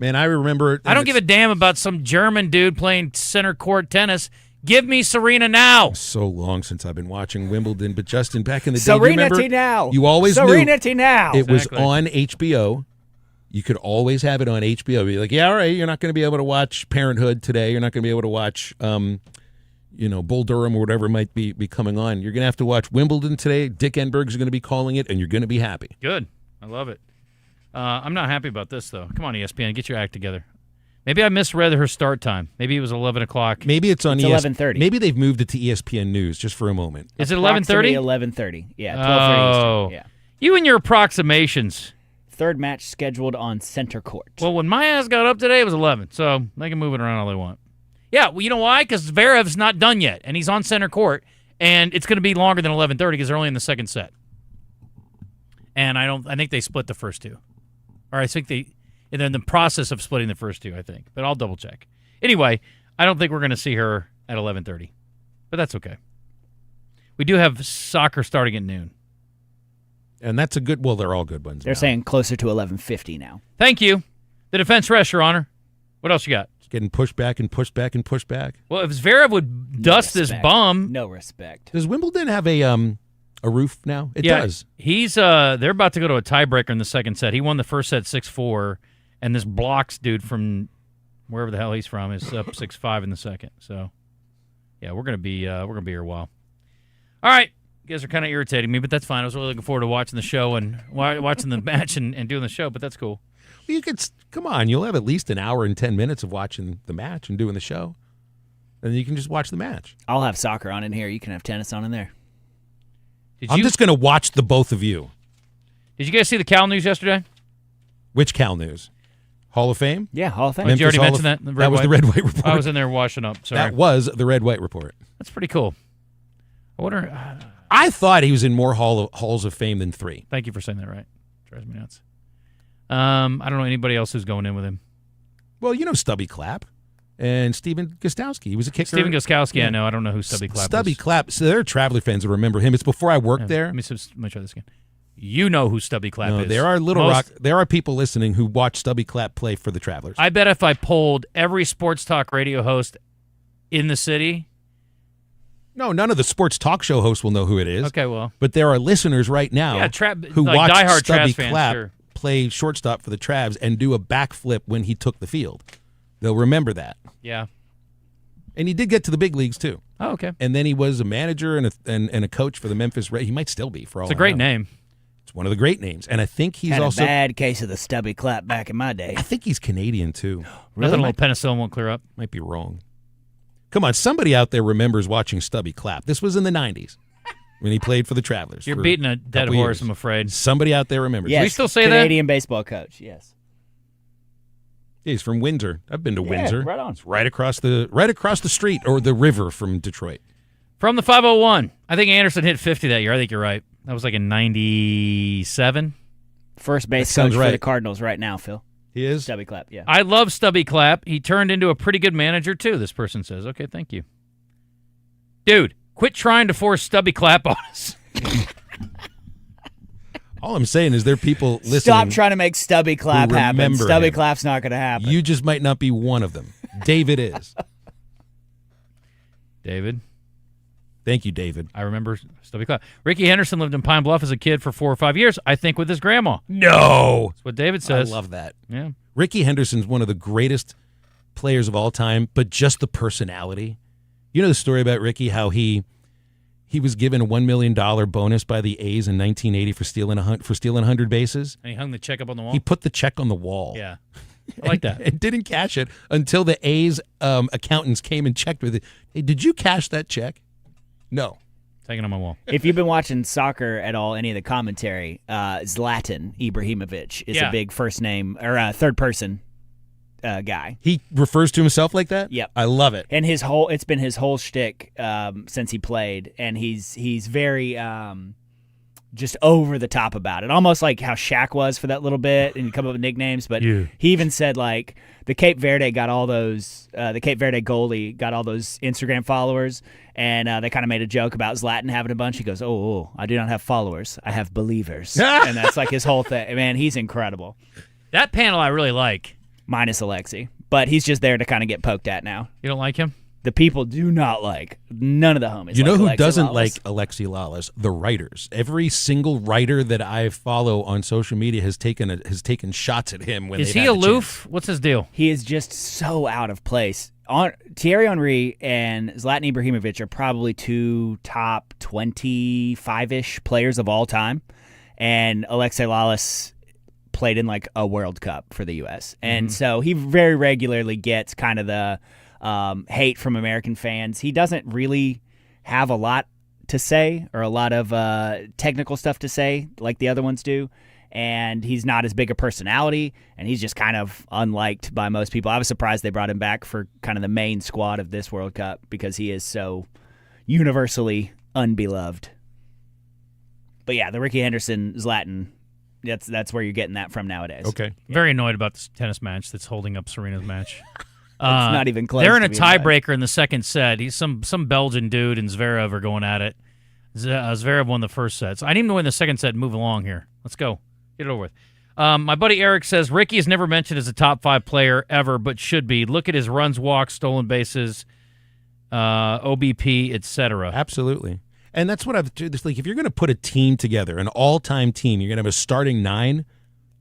Man, I remember. I don't give a damn about some German dude playing center court tennis. Give me Serena now. So long since I've been watching Wimbledon, but Justin, back in the day, Serenity now. You always Serenity knew now. It was on HBO. You could always have it on HBO. Be like, yeah, all right, you're not going to be able to watch Parenthood today. You're not going to be able to watch, Bull Durham or whatever might be coming on. You're going to have to watch Wimbledon today. Dick Enberg's going to be calling it, and you're going to be happy. Good. I love it. I'm not happy about this, though. Come on, ESPN, get your act together. Maybe I misread her start time. Maybe it was 11 o'clock. Maybe it's on 11:30. Maybe they've moved it to ESPN News just for a moment. Is it 11:30? 11:30. Yeah, 12:30 Oh. Eastern. Yeah. You and your approximations. Third match scheduled on center court. Well, when my ass got up today, it was 11, so they can move it around all they want. Yeah, well, you know why? Because Zverev's not done yet, and he's on center court, and it's going to be longer than 11:30 because they're only in the second set. And I think they split the first two. Or I think they're in the process of splitting the first two, I think. But I'll double check. Anyway, I don't think we're going to see her at 11:30. But that's okay. We do have soccer starting at noon. And that's a good, well, they're all good ones. They're saying closer to 11:50 now. Thank you. The defense rush, Your Honor. What else you got? It's getting pushed back and pushed back and pushed back. Well, if Zverev would dust this bum. No respect. Does Wimbledon have a roof now? It does. He's they're about to go to a tiebreaker in the second set. He won the first set 6-4, and this Blocks dude from wherever the hell he's from is up 6-5 in the second. So, yeah, we're gonna be here a while. All right, you guys are kind of irritating me, but that's fine. I was really looking forward to watching the show and watching the match and doing the show, but that's cool. Well, you could come on. You'll have at least an hour and 10 minutes of watching the match and doing the show, and then you can just watch the match. I'll have soccer on in here. You can have tennis on in there. I'm just going to watch the both of you. Did you guys see the Cal news yesterday? Which Cal news? Hall of Fame? Yeah, Hall of Fame. Did you already mention that? That was the Red White Report. I was in there washing up. Sorry. That was the Red White Report. That's pretty cool. I wonder. I thought he was in more halls of fame than 3. Thank you for saying that right. Drives me nuts. I don't know anybody else who's going in with him. Well, you know Stubby Clapp and Steven Gostowski. He was a kicker. Steven Gostowski, yeah. I know. I don't know who Stubby Clapp is. Stubby Clapp. So there are Traveler fans that remember him. It's before I worked there. Let me try this again. You know who Stubby Clapp is. There are there are people listening who watch Stubby Clapp play for the Travelers. I bet if I polled every sports talk radio host in the city. No, none of the sports talk show hosts will know who it is. Okay, well. But there are listeners right now who like watch diehard Stubby Travs Clapp fans, play shortstop for the Travs and do a backflip when he took the field. They'll remember that. Yeah. And he did get to the big leagues, too. Oh, okay. And then he was a manager and a coach for the Memphis Rays. He might still be, for all It's a great I know. name. It's one of the great names. And I think he's Had also a bad case of the Stubby Clap back in my day. I think he's Canadian, too. Nothing a little penicillin won't clear up. Might be wrong. Come on, somebody out there remembers watching Stubby Clapp. This was in the 90s when he played for the Travelers. You're beating a dead horse, I'm afraid. Somebody out there remembers. Yes, we still say Canadian baseball coach, yes. He's from Windsor. I've been to Windsor. Right on. It's right across the street or the river from Detroit. From the 501, I think Anderson hit 50 that year. I think you're right. That was like in 97. First base That coach sounds right. for the Cardinals right now, Phil. He is? Stubby Clapp, yeah. I love Stubby Clapp. He turned into a pretty good manager, too, this person says. Okay, thank you. Dude, quit trying to force Stubby Clapp on us. All I'm saying is there are people listening. Stop trying to make Stubby Clapp who happen. remember Stubby him. Clapp's not going to happen. You just might not be one of them. David is. David. Thank you, David. I remember Stubby Clapp. Ricky Henderson lived in Pine Bluff as a kid for 4 or 5 years, I think with his grandma. No. That's what David says. I love that. Yeah. Ricky Henderson's one of the greatest players of all time, but just the personality. You know the story about Ricky, how he was given a $1 million bonus by the A's in 1980 for stealing 100 bases. And he hung the check up on the wall? He put the check on the wall. Yeah. I like that. And didn't cash it until the A's accountants came and checked with it. Hey, did you cash that check? No. Taking on my wall. If you've been watching soccer at all, any of the commentary, Zlatan Ibrahimovic is a big first name or third person guy. He refers to himself like that? Yep. I love it. And it's been his whole shtick since he played, and he's very just over the top about it, almost like how Shaq was for that little bit, and you come up with nicknames. But he even said like the Cape Verde got all those, the Cape Verde goalie got all those Instagram followers, and they kind of made a joke about Zlatan having a bunch. He goes, "Oh, I do not have followers, I have believers," and that's like his whole thing. Man, he's incredible. That panel I really like. Minus Alexi, but he's just there to kind of get poked at now. You don't like him? The people do not like. None of the homies. You know like who Alexi doesn't Lalas. like Alexi Lalas? The writers. Every single writer that I follow on social media has taken shots at him when Is they've he had the aloof? chance. What's his deal? He is just so out of place. Thierry Henry and Zlatan Ibrahimovic are probably two top 25-ish players of all time, and Alexi Lalas played in like a World Cup for the U.S. And so he very regularly gets kind of the hate from American fans. He doesn't really have a lot to say or a lot of technical stuff to say like the other ones do. And he's not as big a personality, and he's just kind of unliked by most people. I was surprised they brought him back for kind of the main squad of this World Cup because he is so universally unbeloved. But yeah, the Ricky Henderson, Zlatan, that's where you're getting that from nowadays. Okay. Very annoyed about this tennis match that's holding up Serena's match. It's not even close. They're in a to being done. tiebreaker in the second set. He's some Belgian dude and Zverev are going at it. Zverev won the first set. So I need him to win the second set and move along here. Let's go. Get it over with. My buddy Eric says, Ricky is never mentioned as a top 5 player ever, but should be. Look at his runs, walks, stolen bases, OBP, etc. Absolutely. And that's what I've just like. If you're going to put a team together, an all-time team, you're going to have a starting 9.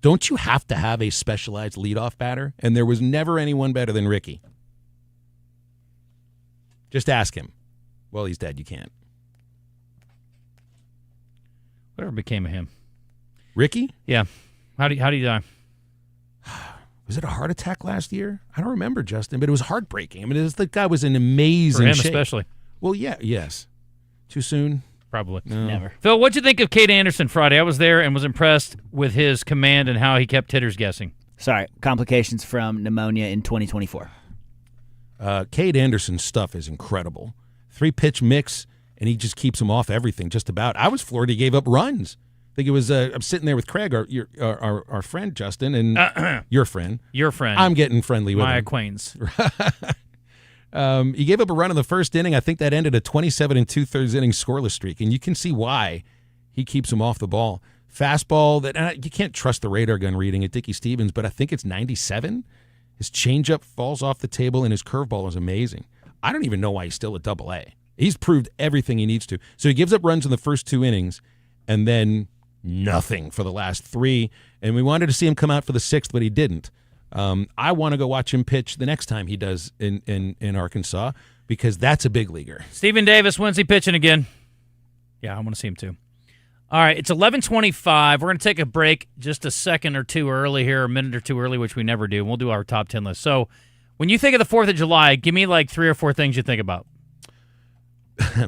Don't you have to have a specialized leadoff batter? And there was never anyone better than Ricky. Just ask him. Well, he's dead. You can't. Whatever became of him? Ricky? Yeah. How do you die? Was it a heart attack last year? I don't remember, Justin, but it was heartbreaking. I mean, the guy was in amazing For him shape. especially. Well, yeah, yes. Too soon? Probably. No. Never. Phil, what'd you think of Cade Anderson Friday? I was there and was impressed with his command and how he kept hitters guessing. Sorry, complications from pneumonia in 2024. Cade Anderson's stuff is incredible. 3-pitch mix and he just keeps them off everything just about. I was floored he gave up runs. I think it was I'm sitting there with Craig, our friend Justin, and your friend. Your friend. I'm getting friendly with my him. acquaintance. He gave up a run in the first inning. I think that ended a 27 2/3 inning scoreless streak, and you can see why he keeps him off the ball. Fastball that you can't trust the radar gun reading at Dickie Stevens, but I think it's 97. His changeup falls off the table, and his curveball is amazing. I don't even know why he's still at Double-A. He's proved everything he needs to. So he gives up runs in the first 2 innings, and then nothing for the last 3. And we wanted to see him come out for the 6th, but he didn't. I want to go watch him pitch the next time he does in Arkansas, because that's a big leaguer. Stephen Davis, when's he pitching again? Yeah, I want to see him too. All right, it's 11:25. We're going to take a break just a second or two early here, a minute or two early, which we never do. We'll do our top 10 list. So when you think of the 4th of July, give me like 3 or 4 things you think about.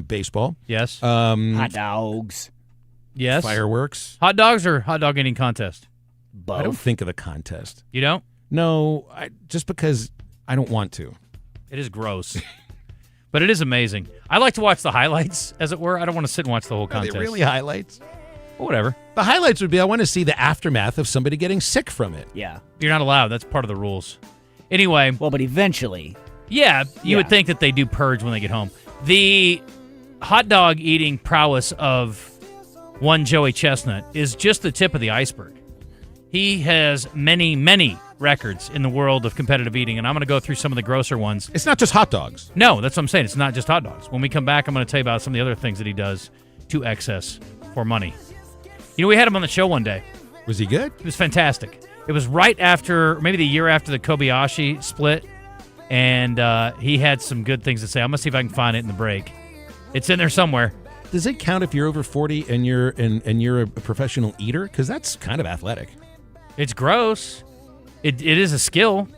Baseball. Yes. Hot dogs. Yes. Fireworks. Hot dogs or hot dog eating contest? Both. I don't think of the contest. You don't? No, just because I don't want to. It is gross. But it is amazing. I like to watch the highlights, as it were. I don't want to sit and watch the whole contest. Are they really highlights? Well, whatever. The highlights would be I want to see the aftermath of somebody getting sick from it. Yeah. You're not allowed. That's part of the rules. Anyway. Well, but eventually. Yeah, you would think that they do purge when they get home. The hot dog eating prowess of one Joey Chestnut is just the tip of the iceberg. He has many, many records in the world of competitive eating, and I'm going to go through some of the grosser ones. It's not just hot dogs. No, that's what I'm saying. It's not just hot dogs. When we come back, I'm going to tell you about some of the other things that he does to excess for money. You know, we had him on the show one day. Was he good? It was fantastic. It was right after, maybe the year after the Kobayashi split, and he had some good things to say. I'm going to see if I can find it in the break. It's in there somewhere. Does it count if you're over 40 and you're a professional eater? Because that's kind of athletic. It's gross. It is a skill.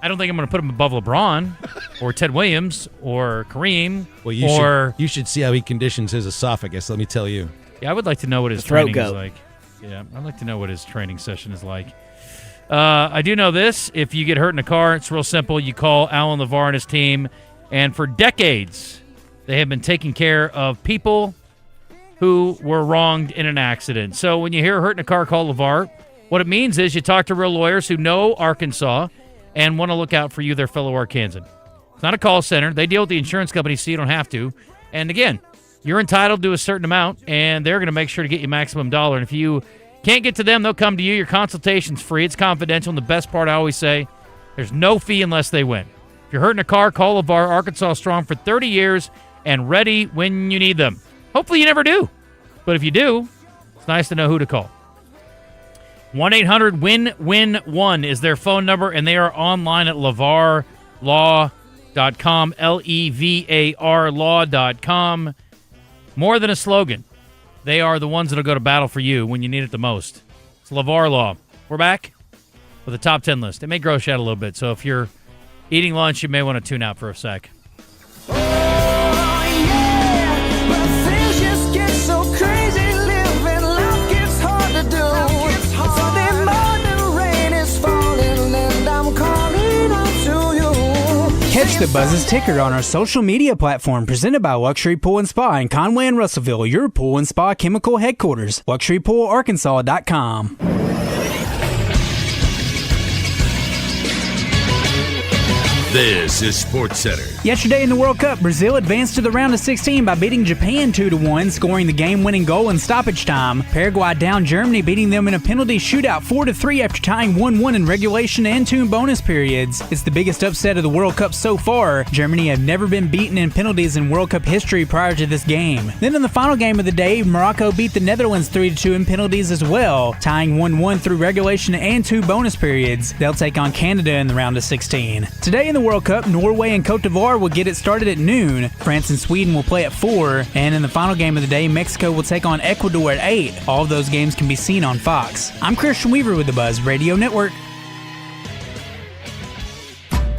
I don't think I'm going to put him above LeBron or Ted Williams or Kareem. Well, you should see how he conditions his esophagus, let me tell you. Yeah, I would like to know what his training is like. Yeah, I'd like to know what his training session is like. I do know this. If you get hurt in a car, it's real simple. You call Alan LeVar and his team, and for decades, they have been taking care of people who were wronged in an accident. So when you hear hurt in a car, call LeVar. What it means is you talk to real lawyers who know Arkansas and want to look out for you, their fellow Arkansan. It's not a call center. They deal with the insurance company, so you don't have to. And again, you're entitled to a certain amount, and they're going to make sure to get you maximum dollar. And if you can't get to them, they'll come to you. Your consultation's free. It's confidential. And the best part, I always say, there's no fee unless they win. If you're hurt in a car, call LeVar. Arkansas strong for 30 years and ready when you need them. Hopefully you never do. But if you do, it's nice to know who to call. 1-800-WIN-WIN-1 is their phone number, and they are online at levarlaw.com, L-E-V-A-R law.com. More than a slogan. They are the ones that will go to battle for you when you need it the most. It's LeVar Law. We're back with a top 10 list. It may gross you out a little bit, so if you're eating lunch, you may want to tune out for a sec. Catch the Buzz's ticker on our social media platform presented by Luxury Pool and Spa in Conway and Russellville, your pool and spa chemical headquarters. LuxuryPoolArkansas.com. This is SportsCenter. Yesterday in the World Cup, Brazil advanced to the round of 16 by beating Japan 2-1, scoring the game-winning goal in stoppage time. Paraguay downed Germany, beating them in a penalty shootout 4-3 after tying 1-1 in regulation and 2 bonus periods. It's the biggest upset of the World Cup so far. Germany have never been beaten in penalties in World Cup history prior to this game. Then in the final game of the day, Morocco beat the Netherlands 3-2 in penalties as well, tying 1-1 through regulation and 2 bonus periods. They'll take on Canada in the round of 16. Today in the World Cup, Norway and Cote d'Ivoire will get it started at noon. France and Sweden will play at 4. And in the final game of the day, Mexico will take on Ecuador at 8. All of those games can be seen on Fox. I'm Christian Weaver with the Buzz Radio Network.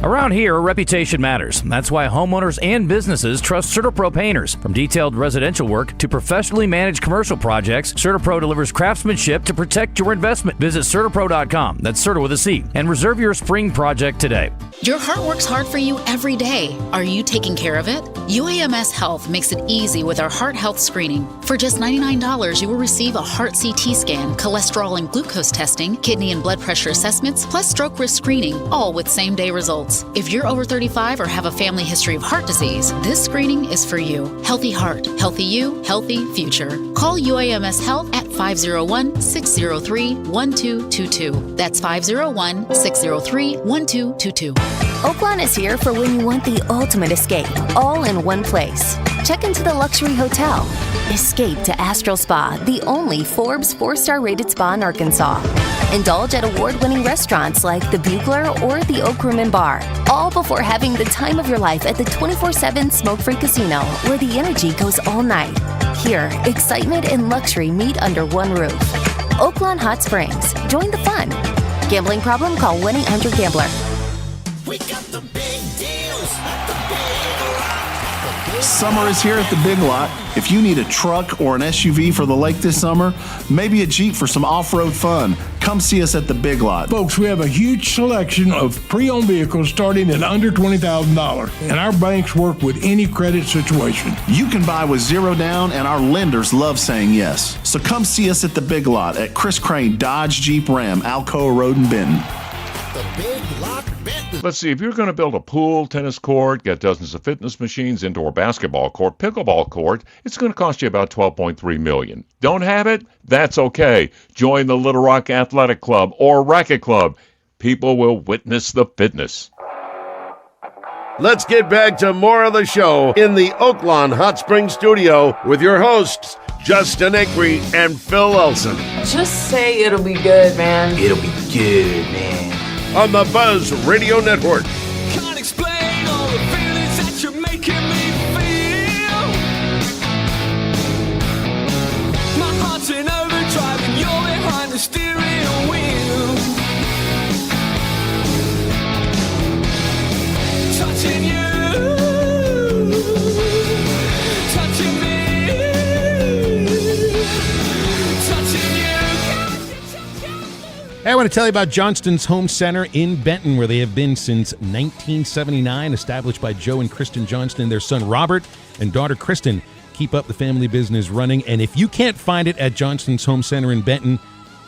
Around here, reputation matters. That's why homeowners and businesses trust CertaPro painters. From detailed residential work to professionally managed commercial projects, CertaPro delivers craftsmanship to protect your investment. Visit CertaPro.com, that's Certa with a C, and reserve your spring project today. Your heart works hard for you every day. Are you taking care of it? UAMS Health makes it easy with our heart health screening. For just $99, you will receive a heart CT scan, cholesterol and glucose testing, kidney and blood pressure assessments, plus stroke risk screening, all with same-day results. If you're over 35 or have a family history of heart disease, this screening is for you. Healthy heart, healthy you, healthy future. Call UAMS Health at 501-603-1222. That's 501-603-1222. Oaklawn is here for when you want the ultimate escape, all in one place. Check into the luxury hotel. Escape to Astral Spa, the only Forbes 4-star rated spa in Arkansas. Indulge at award-winning restaurants like the Bugler or the Oak Room and Bar, all before having the time of your life at the 24/7 smoke-free casino, where the energy goes all night. Here, excitement and luxury meet under one roof. Oaklawn Hot Springs. Join the fun. Gambling problem? Call 1-800-GAMBLER. We got the big deals, the big lot. Summer is here at the Big Lot. If you need a truck or an SUV for the lake this summer, maybe a Jeep for some off-road fun, come see us at the Big Lot. Folks, we have a huge selection of pre-owned vehicles starting at under $20,000, and our banks work with any credit situation. You can buy with zero down, and our lenders love saying yes. So come see us at the Big Lot at Chris Crane Dodge Jeep Ram, Alcoa Road in Benton. The Big Lot Benton. Let's see, if you're going to build a pool, tennis court, get dozens of fitness machines, indoor basketball court, pickleball court, it's going to cost you about $12.3 million. Don't have it? That's okay. Join the Little Rock Athletic Club or Racket Club. People will witness the fitness. Let's get back to more of the show in the Oaklawn Hot Springs studio with your hosts, Justin Acri and Phil Elson. Just say it'll be good, man. It'll be good, man. On the Buzz Radio Network. Can't explain all the feelings that you're making me feel. My heart's in overdrive and you're behind the steering wheel. Touching you, touching me, touching you. Hey, I want to tell you about Johnston's Home Center in Benton, where they have been since 1979, established by Joe and Kristen Johnston. Their son Robert and daughter Kristen keep up the family business running. And if you can't find it at Johnston's Home Center in Benton,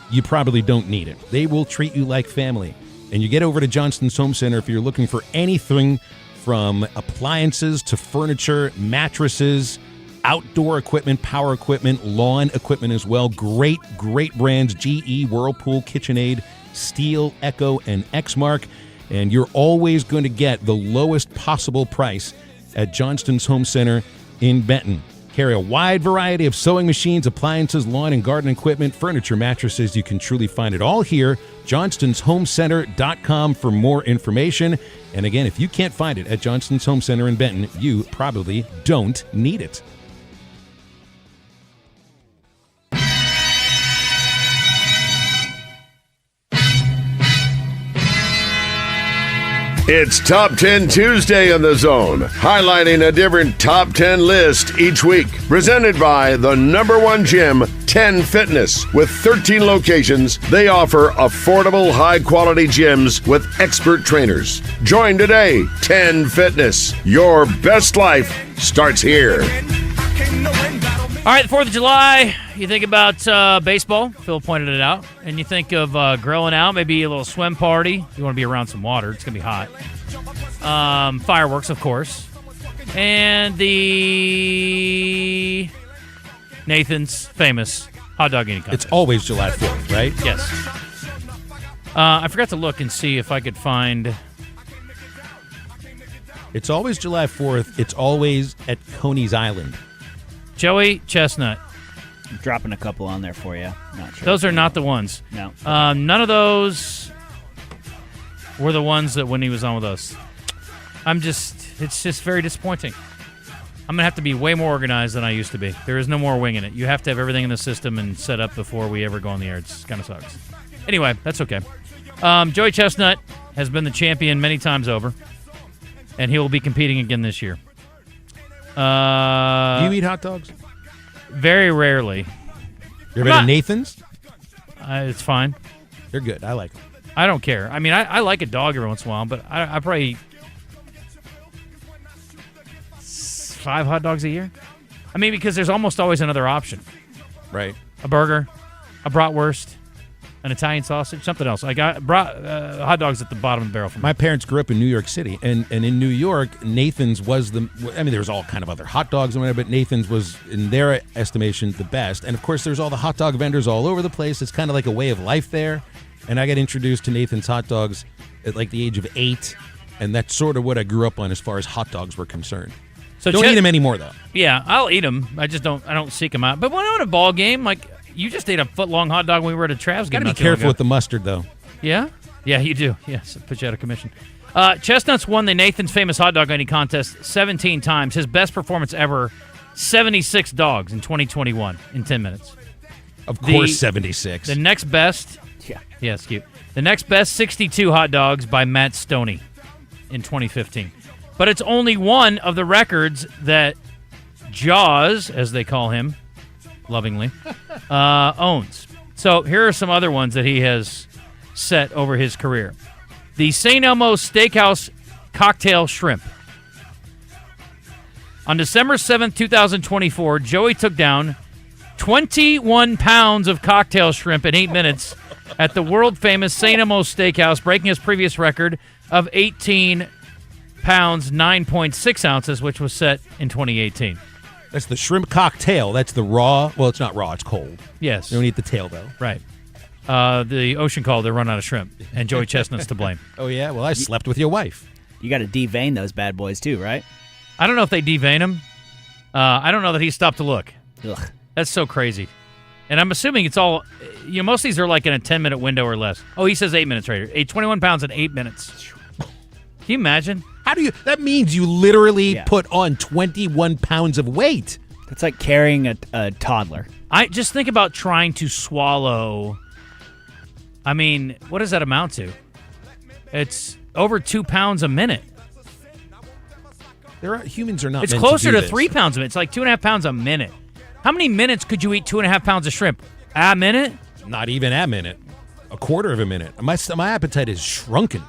you probably don't need it. They will treat you like family. And you get over to Johnston's Home Center if you're looking for anything from appliances to furniture, mattresses, outdoor equipment, power equipment, lawn equipment as well. Great brands: GE, Whirlpool, KitchenAid, Steel, Echo, and Exmark. And you're always going to get the lowest possible price at Johnston's Home Center in Benton. Carry a wide variety of sewing machines, appliances, lawn and garden equipment, furniture, mattresses. You can truly find it all here. Johnston'sHomeCenter.com for more information. And again, if you can't find it at Johnston's Home Center in Benton, you probably don't need it. It's Top 10 Tuesday in the Zone, highlighting a different Top 10 list each week. Presented by the #1 gym, 10 Fitness. With 13 locations, they offer affordable, high-quality gyms with expert trainers. Join today, 10 Fitness. Your best life starts here. All right, the 4th of July, you think about baseball. Phil pointed it out. And you think of grilling out, maybe a little swim party. You want to be around some water. It's going to be hot. Fireworks, of course. And the Nathan's famous hot dog eating contest. It's always July 4th, right? Yes. I forgot to look and see if I could find... It's always July 4th. It's always at Coney's Island. Joey Chestnut. I'm dropping a couple on there for you. Not sure. Those are not the ones. No. None of those were the ones that when he was on with us. It's just very disappointing. I'm going to have to be way more organized than I used to be. There is no more winging it. You have to have everything in the system and set up before we ever go on the air. It kind of sucks. Anyway, that's okay. Joey Chestnut has been the champion many times over, and he will be competing again this year. Do you eat hot dogs? Very rarely. You ever been to Nathan's? It's fine. They're good. I like them. I don't care. I mean, I like a dog every once in a while, but I probably 5 hot dogs a year. I mean, because there's almost always another option. Right. A burger, a bratwurst, an Italian sausage, something else. I got hot dogs at the bottom of the barrel for me. My parents grew up in New York City, and in New York, Nathan's was there was all kind of other hot dogs and whatever, but Nathan's was, in their estimation, the best. And, of course, there's all the hot dog vendors all over the place. It's kind of like a way of life there. And I got introduced to Nathan's hot dogs at like the age of 8, and that's sort of what I grew up on as far as hot dogs were concerned. So don't eat them anymore, though. Yeah, I'll eat them. I don't seek them out. But when I'm at a ball game, like, you just ate a foot-long hot dog when we were at a Travs game. Got to be careful with the mustard, though. Yeah? Yeah, you do. Yes, put you out of commission. Chestnuts won the Nathan's Famous Hot Dog Eating Contest 17 times. His best performance ever, 76 dogs in 2021 in 10 minutes. Of course, 76. The next best... Yeah, it's cute. The next best, 62 hot dogs by Matt Stoney in 2015. But it's only one of the records that Jaws, as they call him, lovingly, owns. So here are some other ones that he has set over his career. The St. Elmo's Steakhouse Cocktail Shrimp. On December 7th, 2024, Joey took down 21 pounds of cocktail shrimp in 8 minutes at the world-famous St. Elmo's Steakhouse, breaking his previous record of 18 pounds, 9.6 ounces, which was set in 2018. That's the shrimp cocktail. That's the raw. Well, it's not raw. It's cold. Yes. You don't eat the tail, though. Right. The ocean called. They run out of shrimp, and Joey Chestnut's to blame. Oh, yeah? Well, I slept with your wife. You got to devein those bad boys, too, right? I don't know if they devein him. I don't know that he stopped to look. Ugh. That's so crazy. And I'm assuming it's all, most of these are like in a 10-minute window or less. Oh, he says 8 minutes right here. 21 pounds in 8 minutes. Can you imagine? That means you literally put on 21 pounds of weight. It's like carrying a toddler. I just think about trying to swallow. I mean, what does that amount to? It's over 2 pounds a minute. Humans are not. It's meant closer to, to 3 pounds a minute. It's like 2.5 pounds a minute. How many minutes could you eat 2.5 pounds of shrimp? A minute? Not even a minute. A quarter of a minute. My appetite is shrunken.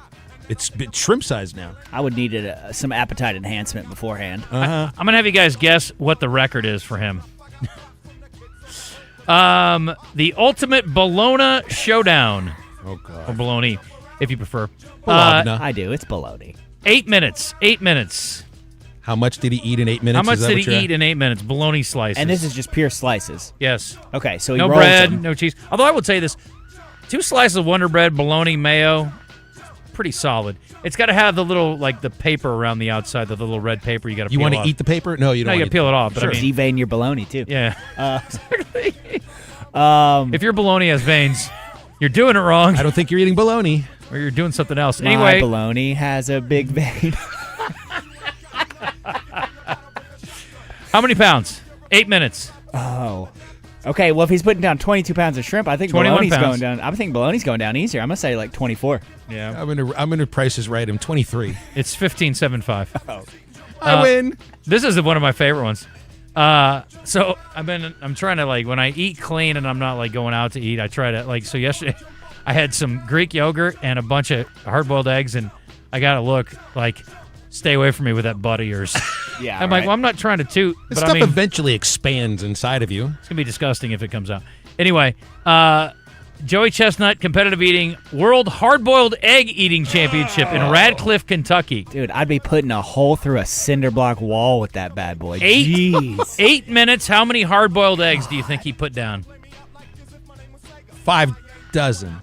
It's shrimp size now. I would need some appetite enhancement beforehand. I'm going to have you guys guess what the record is for him. The Ultimate Bologna Showdown. Oh, God. Or bologna, if you prefer. I do. It's bologna. 8 minutes. 8 minutes. How much did he eat in 8 minutes? How much did he eat in 8 minutes? Bologna slices. And this is just pure slices. Yes. Okay, so he no rolls bread, them. no cheese. Although I would say this, 2 slices of Wonder Bread, bologna, mayo, pretty solid. It's got to have the little, like, the paper around the outside, the little red paper you got to peel off. You want to eat the paper? No, you don't. No, you got to peel it off. But Sure. I mean, Devein your bologna, too. Yeah. Exactly. If your bologna has veins, you're doing it wrong. I don't think you're eating bologna. Or you're doing something else. My Anyway. bologna has a big vein. How many pounds? 8 minutes. Oh. Okay, well, if he's putting down 22 pounds of shrimp, I think 21 bologna's pounds. going down. I think bologna's going down easier. I'm going to say like 24. Yeah. I'm gonna price is right. I'm 23. It's 15.75. Oh. I win. This is one of my favorite ones. So I'm trying to, like, when I eat clean and I'm not, like, going out to eat, I try to, like, so yesterday I had some Greek yogurt and a bunch of hard-boiled eggs, and I got to look, like, stay away from me with that butt of yours. Yeah, I'm like, well, I'm not trying to toot, This but stuff I mean, eventually expands inside of you. it's going to be disgusting if it comes out. Anyway, Joey Chestnut, competitive eating, World Hard-Boiled Egg Eating Championship in Radcliffe, Kentucky. Dude, I'd be putting a hole through a cinder block wall with that bad boy. 8 minutes. How many hard-boiled eggs do you think he put down? 5 dozen.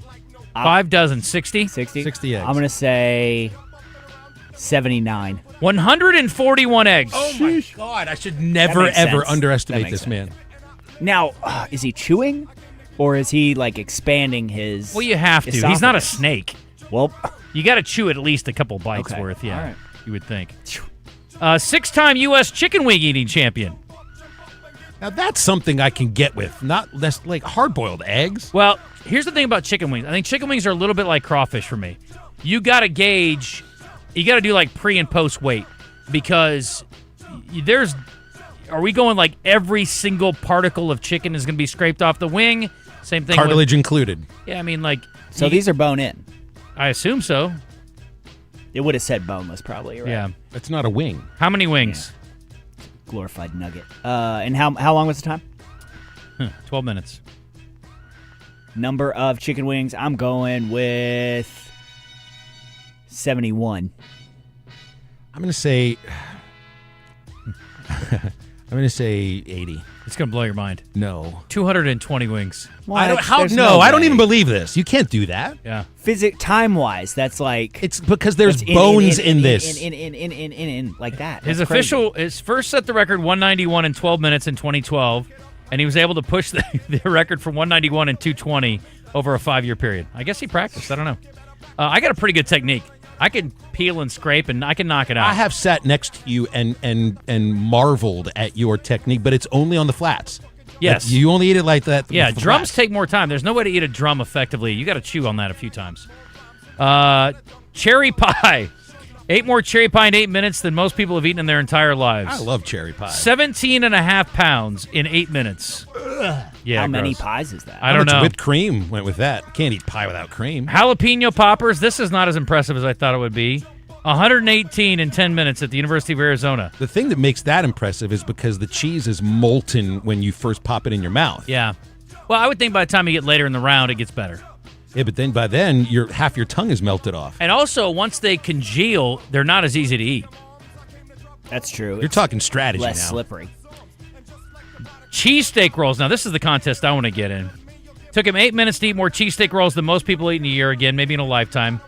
5 dozen. 60? 60? 60 eggs. I'm going to say 79. 141 eggs. Oh, my God. I should never, makes ever sense. underestimate That this makes man. Now, is he chewing? Or is he, like, expanding his Well, you have to. He's not a esophagus? snake. Well, You got to chew at least a couple bites Okay. worth, yeah. All right. You would think. 6-time U.S. chicken wing eating champion. Now, that's something I can get with. Not less like hard-boiled eggs. Well, here's the thing about chicken wings. I think chicken wings are a little bit like crawfish for me. You got to gauge, you got to do like pre and post weight, because are we going like every single particle of chicken is going to be scraped off the wing? Same thing. Cartilage included. Yeah, I mean, like. so these are bone in. I assume so. It would have said boneless, probably. Right? Yeah. It's not a wing. How many wings? Yeah. Glorified nugget. And how long was the time? 12 minutes. Number of chicken wings, I'm going with 71. I'm going to say 80. It's going to blow your mind. No. 220 wings. I don't even believe this. You can't do that. Yeah. Time-wise, that's like... It's because there's bones in this. In, like that. His first set the record 191 in 12 minutes in 2012, and he was able to push the record from 191 in 220 over a 5-year period. I guess he practiced. I don't know. I got a pretty good technique. I can peel and scrape, and I can knock it out. I have sat next to you and marveled at your technique, but it's only on the flats. Yes. You only eat it like that. Yeah, drums take more time. There's no way to eat a drum effectively. You got to chew on that a few times. Cherry pie. 8 more cherry pie in 8 minutes than most people have eaten in their entire lives. I love cherry pie. 17.5 pounds in 8 minutes. Yeah, how many pies is that? I don't know. Whipped cream went with that. Can't eat pie without cream. Jalapeno poppers. This is not as impressive as I thought it would be. 118 in 10 minutes at the University of Arizona. The thing that makes that impressive is because the cheese is molten when you first pop it in your mouth. Yeah. Well, I would think by the time you get later in the round, it gets better. Yeah, but then by then, half your tongue is melted off. And also, once they congeal, they're not as easy to eat. That's true. You're talking strategy less now. Slippery. Cheesesteak rolls. Now, this is the contest I want to get in. Took him 8 minutes to eat more cheesesteak rolls than most people eat in a year, again, maybe in a lifetime.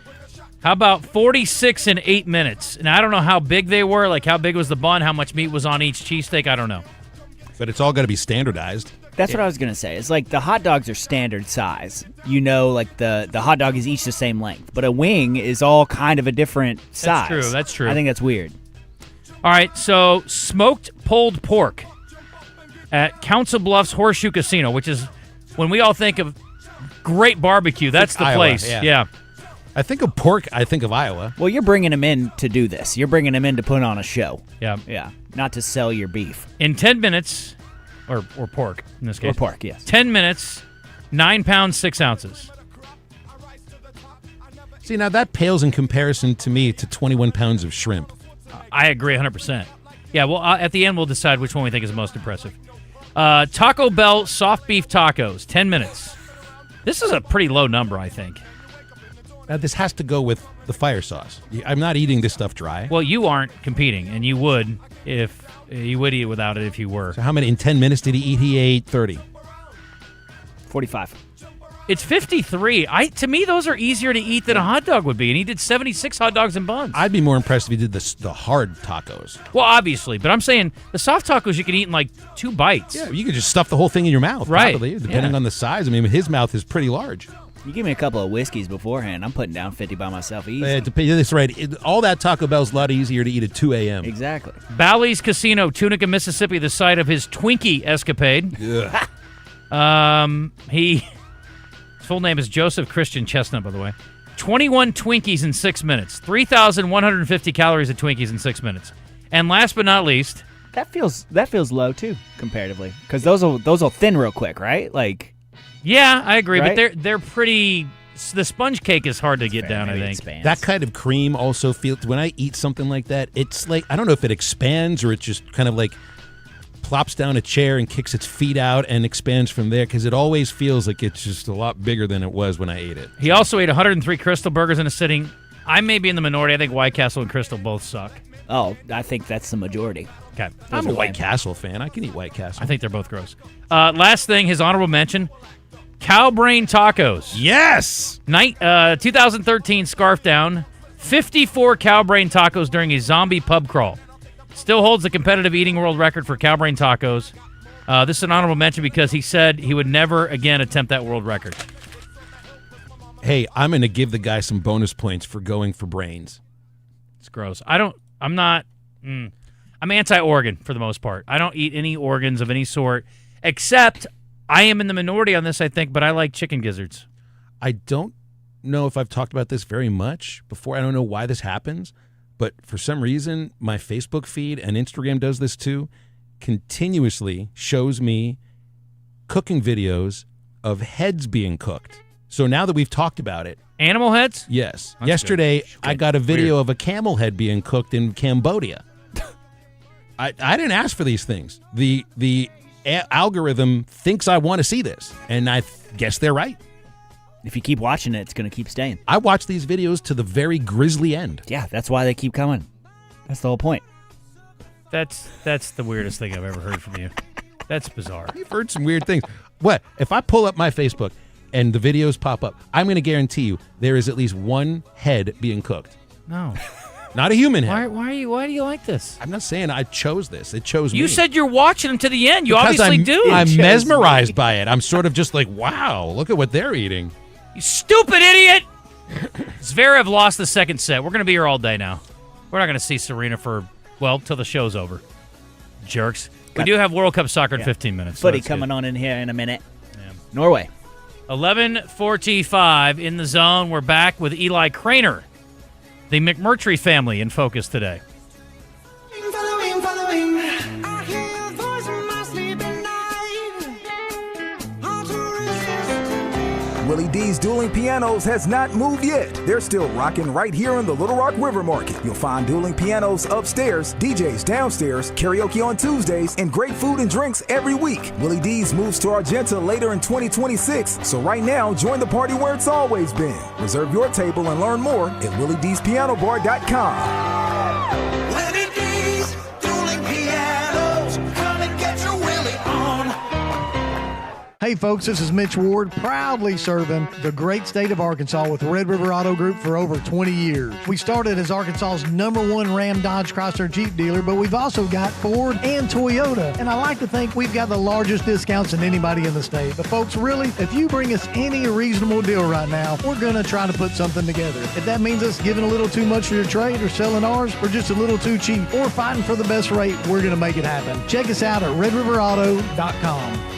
How about 46 in 8 minutes? Now, I don't know how big they were, like how big was the bun, how much meat was on each cheesesteak, I don't know. But it's all got to be standardized. That's what I was going to say. It's like the hot dogs are standard size. Like the hot dog is each the same length. But a wing is all kind of a different size. That's true. I think that's weird. All right, so smoked pulled pork at Council Bluffs Horseshoe Casino, which is when we all think of great barbecue, that's the Iowa, place. Yeah. I think of pork, I think of Iowa. Well, you're bringing them in to do this. You're bringing them in to put on a show. Yeah. Yeah. Not to sell your beef. In 10 minutes, or pork in this case. Or pork, yes. 10 minutes, 9 pounds, 6 ounces. See, now that pales in comparison to me to 21 pounds of shrimp. I agree 100%. Yeah, well, at the end, we'll decide which one we think is most impressive. Taco Bell soft beef tacos, 10 minutes. This is a pretty low number, I think. This has to go with the fire sauce. I'm not eating this stuff dry. Well, you aren't competing, and you would if you would eat without it if you were. So how many in 10 minutes did he eat? He ate 30. 45. It's 53. To me, those are easier to eat than a hot dog would be, and he did 76 hot dogs and buns. I'd be more impressed if he did the hard tacos. Well, obviously, but I'm saying the soft tacos you can eat in like 2 bites. Yeah, you could just stuff the whole thing in your mouth, right? Probably, depending on the size. I mean, his mouth is pretty large. You give me a couple of whiskeys beforehand, I'm putting down 50 by myself easy. That's right. All that Taco Bell's a lot easier to eat at 2 a.m. Exactly. Bally's Casino, Tunica, Mississippi, the site of his Twinkie escapade. His full name is Joseph Christian Chestnut, by the way. 21 Twinkies in 6 minutes. 3,150 calories of Twinkies in 6 minutes. And last but not least, that feels low too, comparatively, because those will thin real quick, right? Like. Yeah, I agree, right? But they're pretty. The sponge cake is hard to get down, I think. That kind of cream also feels, when I eat something like that, it's like, I don't know if it expands or it just kind of like plops down a chair and kicks its feet out and expands from there, because it always feels like it's just a lot bigger than it was when I ate it. He also ate 103 Crystal burgers in a sitting. I may be in the minority. I think White Castle and Crystal both suck. Oh, I think that's the majority. Okay. I'm a White Castle fan. I can eat White Castle. I think they're both gross. Last thing, his honorable mention, cow brain tacos. Yes! 2013 scarf down, 54 cow brain tacos during a zombie pub crawl. Still holds the competitive eating world record for cow brain tacos. This is an honorable mention because he said he would never again attempt that world record. Hey, I'm going to give the guy some bonus points for going for brains. It's gross. I'm anti-organ for the most part. I don't eat any organs of any sort, except I am in the minority on this, I think, but I like chicken gizzards. I don't know if I've talked about this very much before. I don't know why this happens, but for some reason, my Facebook feed, and Instagram does this too, continuously shows me cooking videos of heads being cooked. So now that we've talked about it. Animal heads? Yes. That's Yesterday, good. I got a video of a camel head being cooked in Cambodia. I didn't ask for these things. The algorithm thinks I want to see this, and I guess they're right. If you keep watching it, it's going to keep staying. I watch these videos to the very grisly end. Yeah, that's why they keep coming. That's the whole point. That's the weirdest thing I've ever heard from you. That's bizarre. You've heard some weird things. What? If I pull up my Facebook and the videos pop up, I'm going to guarantee you there is at least one head being cooked. No. Not a human head. Why do you like this? I'm not saying I chose this. It chose me. You said you're watching them to the end. You Because obviously do. I'm mesmerized by it. I'm sort of just like, wow, look at what they're eating. You stupid idiot! Zverev lost the second set. We're going to be here all day now. We're not going to see Serena till the show's over. Jerks. We do have World Cup soccer in 15 minutes. Footy coming on in here in a minute. Yeah. Norway. 11:45 in the zone. We're back with Eli Craner. The McMurtry family in focus today. Willie D's Dueling Pianos has not moved yet. They're still rocking right here in the Little Rock River Market. You'll find dueling pianos upstairs, DJs downstairs, karaoke on Tuesdays, and great food and drinks every week. Willie D's moves to Argenta later in 2026, so right now, join the party where it's always been. Reserve your table and learn more at WillieD'sPianoBar.com. Willie D's Dueling Pianos. Come and get your Willie on. Hey folks, this is Mitch Ward, proudly serving the great state of Arkansas with Red River Auto Group for over 20 years. We started as Arkansas's #1 Ram, Dodge, Chrysler, Jeep dealer, but we've also got Ford and Toyota, and I like to think we've got the largest discounts than anybody in the state. But folks, really, if you bring us any reasonable deal right now, we're going to try to put something together. If that means us giving a little too much for your trade or selling ours for just a little too cheap or fighting for the best rate, we're going to make it happen. Check us out at redriverauto.com.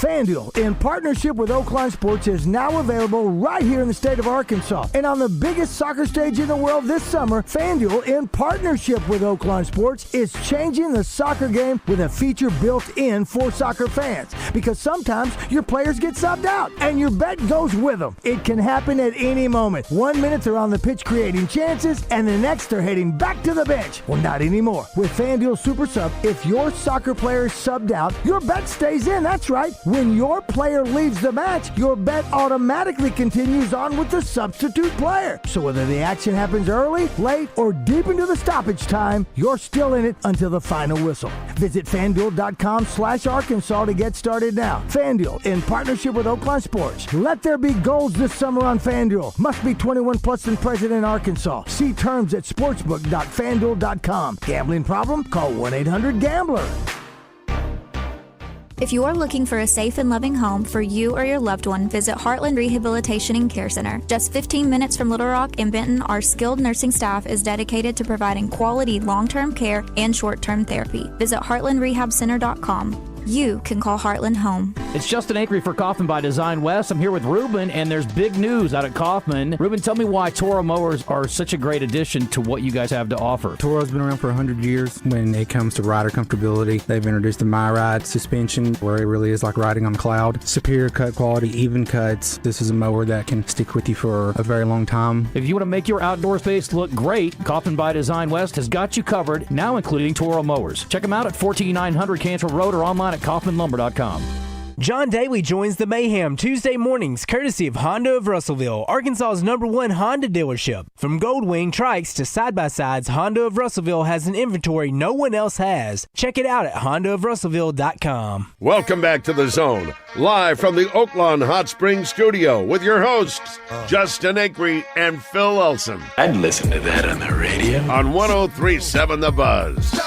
FanDuel, in partnership with Oaklawn Sports, is now available right here in the state of Arkansas. And on the biggest soccer stage in the world this summer, FanDuel, in partnership with Oaklawn Sports, is changing the soccer game with a feature built in for soccer fans. Because sometimes your players get subbed out, and your bet goes with them. It can happen at any moment. 1 minute they're on the pitch creating chances, and the next they're heading back to the bench. Well, not anymore. With FanDuel Super Sub, if your soccer player is subbed out, your bet stays in. That's right. When your player leaves the match, your bet automatically continues on with the substitute player. So whether the action happens early, late, or deep into the stoppage time, you're still in it until the final whistle. Visit FanDuel.com/Arkansas to get started now. FanDuel, in partnership with Oaklawn Sports. Let there be goals this summer on FanDuel. Must be 21 plus and present in Arkansas. See terms at sportsbook.fanduel.com. Gambling problem? Call 1-800-GAMBLER. If you are looking for a safe and loving home for you or your loved one, visit Heartland Rehabilitation and Care Center. Just 15 minutes from Little Rock and Benton, our skilled nursing staff is dedicated to providing quality long-term care and short-term therapy. Visit heartlandrehabcenter.com. You can call Heartland home. It's Justin Acri for Kaufman by Design West. I'm here with Ruben, and there's big news out at Kaufman. Ruben, tell me why Toro mowers are such a great addition to what you guys have to offer. Toro's been around for 100 years. When it comes to rider comfortability, they've introduced the MyRide suspension, where it really is like riding on a cloud. Superior cut quality, even cuts. This is a mower that can stick with you for a very long time. If you want to make your outdoor space look great, Kaufman by Design West has got you covered, now including Toro mowers. Check them out at 14900 Cantrell Road or online at kaufmanlumber.com. John Daly joins the mayhem Tuesday mornings, courtesy of Honda of Russellville, Arkansas's #1 Honda dealership. From Goldwing trikes to side-by-sides, Honda of Russellville has an inventory no one else has. Check it out at hondaofrussellville.com. Welcome back to The Zone, live from the Oaklawn Hot Springs studio with your hosts, Justin Acri and Phil Elson. I'd listen to that on the radio. On 103.7 The Buzz.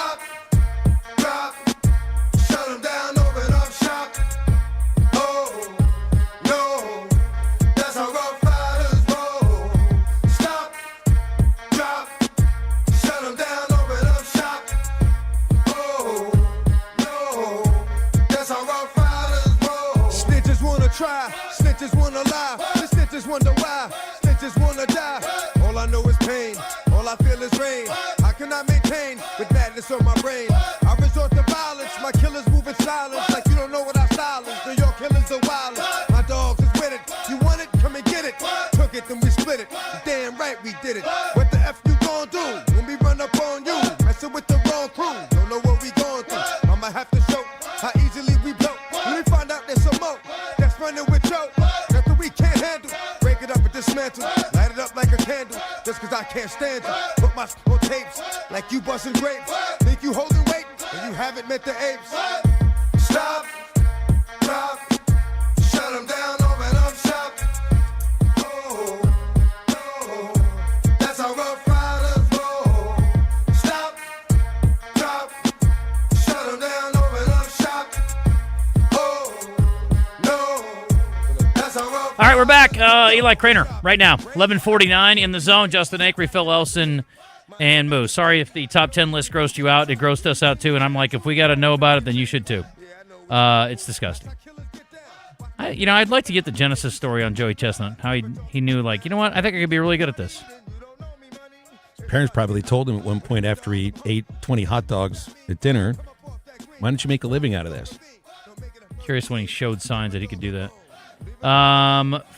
Try, snitches wanna lie, the snitches wonder why, snitches wanna die. All I know is pain, all I feel is rain. How can I maintain with madness on my brain? I resort to violence, my killers move in silence, like you don't know what I silence. New York killers are wild, my dogs is with it. You want Damn right we did it. What the F you gon' do when we run up on you? Messing with the wrong crew. Don't know what we going through. I'ma have to show how easily we blow. When we find out there's some more that's running with Joe. Nothing we can't handle. Break it up and dismantle. Light it up like a candle. Just cause I can't stand you. Put my on tapes like you busting grapes. Think you holding weight and you haven't met the apes. Stop, drop, shut them down, open up shop. Oh, oh, that's how Rough Riders roll. Stop, drop, shut them down, open up shop. Oh, no, that's how Rough. All right, we're back. Eli Craner right now, 11:49 in the zone. Justin Acri, Phil Elson, and Moose. Sorry if the top 10 list grossed you out. It grossed us out, too, and I'm like, if we got to know about it, then you should, too. It's disgusting. I'd like to get the Genesis story on Joey Chestnut, how he knew, like, you know what, I think I could be really good at this. His parents probably told him at one point after he ate 20 hot dogs at dinner, why don't you make a living out of this? Curious when he showed signs that he could do that.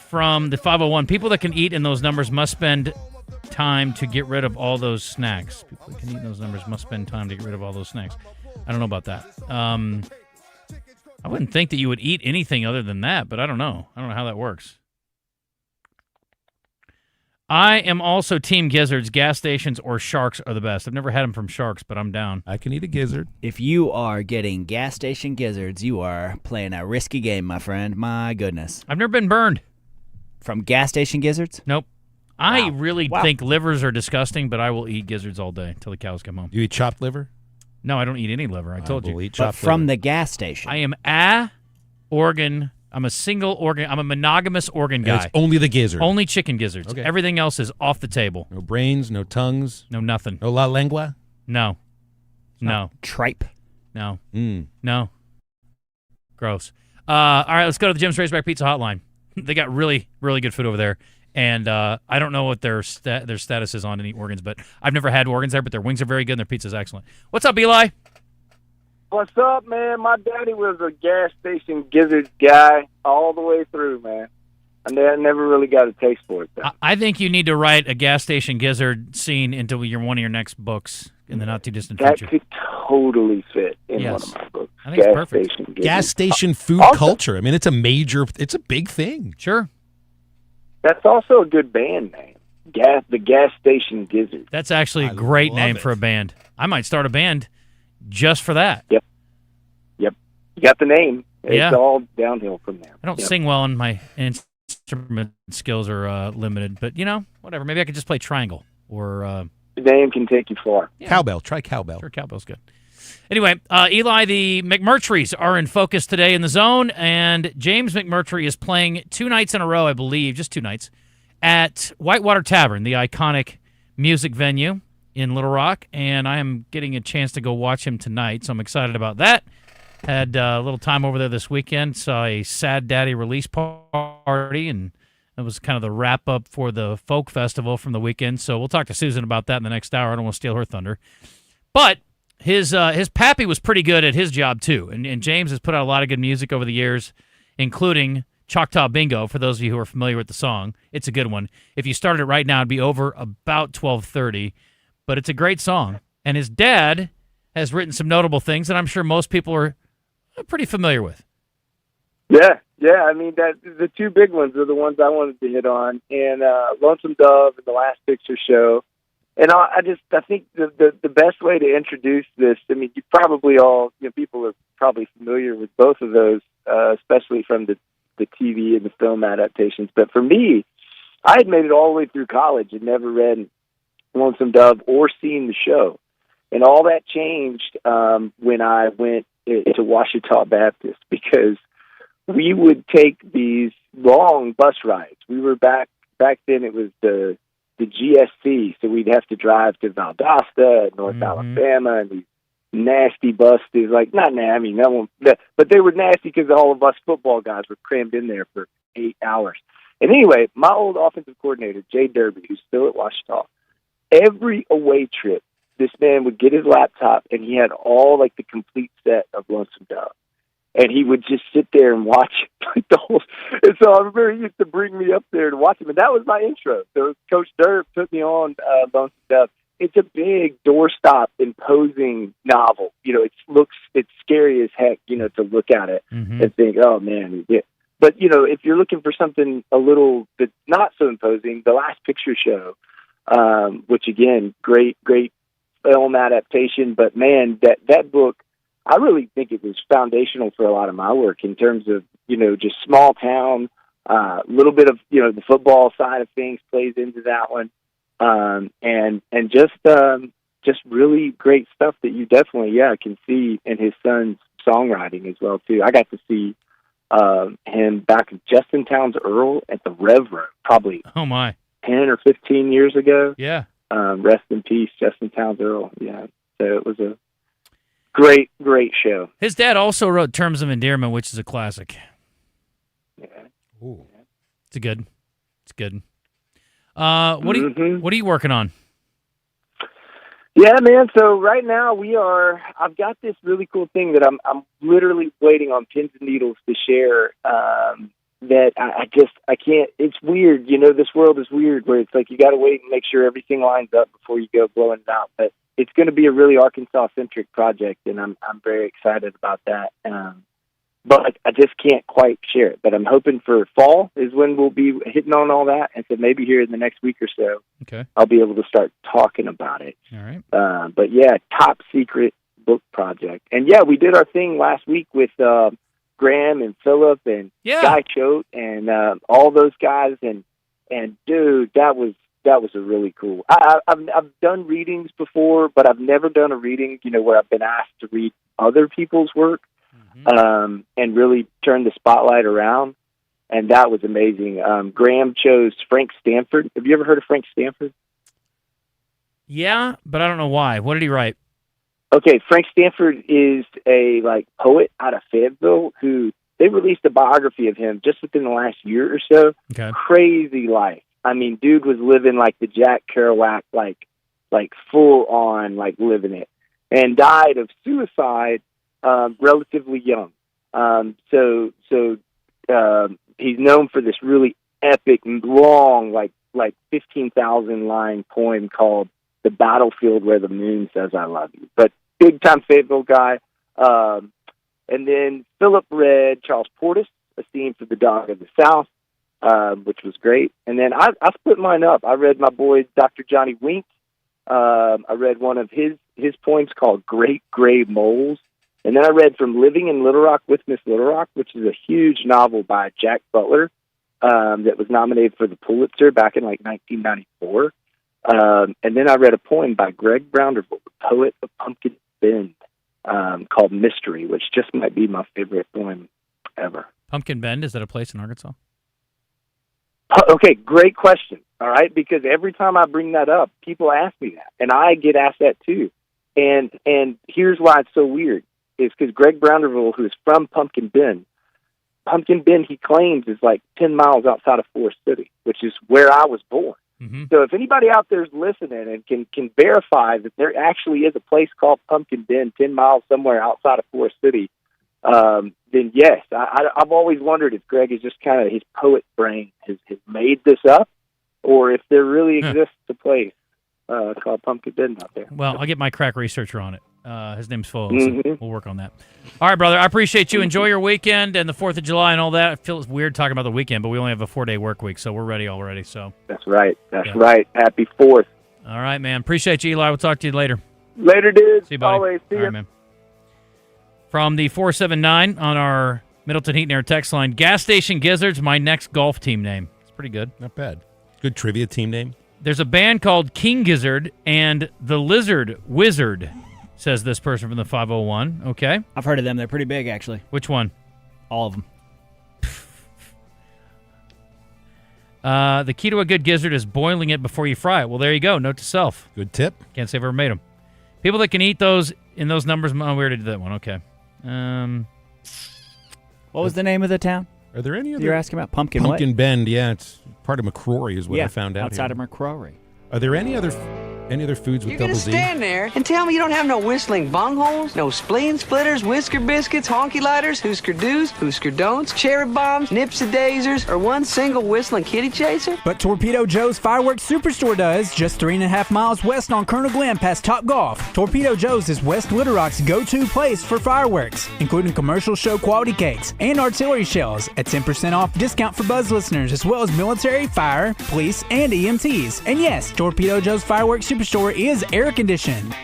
From the 501, people that can eat in those numbers must spend time to get rid of all those snacks. People that can eat in those numbers must spend time to get rid of all those snacks. I don't know about that. I wouldn't think that you would eat anything other than that, but I don't know. I don't know how that works. I am also Team Gizzards. Gas stations or Sharks are the best. I've never had them from Sharks, but I'm down. I can eat a gizzard. If you are getting gas station gizzards, you are playing a risky game, my friend. My goodness. I've never been burned. From gas station gizzards? Nope. I really think livers are disgusting, but I will eat gizzards all day until the cows come home. You eat chopped liver? No, I don't eat any liver. I told you. Eat But chopped from liver. the gas station. I am I'm a single organ. I'm a monogamous organ And guy. it's only the gizzard. Only chicken gizzards. Okay. Everything else is off the table. No brains, no tongues, No nothing. no la lengua. No. No. Tripe. No. Mm. No. Gross. All right, let's go to the Jim's Raceback Pizza Hotline. They got really, really good food over there. And I don't know what their status is on any organs, but I've never had organs there, but their wings are very good and their pizza's excellent. What's up, Eli? What's up, man? My daddy was a gas station gizzard guy all the way through, man. And I never really got a taste for it, though. I think you need to write a gas station gizzard scene into one of your next books in the not-too-distant That future. could totally fit in Yes. one of my books. I think it's perfect. Station gizzard. Gas station food Also- culture. I mean, it's a big thing. Sure. That's also a good band name. The Gas Station Gizzard. That's actually a great name for a band. I might start a band just for that. Yep. You got the name. It's Yeah. all downhill from there. I don't Yep. sing well, and my instrument skills are limited. But, whatever. Maybe I could just play triangle or The name can take you far. Cowbell. Try cowbell. Sure, cowbell's good. Anyway, Eli, the McMurtrys are in focus today in the zone, and James McMurtry is playing 2 nights in a row, I believe, just 2 nights, at Whitewater Tavern, the iconic music venue in Little Rock, and I am getting a chance to go watch him tonight, so I'm excited about that. Had a little time over there this weekend, saw a Sad Daddy release party, and that was kind of the wrap-up for the folk festival from the weekend, so we'll talk to Susan about that in the next hour. I don't want to steal her thunder. But his pappy was pretty good at his job, too, and James has put out a lot of good music over the years, including Choctaw Bingo, for those of you who are familiar with the song. It's a good one. If you started it right now, it'd be over about 12:30, but it's a great song. And his dad has written some notable things that I'm sure most people are pretty familiar with. Yeah. I mean, the 2 big ones are the ones I wanted to hit on, and Lonesome Dove and The Last Picture Show. And I think the best way to introduce this, I mean, you probably all, people are probably familiar with both of those, especially from the TV and the film adaptations. But for me, I had made it all the way through college and never read Lonesome Dove or seen the show. And all that changed when I went to Ouachita Baptist, because we would take these long bus rides. We were back then, it was the GSC, so we'd have to drive to Valdosta, North Alabama, and these nasty buses, but they were nasty because all of us football guys were crammed in there for 8 hours. And anyway, my old offensive coordinator, Jay Derby, who's still at Ouachita, every away trip, this man would get his laptop, and he had all the complete set of Lonesome Dove. and he would just sit there and watch like the whole. And so I remember he used to bring me up there to watch him, and that was my intro. So Coach Durb put me on Lonesome Dove. It's a big doorstop, imposing novel. It's scary as heck, to look at it and think, oh man. Yeah. But if you're looking for something a little that's not so imposing, The Last Picture Show, which again, great film adaptation. But man, that book, I really think it was foundational for a lot of my work in terms of just small town. A little bit of the football side of things plays into that one. And just really great stuff that you definitely, can see in his son's songwriting as well too. I got to see him back in Justin Towns Earl at the Rev Room, probably 10 or 15 years ago. Yeah. Rest in peace, Justin Towns Earl. Yeah. So it was a great show. His dad also wrote Terms of Endearment, which is a classic. Yeah. Ooh. It's good. What are you working on? Yeah, man. So right now I've got this really cool thing that I'm literally waiting on pins and needles to share. That I can't. It's weird, This world is weird, where it's like you got to wait and make sure everything lines up before you go blowing it out. But it's going to be a really Arkansas-centric project, and I'm very excited about that. But I just can't quite share it. But I'm hoping for fall is when we'll be hitting on all that. And so maybe here in the next week or so, I'll be able to start talking about it. All right. But yeah, top secret book project. And yeah, we did our thing last week with Graham and Phillip and Guy Choate and all those guys. And dude, that was a really cool. I've done readings before, but I've never done a reading, where I've been asked to read other people's work. And really turn the spotlight around. And that was amazing. Graham chose Frank Stanford. Have you ever heard of Frank Stanford? Yeah, but I don't know why. What did he write? Okay, Frank Stanford is a poet out of Fayetteville who they released a biography of him just within the last year or so. Okay. Crazy life. I mean, dude was living like the Jack Kerouac, like full on, living it, and died of suicide relatively young. So he's known for this really epic, long, like 15,000 line poem called "The Battlefield Where the Moon Says I Love You." But big time Fayetteville guy. And then Philip read Charles Portis, A Theme for the Dog of the South, which was great. And then I split mine up. I read my boy Dr. Johnny Wink. I read one of his poems called "Great Gray Moles." And then I read From Living in Little Rock with Miss Little Rock, which is a huge novel by Jack Butler that was nominated for the Pulitzer back in 1994. And then I read a poem by Greg Brownderville, the poet of Pumpkin Bend, called Mystery, which just might be my favorite poem ever. Pumpkin Bend, is that a place in Arkansas? Okay, great question. All right, because every time I bring that up, people ask me that, and I get asked that too. And here's why it's so weird. Is because Greg Brownderville, who is from Pumpkin Bend, he claims is 10 miles outside of Forest City, which is where I was born. Mm-hmm. So if anybody out there is listening and can verify that there actually is a place called Pumpkin Bend 10 miles somewhere outside of Forest City, then yes, I've always wondered if Greg is just kind of his poet brain has made this up, or if there really exists a place called Pumpkin Bend out there. Well, I'll get my crack researcher on it. His name's Phil. So we'll work on that. All right, brother. I appreciate you. Enjoy your weekend and the 4th of July and all that. I feel it's weird talking about the weekend, but we only have a 4-day work week, so we're ready already. So that's right. That's right. Happy 4th. All right, man. Appreciate you, Eli. We'll talk to you later. Later, dude. See you, buddy. Always. See all you. Right, man. From the 479 on our Middleton Heat and Air text line, Gas Station Gizzards, my next golf team name. It's pretty good. Not bad. Good trivia team name. There's a band called King Gizzard and the Lizard Wizard, says this person from the 501. Okay. I've heard of them. They're pretty big, actually. Which one? All of them. The key to a good gizzard is boiling it before you fry it. Well, there you go. Note to self. Good tip. Can't say I've ever made them. People that can eat those in those numbers. Oh, we already did that one. Okay. What was the name of the town? Are there any other? You're asking about Pumpkin Pumpkin what? Bend, yeah. It's part of McCrory is what I found out outside here. of McCrory. Are there any other Any other foods with You're double gonna Z? stand there and tell me you don't have no whistling bungholes, no spleen splitters, whisker biscuits, honky lighters, Husker do's, Husker don'ts, cherry bombs, nipsy daisers, or one single whistling kitty chaser? But Torpedo Joe's Fireworks Superstore does, just 3.5 miles west on Colonel Glenn past Top Golf. Torpedo Joe's is West Little Rock's go-to place for fireworks, including commercial show quality cakes and artillery shells at 10% off discount for Buzz listeners, as well as military, fire, police, and EMTs. And yes, Torpedo Joe's Fireworks Superstore is air conditioned.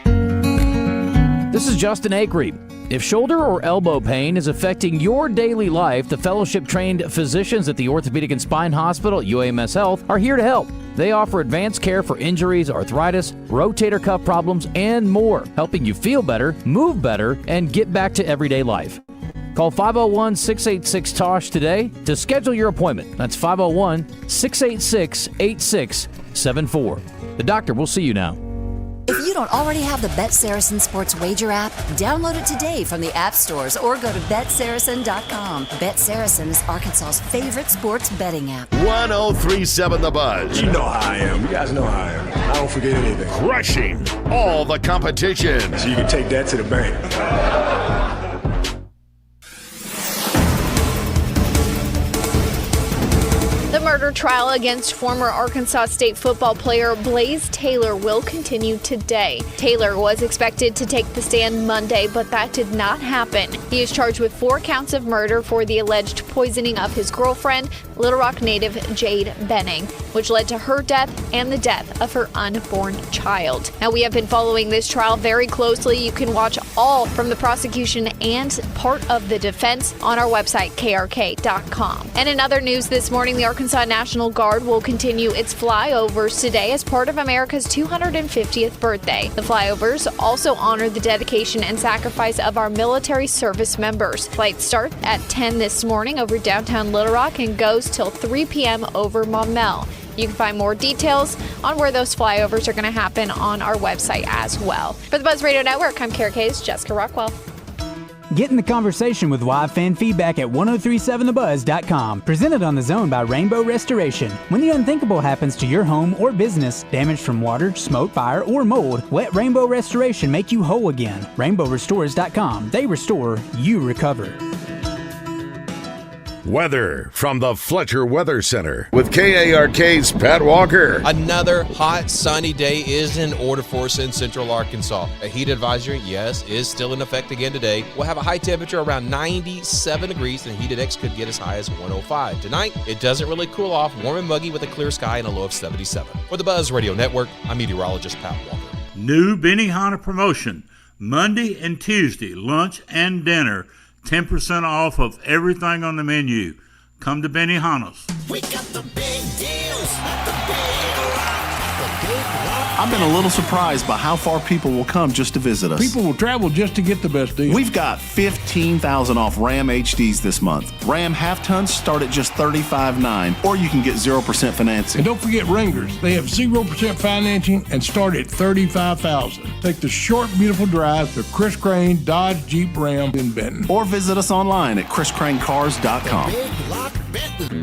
This is Justin Acri. If shoulder or elbow pain is affecting your daily life, the fellowship-trained physicians at the Orthopedic and Spine Hospital at UAMS Health are here to help. They offer advanced care for injuries, arthritis, rotator cuff problems, and more, helping you feel better, move better, and get back to everyday life. Call 501-686-TOSH today to schedule your appointment. That's 501-686-8674. The doctor will see you now. If you don't already have the Bet Saracen Sports Wager app, download it today from the app stores or go to BetSaracen.com. Bet Saracen is Arkansas's favorite sports betting app. 1037 The Buzz. You know how I am. You guys know how I am. I don't forget anything. Crushing all the competition. So you can take that to the bank. The murder trial against former Arkansas State football player Blaze Taylor will continue today. Taylor was expected to take the stand Monday, but that did not happen. He is charged with 4 counts of murder for the alleged poisoning of his girlfriend, Little Rock native Jade Benning, which led to her death and the death of her unborn child. Now, we have been following this trial very closely. You can watch all from the prosecution and part of the defense on our website, krk.com. And in other news this morning, the Arkansas National Guard will continue its flyovers today as part of America's 250th birthday. The flyovers also honor the dedication and sacrifice of our military service members. Flights start at 10 this morning over downtown Little Rock and goes till 3 p.m. over Maumelle. You can find more details on where those flyovers are going to happen on our website as well. For the Buzz Radio Network, I'm KRK's Jessica Rockwell. Get in the conversation with live fan feedback at 1037thebuzz.com. Presented on The Zone by Rainbow Restoration. When the unthinkable happens to your home or business, damage from water, smoke, fire, or mold, let Rainbow Restoration make you whole again. RainbowRestores.com. They restore, you recover. Weather from the Fletcher Weather Center with KARK's Pat Walker. Another hot, sunny day is in order for us in Central Arkansas. A heat advisory, yes, is still in effect again today. We'll have a high temperature around 97 degrees, and the heat index could get as high as 105. Tonight, it doesn't really cool off, warm and muggy with a clear sky and a low of 77. For the Buzz Radio Network, I'm meteorologist Pat Walker. New Benihana promotion, Monday and Tuesday, lunch and dinner. 10% off of everything on the menu. Come to Benihana's. We got the big deals, the big rock, the big rock. I've been a little surprised by how far people will come just to visit us. People will travel just to get the best deal. We've got 15,000 off Ram HDs this month. Ram half-tons start at just $35.9, or you can get 0% financing. And don't forget Ringers. They have 0% financing and start at $35,000. Take the short, beautiful drive to Chris Crane Dodge Jeep Ram in Benton. Or visit us online at chriscranecars.com.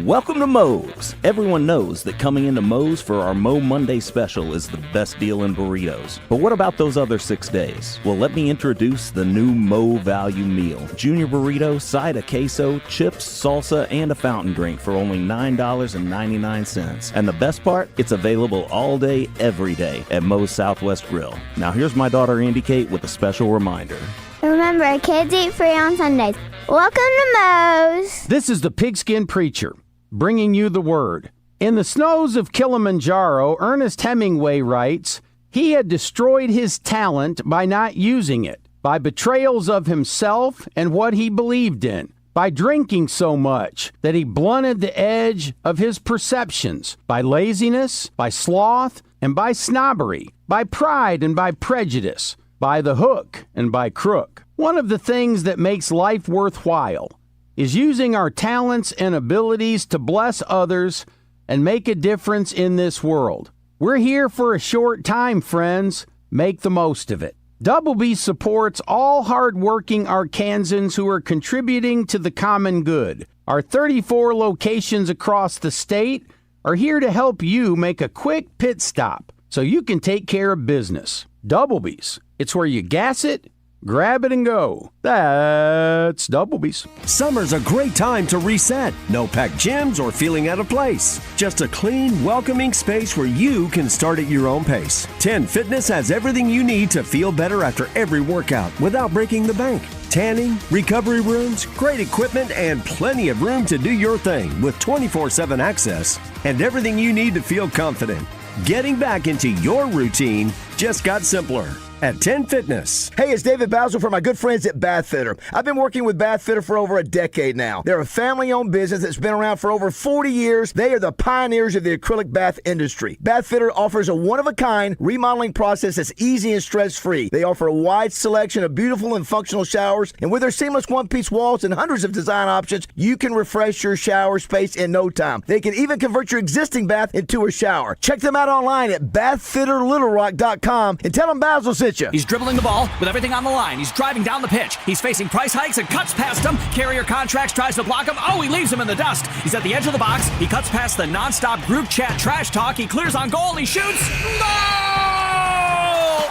Welcome to Moe's. Everyone knows that coming into Moe's for our Moe Monday special is the best deal in burritos. But what about those other 6 days? Well, let me introduce the new Moe Value Meal. Junior burrito, side of queso, chips, salsa, and a fountain drink for only $9.99. And the best part? It's available all day, every day at Moe's Southwest Grill. Now here's my daughter Andy Kate with a special reminder. Remember, kids eat free on Sundays. Welcome to Moe's. This is the Pigskin Preacher, bringing you the word. In the snows of Kilimanjaro, Ernest Hemingway writes, he had destroyed his talent by not using it, by betrayals of himself and what he believed in, by drinking so much that he blunted the edge of his perceptions, by laziness, by sloth, and by snobbery, by pride and by prejudice, by the hook and by crook. One of the things that makes life worthwhile is using our talents and abilities to bless others and make a difference in this world. We're here for a short time, friends. Make the most of it. Double B supports all hardworking Arkansans who are contributing to the common good. Our 34 locations across the state are here to help you make a quick pit stop so you can take care of business. Doublebees. It's where you gas it, grab it, and go. That's Doublebees. Summer's a great time to reset. No packed gyms or feeling out of place. Just a clean, welcoming space where you can start at your own pace. 10 Fitness has everything you need to feel better after every workout without breaking the bank. Tanning, recovery rooms, great equipment, and plenty of room to do your thing with 24/7 access and everything you need to feel confident. Getting back into your routine just got simpler at 10 Fitness. Hey, it's David Basil from my good friends at Bath Fitter. I've been working with Bath Fitter for over a decade now. They're a family-owned business that's been around for over 40 years. They are the pioneers of the acrylic bath industry. Bath Fitter offers a one-of-a-kind remodeling process that's easy and stress-free. They offer a wide selection of beautiful and functional showers, and with their seamless one-piece walls and hundreds of design options, you can refresh your shower space in no time. They can even convert your existing bath into a shower. Check them out online at bathfitterlittlerock.com and tell them Basil sent you. He's dribbling the ball with everything on the line. He's driving down the pitch. He's facing price hikes and cuts past him. Carrier Contracts tries to block him. Oh, he leaves him in the dust. He's at the edge of the box. He cuts past the nonstop group chat trash talk. He clears on goal. He shoots. Goal!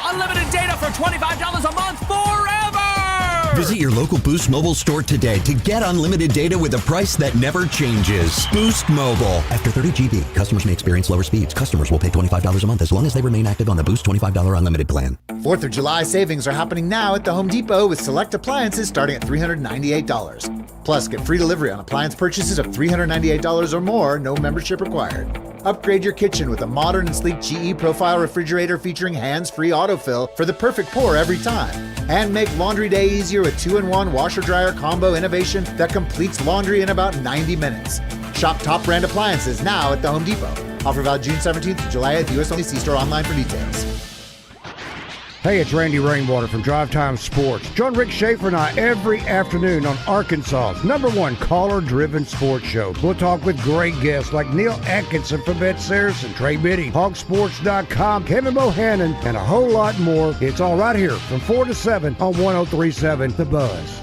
Unlimited data for $25 a month forever! Visit your local Boost Mobile store today to get unlimited data with a price that never changes. Boost Mobile. After 30 GB, customers may experience lower speeds. Customers will pay $25 a month as long as they remain active on the Boost $25 unlimited plan. 4th of July savings are happening now at the Home Depot with select appliances starting at $398. Plus, get free delivery on appliance purchases of $398 or more, no membership required. Upgrade your kitchen with a modern and sleek GE Profile refrigerator featuring hands-free autofill for the perfect pour every time. And make laundry day easier with 2-in-1 washer-dryer combo innovation that completes laundry in about 90 minutes. Shop top brand appliances now at the Home Depot. Offer valid June 17th to July 8th. U.S. only. See store online for details. Hey, it's Randy Rainwater from Drive Time Sports. Join Rick Schaefer and I every afternoon on Arkansas's #1 caller-driven sports show. We'll talk with great guests like Neil Atkinson from Bet Saracen, Trey Biddy, Hogsports.com, Kevin Bohannon, and a whole lot more. It's all right here from 4 to 7 on 103.7 The Buzz.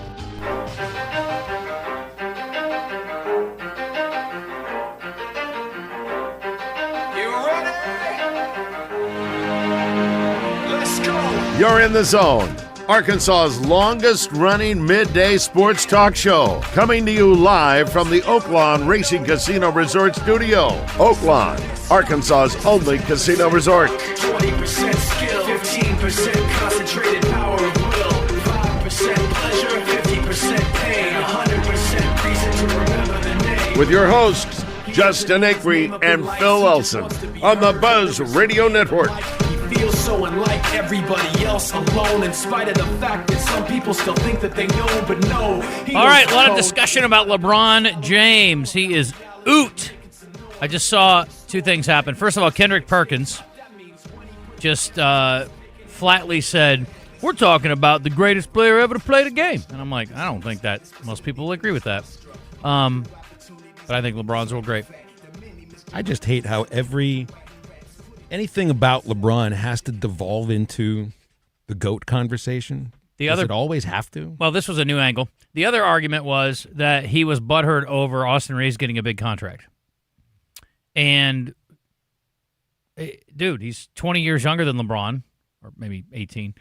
You're in the zone. Arkansas's longest-running midday sports talk show. Coming to you live from the Oaklawn Racing Casino Resort Studio. Oaklawn, Arkansas's only casino resort. 20% skill, 15% concentrated power of will, 5% pleasure, 50% pain, 100% reason to remember the name. With your hosts, Justin Acri and Phil Elson on the Buzz Radio Network. Feel so unlike everybody else, alone in spite of the fact that some people still think that they know, but no. All right, a lot of discussion about LeBron James. He is oot. I just saw two things happen. First of all, Kendrick Perkins just flatly said, we're talking about the greatest player ever to play the game. And I'm like, I don't think that most people will agree with that. But I think LeBron's real great. I just hate how anything about LeBron has to devolve into the GOAT conversation. Does it always have to? Well, this was a new angle. The other argument was that he was butthurt over Austin Reeves getting a big contract. And, dude, he's 20 years younger than LeBron, or maybe 18.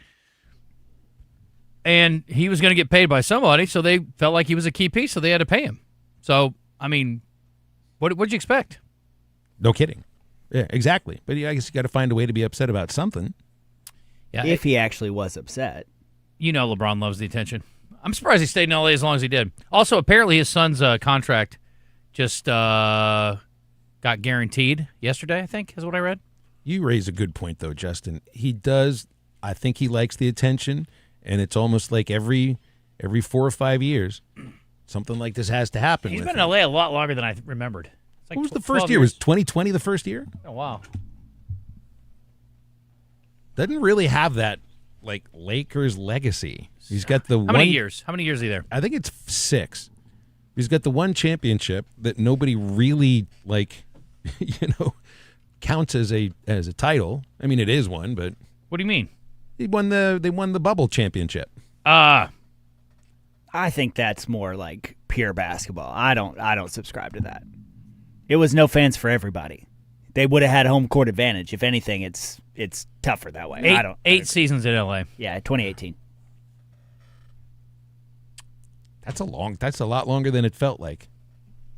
And he was going to get paid by somebody, so they felt like he was a key piece, so they had to pay him. So, I mean, what'd you expect? No kidding. Yeah, exactly. But I guess you got to find a way to be upset about something. Yeah, if he actually was upset. You know LeBron loves the attention. I'm surprised he stayed in L.A. as long as he did. Also, apparently his son's contract just got guaranteed yesterday, I think, is what I read. You raise a good point, though, Justin. He does. I think he likes the attention, and it's almost like every 4 or 5 years, something like this has to happen. He's been in L.A. a lot longer than I remembered. What was the first year? Was 2020 the first year? Oh, wow. Doesn't really have that, like, Lakers legacy. He's got the How many years? How many years is he there? I think it's 6. He's got the one championship that nobody really, counts as a title. I mean, it is one, but... What do you mean? They won the bubble championship. I think that's more like pure basketball. I don't subscribe to that. It was no fans for everybody. They would have had home court advantage. If anything, it's it's tougher that way. Eight seasons in LA. Yeah, 2018. That's a lot longer than it felt like.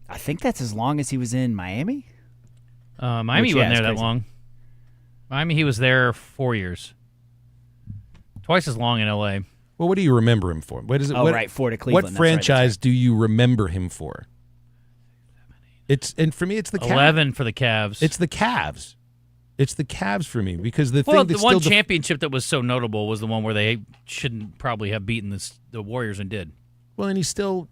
I think that's as long as he was in Miami. Miami wasn't there that long. Miami, he was there 4 years. Twice as long in LA. Well, what do you remember him for? What is it? Right, 4 to Cleveland. What franchise do you remember him for? And for me, it's the Cavs. 11 for the Cavs. It's the Cavs. It's the Cavs for me because the one championship that was so notable was the one where they shouldn't probably have beaten the Warriors and did. Well, and he's still.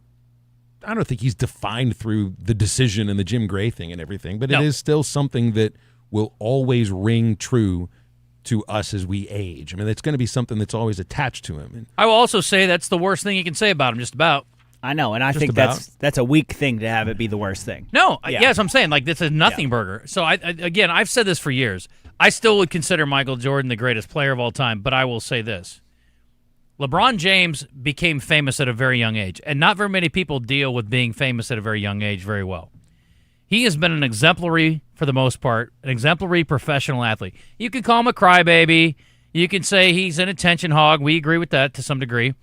I don't think he's defined through the decision and the Jim Gray thing and everything, but it is still something that will always ring true to us as we age. I mean, it's going to be something that's always attached to him. And I will also say that's the worst thing you can say about him, just about. I know, and I think that's a weak thing to have it be the worst thing. No, yes, I'm saying, like, this is nothing burger. So, again, I've said this for years. I still would consider Michael Jordan the greatest player of all time, but I will say this. LeBron James became famous at a very young age, and not very many people deal with being famous at a very young age very well. He has been an exemplary, for the most part, an exemplary professional athlete. You can call him a crybaby. You can say he's an attention hog. We agree with that to some degree.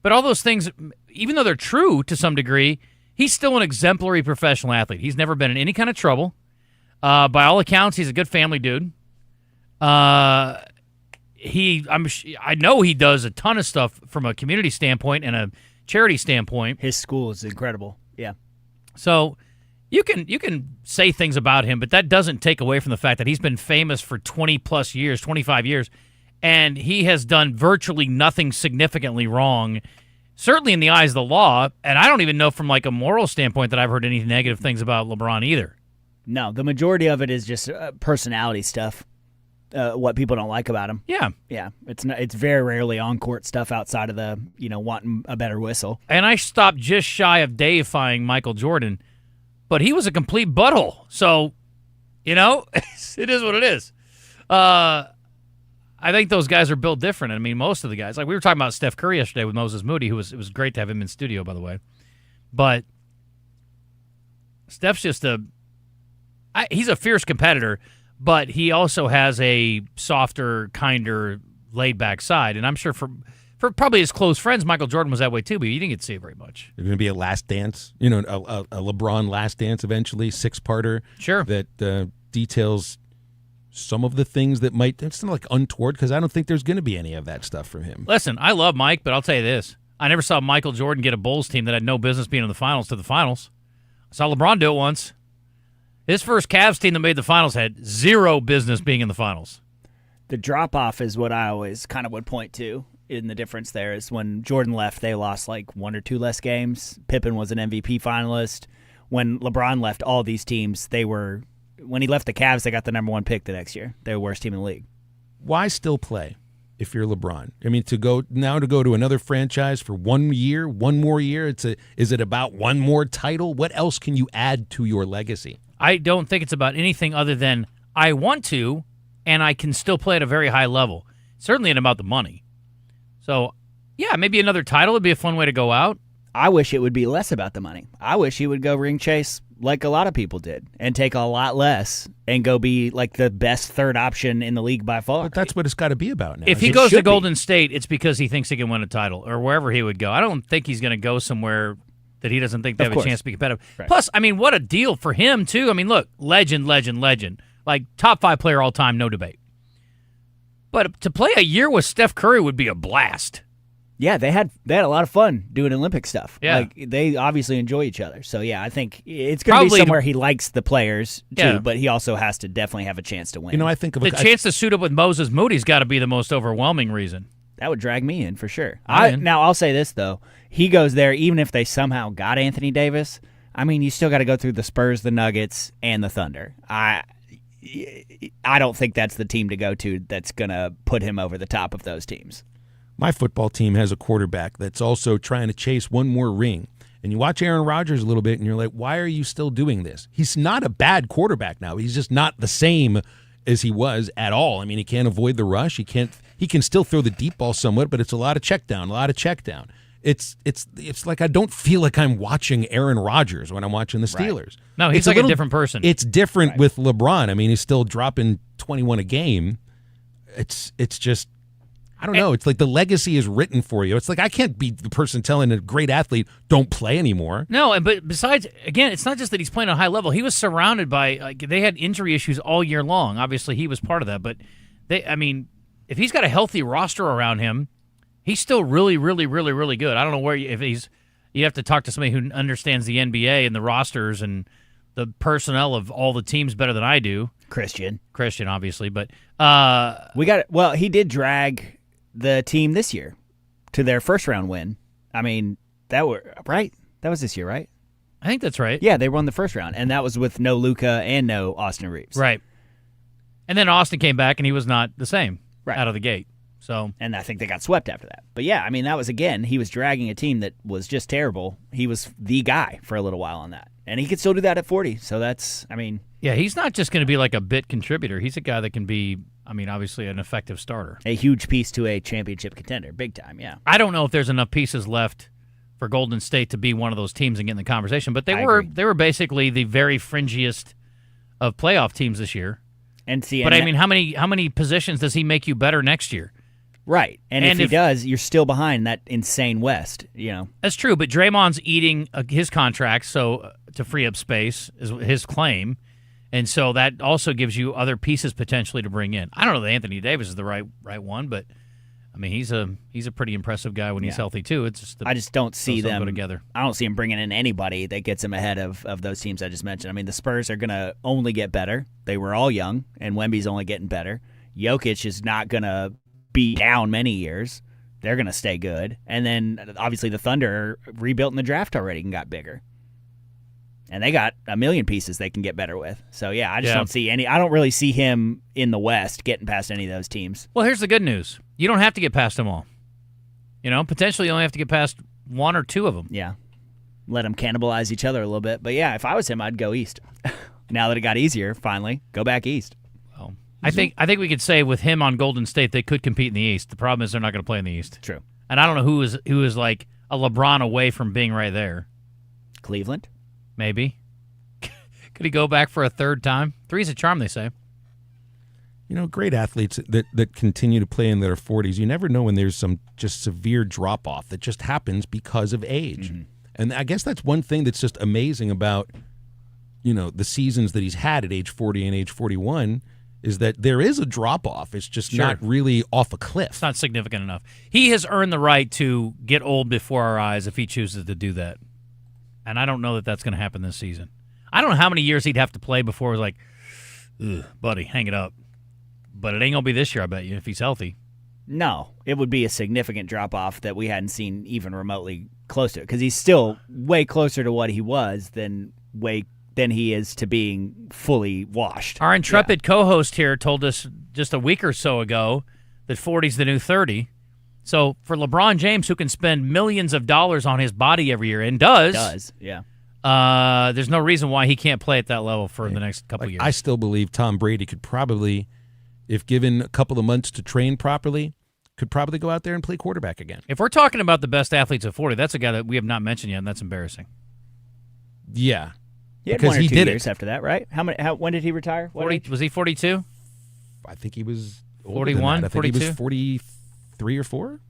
But all those things, even though they're true to some degree, he's still an exemplary professional athlete. He's never been in any kind of trouble. By all accounts, he's a good family dude. I know he does a ton of stuff from a community standpoint and a charity standpoint. His school is incredible. Yeah. So you can say things about him, but that doesn't take away from the fact that he's been famous for 20-plus years, 25 years, and he has done virtually nothing significantly wrong, certainly in the eyes of the law, and I don't even know from like a moral standpoint that I've heard any negative things about LeBron either. No, the majority of it is just personality stuff. What people don't like about him. Yeah. Yeah. It's very rarely on-court stuff outside of the, wanting a better whistle. And I stopped just shy of deifying Michael Jordan, but he was a complete butthole. So, it is what it is. I think those guys are built different. I mean, most of the guys. Like, we were talking about Steph Curry yesterday with Moses Moody, it was great to have him in studio, by the way. But Steph's just he's a fierce competitor, but he also has a softer, kinder, laid-back side. And I'm sure for probably his close friends, Michael Jordan was that way too, but you didn't get to see it very much. There's going to be a last dance, a LeBron last dance eventually, six-parter. Sure. That details some of the things that it's not like untoward, because I don't think there's going to be any of that stuff from him. Listen, I love Mike, but I'll tell you this. I never saw Michael Jordan get a Bulls team that had no business being in the finals to the finals. I saw LeBron do it once. His first Cavs team that made the finals had zero business being in the finals. The drop-off is what I always kind of would point to in the difference there is when Jordan left, they lost like 1 or 2 less games. Pippen was an MVP finalist. When LeBron left all these teams, when he left the Cavs, they got the number 1 pick the next year. They were the worst team in the league. Why still play if you're LeBron? I mean, to go to another franchise for 1 year, one more year, is it about one more title? What else can you add to your legacy? I don't think it's about anything other than I want to, and I can still play at a very high level. Certainly not about the money. So, yeah, maybe another title would be a fun way to go out. I wish it would be less about the money. I wish he would go ring chase like a lot of people did and take a lot less and go be like the best third option in the league by far. But that's what it's got to be about now. If he goes to Golden State, it's because he thinks he can win a title or wherever he would go. I don't think he's going to go somewhere that he doesn't think they have a chance to be competitive. Right. Plus, I mean, what a deal for him, too. I mean, look, legend. Like, top 5 player all time, no debate. But to play a year with Steph Curry would be a blast. Yeah, they had a lot of fun doing Olympic stuff. Yeah. Like, they obviously enjoy each other. So, yeah, I think it's going to be somewhere he likes the players, too, but he also has to definitely have a chance to win. I think of the chance to suit up with Moses Moody's got to be the most overwhelming reason. That would drag me in for sure. Now, I'll say this, though. He goes there, even if they somehow got Anthony Davis, I mean, you still got to go through the Spurs, the Nuggets, and the Thunder. I don't think that's the team to go to that's going to put him over the top of those teams. My football team has a quarterback that's also trying to chase one more ring. And you watch Aaron Rodgers a little bit, and you're like, why are you still doing this? He's not a bad quarterback now. He's just not the same as he was at all. I mean, he can't avoid the rush. He can still throw the deep ball somewhat, but it's a lot of check down. It's like I don't feel like I'm watching Aaron Rodgers when I'm watching the Steelers. Right. No, he's like a different person. It's different with LeBron. I mean, he's still dropping 21 a game. it's just, I don't know. It's like the legacy is written for you. It's like I can't be the person telling a great athlete, don't play anymore. No, but besides, again, it's not just that he's playing at a high level. He was surrounded by, they had injury issues all year long. Obviously, he was part of that. But, if he's got a healthy roster around him, he's still really, really, really, really good. I don't know you have to talk to somebody who understands the NBA and the rosters and the personnel of all the teams better than I do. Christian, obviously. But he did drag the team this year to their first round win. That was this year, right? I think that's right. Yeah, they won the first round, and that was with no Luka and no Austin Reeves. Right. And then Austin came back, and he was not the same out of the gate. So, and I think they got swept after that. But yeah, that was, again, he was dragging a team that was just terrible. He was the guy for a little while on that. And he could still do that at 40. So that's, yeah, he's not just going to be like a bit contributor. He's a guy that can be, obviously an effective starter. A huge piece to a championship contender. Big time, yeah. I don't know if there's enough pieces left for Golden State to be one of those teams and get in the conversation, but they were basically the very fringiest of playoff teams this year. And how many positions does he make you better next year? Right. And if he does, you're still behind that insane West, That's true, but Draymond's eating his contract so to free up space is his claim. And so that also gives you other pieces potentially to bring in. I don't know that Anthony Davis is the right one, but he's a pretty impressive guy when he's healthy too. It's just I just don't see them go together. I don't see him bringing in anybody that gets him ahead of those teams I just mentioned. The Spurs are going to only get better. They were all young, and Wemby's only getting better. Jokic is not going to be down many years. They're going to stay good. And then obviously the Thunder rebuilt in the draft already and got bigger. And they got a million pieces they can get better with. So, yeah, I just don't see any. I don't really see him in the West getting past any of those teams. Well, here's the good news. You don't have to get past them all. Potentially you only have to get past one or two of them. Yeah. Let them cannibalize each other a little bit. But, yeah, if I was him, I'd go east. Now that it got easier, finally, go back east. Well, I think we could say with him on Golden State, they could compete in the East. The problem is they're not going to play in the East. True. And I don't know who is like a LeBron away from being right there. Cleveland? Maybe. Could he go back for a third time? Three's a charm, they say. Great athletes that continue to play in their 40s, you never know when there's some just severe drop-off that just happens because of age. Mm-hmm. And I guess that's one thing that's just amazing about, the seasons that he's had at age 40 and age 41 is that there is a drop-off. It's just not really off a cliff. It's not significant enough. He has earned the right to get old before our eyes if he chooses to do that. And I don't know that that's going to happen this season. I don't know how many years he'd have to play before it was like, ugh, buddy, hang it up. But it ain't going to be this year, I bet you, if he's healthy. No, it would be a significant drop-off that we hadn't seen even remotely close to it, because he's still way closer to what he was than he is to being fully washed. Our intrepid co-host here told us just a week or so ago that 40's the new 30. So for LeBron James, who can spend millions of dollars on his body every year, and does, yeah. There's no reason why he can't play at that level for the next couple years. I still believe Tom Brady could probably, if given a couple of months to train properly, could probably go out there and play quarterback again. If we're talking about the best athletes at 40, that's a guy that we have not mentioned yet, and that's embarrassing. Yeah. He had 1 or 2 years after that, right? When did he retire? 40, was he 42? I think he was 41, I think 42? he was 43 or 4.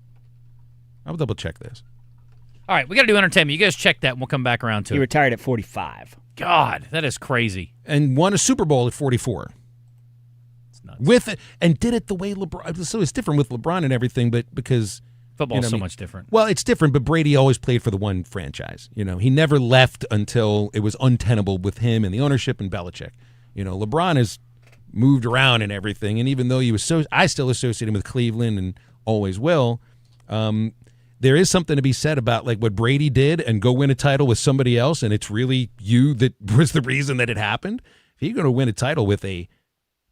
I'll double check this. All right, we got to do entertainment. You guys check that, and we'll come back around to it. He retired at 45. God, that is crazy. And won a Super Bowl at 44. It's nuts. And did it the way LeBron. So it's different with LeBron and everything, but because football's so much different. Well, it's different, but Brady always played for the one franchise. He never left until it was untenable with him and the ownership and Belichick. LeBron has moved around and everything, and even though I still associate him with Cleveland and always will. There is something to be said about like what Brady did and go win a title with somebody else, and it's really you that was the reason that it happened. If you're going to win a title with a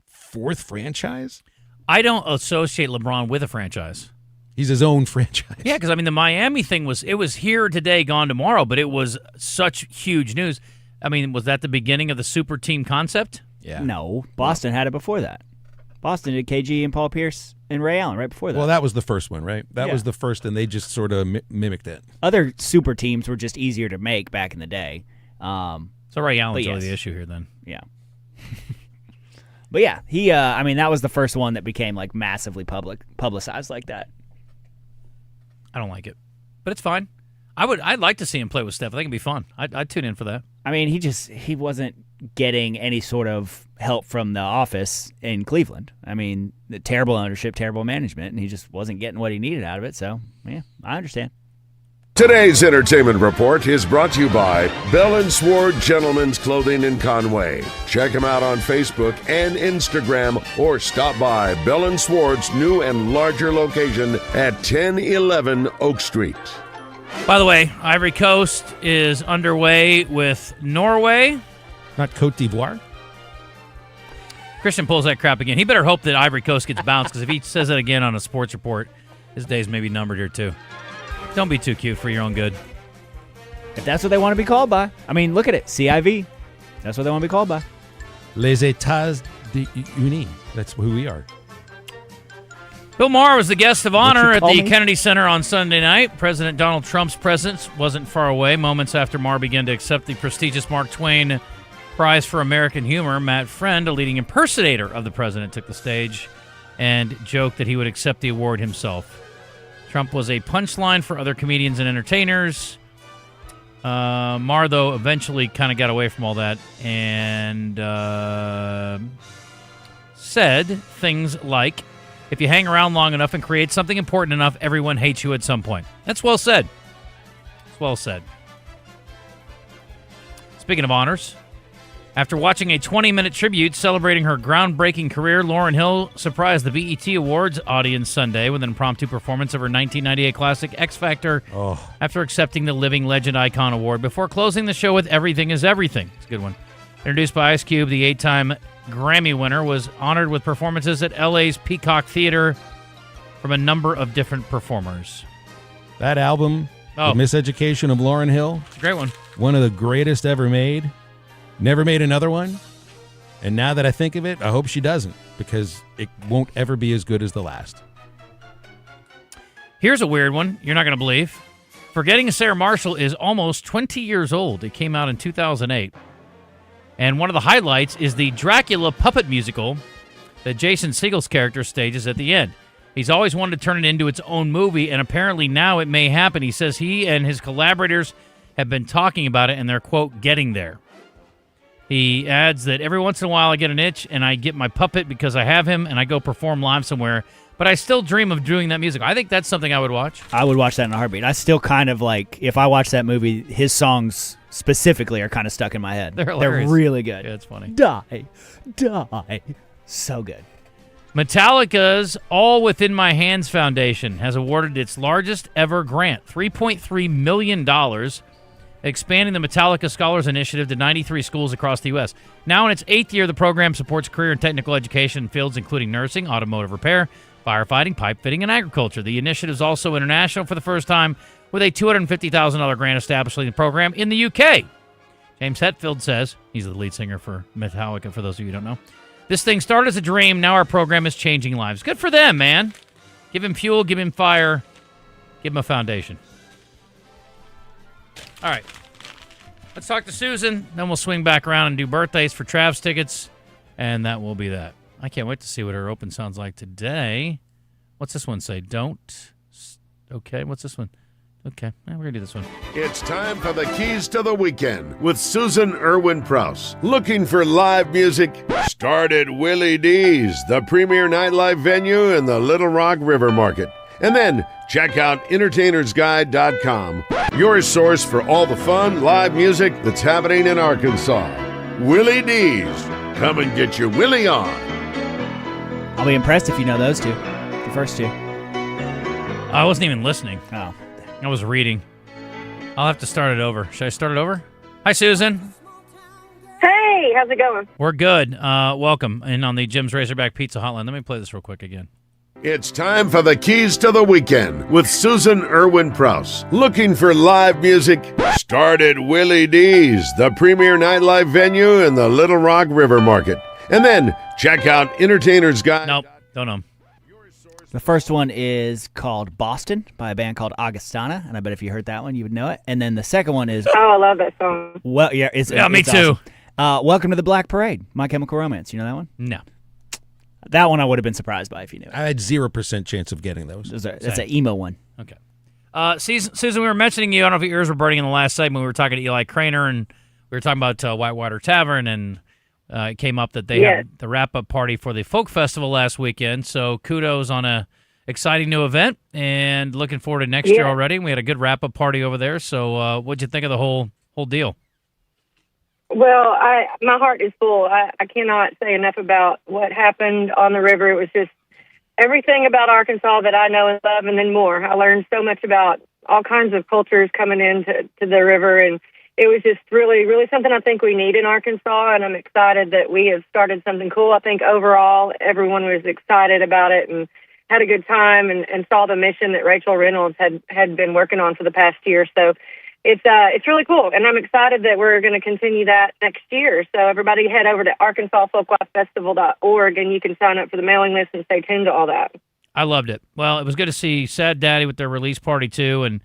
fourth franchise, I don't associate LeBron with a franchise. He's his own franchise. Yeah, because the Miami thing was here today, gone tomorrow, but it was such huge news. Was that the beginning of the super team concept? Yeah. No, Boston had it before that. Boston did KG and Paul Pierce and Ray Allen right before that. Well, that was the first one, right? That was the first, and they just sort of mimicked it. Other super teams were just easier to make back in the day. So Ray Allen's really the issue here then. Yeah. But yeah, he. I mean, that was the first one that became like massively publicized like that. I don't like it, but it's fine. I'd like to see him play with Steph. I think it'd be fun. I'd tune in for that. I mean, he wasn't getting any sort of help from the office in Cleveland. I mean, the terrible ownership, terrible management, and he just wasn't getting what he needed out of it. So, yeah, I understand. Today's entertainment report is brought to you by Bell & Sword Gentlemen's Clothing in Conway. Check them out on Facebook and Instagram or stop by Bell & Sword's new and larger location at 1011 Oak Street. By the way, Ivory Coast is underway with Norway. Not Cote d'Ivoire? Christian pulls that crap again. He better hope that Ivory Coast gets bounced, because if he says it again on a sports report, his days may be numbered here too. Don't be too cute for your own good. If that's what they want to be called by. I mean, look at it. CIV. That's what they want to be called by. Les États-Unis. That's who we are. Bill Maher was the guest of honor at the Kennedy Center on Sunday night. President Donald Trump's presence wasn't far away. Moments after Maher began to accept the prestigious Mark Twain Prize for American Humor, Matt Friend, a leading impersonator of the president, took the stage and joked that he would accept the award himself. Trump was a punchline for other comedians and entertainers. Maher, though, eventually kind of got away from all that and said things like, if you hang around long enough and create something important enough, everyone hates you at some point. That's well said. It's well said. Speaking of honors, after watching a 20-minute tribute celebrating her groundbreaking career, Lauryn Hill surprised the BET Awards audience Sunday with an impromptu performance of her 1998 classic X Factor after accepting the Living Legend Icon Award before closing the show with Everything is Everything. It's a good one. Introduced by Ice Cube, the 8-time Grammy winner was honored with performances at LA's Peacock Theater from a number of different performers. That album, The Miseducation of Lauryn Hill. It's a great one. One of the greatest ever made. Never made another one. And now that I think of it, I hope she doesn't, because it won't ever be as good as the last. Here's a weird one you're not going to believe. Forgetting Sarah Marshall is almost 20 years old. It came out in 2008. And one of the highlights is the Dracula puppet musical that Jason Segel's character stages at the end. He's always wanted to turn it into its own movie, and apparently now it may happen. He says he and his collaborators have been talking about it, and they're, quote, getting there. He adds that every once in a while I get an itch, and I get my puppet because I have him, and I go perform live somewhere. But I still dream of doing that music. I think that's something I would watch. I would watch that in a heartbeat. I still kind of like, if I watch that movie, his songs specifically are kind of stuck in my head. They're really good. Yeah, it's funny. Die. So good. Metallica's All Within My Hands Foundation has awarded its largest ever grant, $3.3 million, expanding the Metallica Scholars Initiative to 93 schools across the U.S. Now in its 8th year, the program supports career and technical education in fields including nursing, automotive repair, firefighting, pipe fitting, and agriculture. The initiative is also international for the first time, with a $250,000 grant establishing the program in the UK. James Hetfield says, he's the lead singer for Metallica, for those of you who don't know, this thing started as a dream. Now our program is changing lives. Good for them, man. Give him fuel, give him fire, give him a foundation. All right. Let's talk to Susan. Then we'll swing back around and do birthdays for Trav's tickets. And that will be that. I can't wait to see what her open sounds like today. What's this one say? Don't. Okay. What's this one? Okay. We're going to do this one. It's time for the Keys to the Weekend with Susan Irwin-Prouse. Looking for live music? Start at Willie D's, the premier nightlife venue in the Little Rock River Market. And then check out entertainersguide.com, your source for all the fun live music that's happening in Arkansas. Willie D's. Come and get your Willie on. I'll be impressed if you know those two, the first two. I wasn't even listening. Oh. I was reading. I'll have to start it over. Should I start it over? Hi, Susan. Hey, how's it going? We're good. Welcome. And on the Jim's Razorback Pizza Hotline. Let me play this real quick again. It's time for the Keys to the Weekend with Susan Irwin-Prouse. Looking for live music? Start at Willie D's, the premier nightlife venue in the Little Rock River Market. And then check out Entertainer's Guide. Nope, don't know. The first one is called Boston by a band called Augustana, and I bet if you heard that one, you would know it. And then the second one is... Oh, I love that song. Well, yeah, it's me too. Awesome. Welcome to the Black Parade, My Chemical Romance. You know that one? No. That one I would have been surprised by if you knew it. I had 0% chance of getting those. That's an emo one. Okay. Susan, we were mentioning you. I don't know if your ears were burning in the last segment. We were talking to Eli Craner, and we were talking about Whitewater Tavern, and it came up that they had the wrap-up party for the Folk Festival last weekend. So kudos on a exciting new event, and looking forward to next year already. We had a good wrap-up party over there. So what'd you think of the whole deal? Well, my heart is full. I cannot say enough about what happened on the river. It was just everything about Arkansas that I know and love, and then more. I learned so much about all kinds of cultures coming into the river, and it was just really, really something I think we need in Arkansas, and I'm excited that we have started something cool. I think overall everyone was excited about it and had a good time and saw the mission that Rachel Reynolds had been working on for the past year. So it's really cool, and I'm excited that we're going to continue that next year. So everybody head over to ArkansasFolklifeFestival.org, and you can sign up for the mailing list and stay tuned to all that. I loved it. Well, it was good to see Sad Daddy with their release party, too, and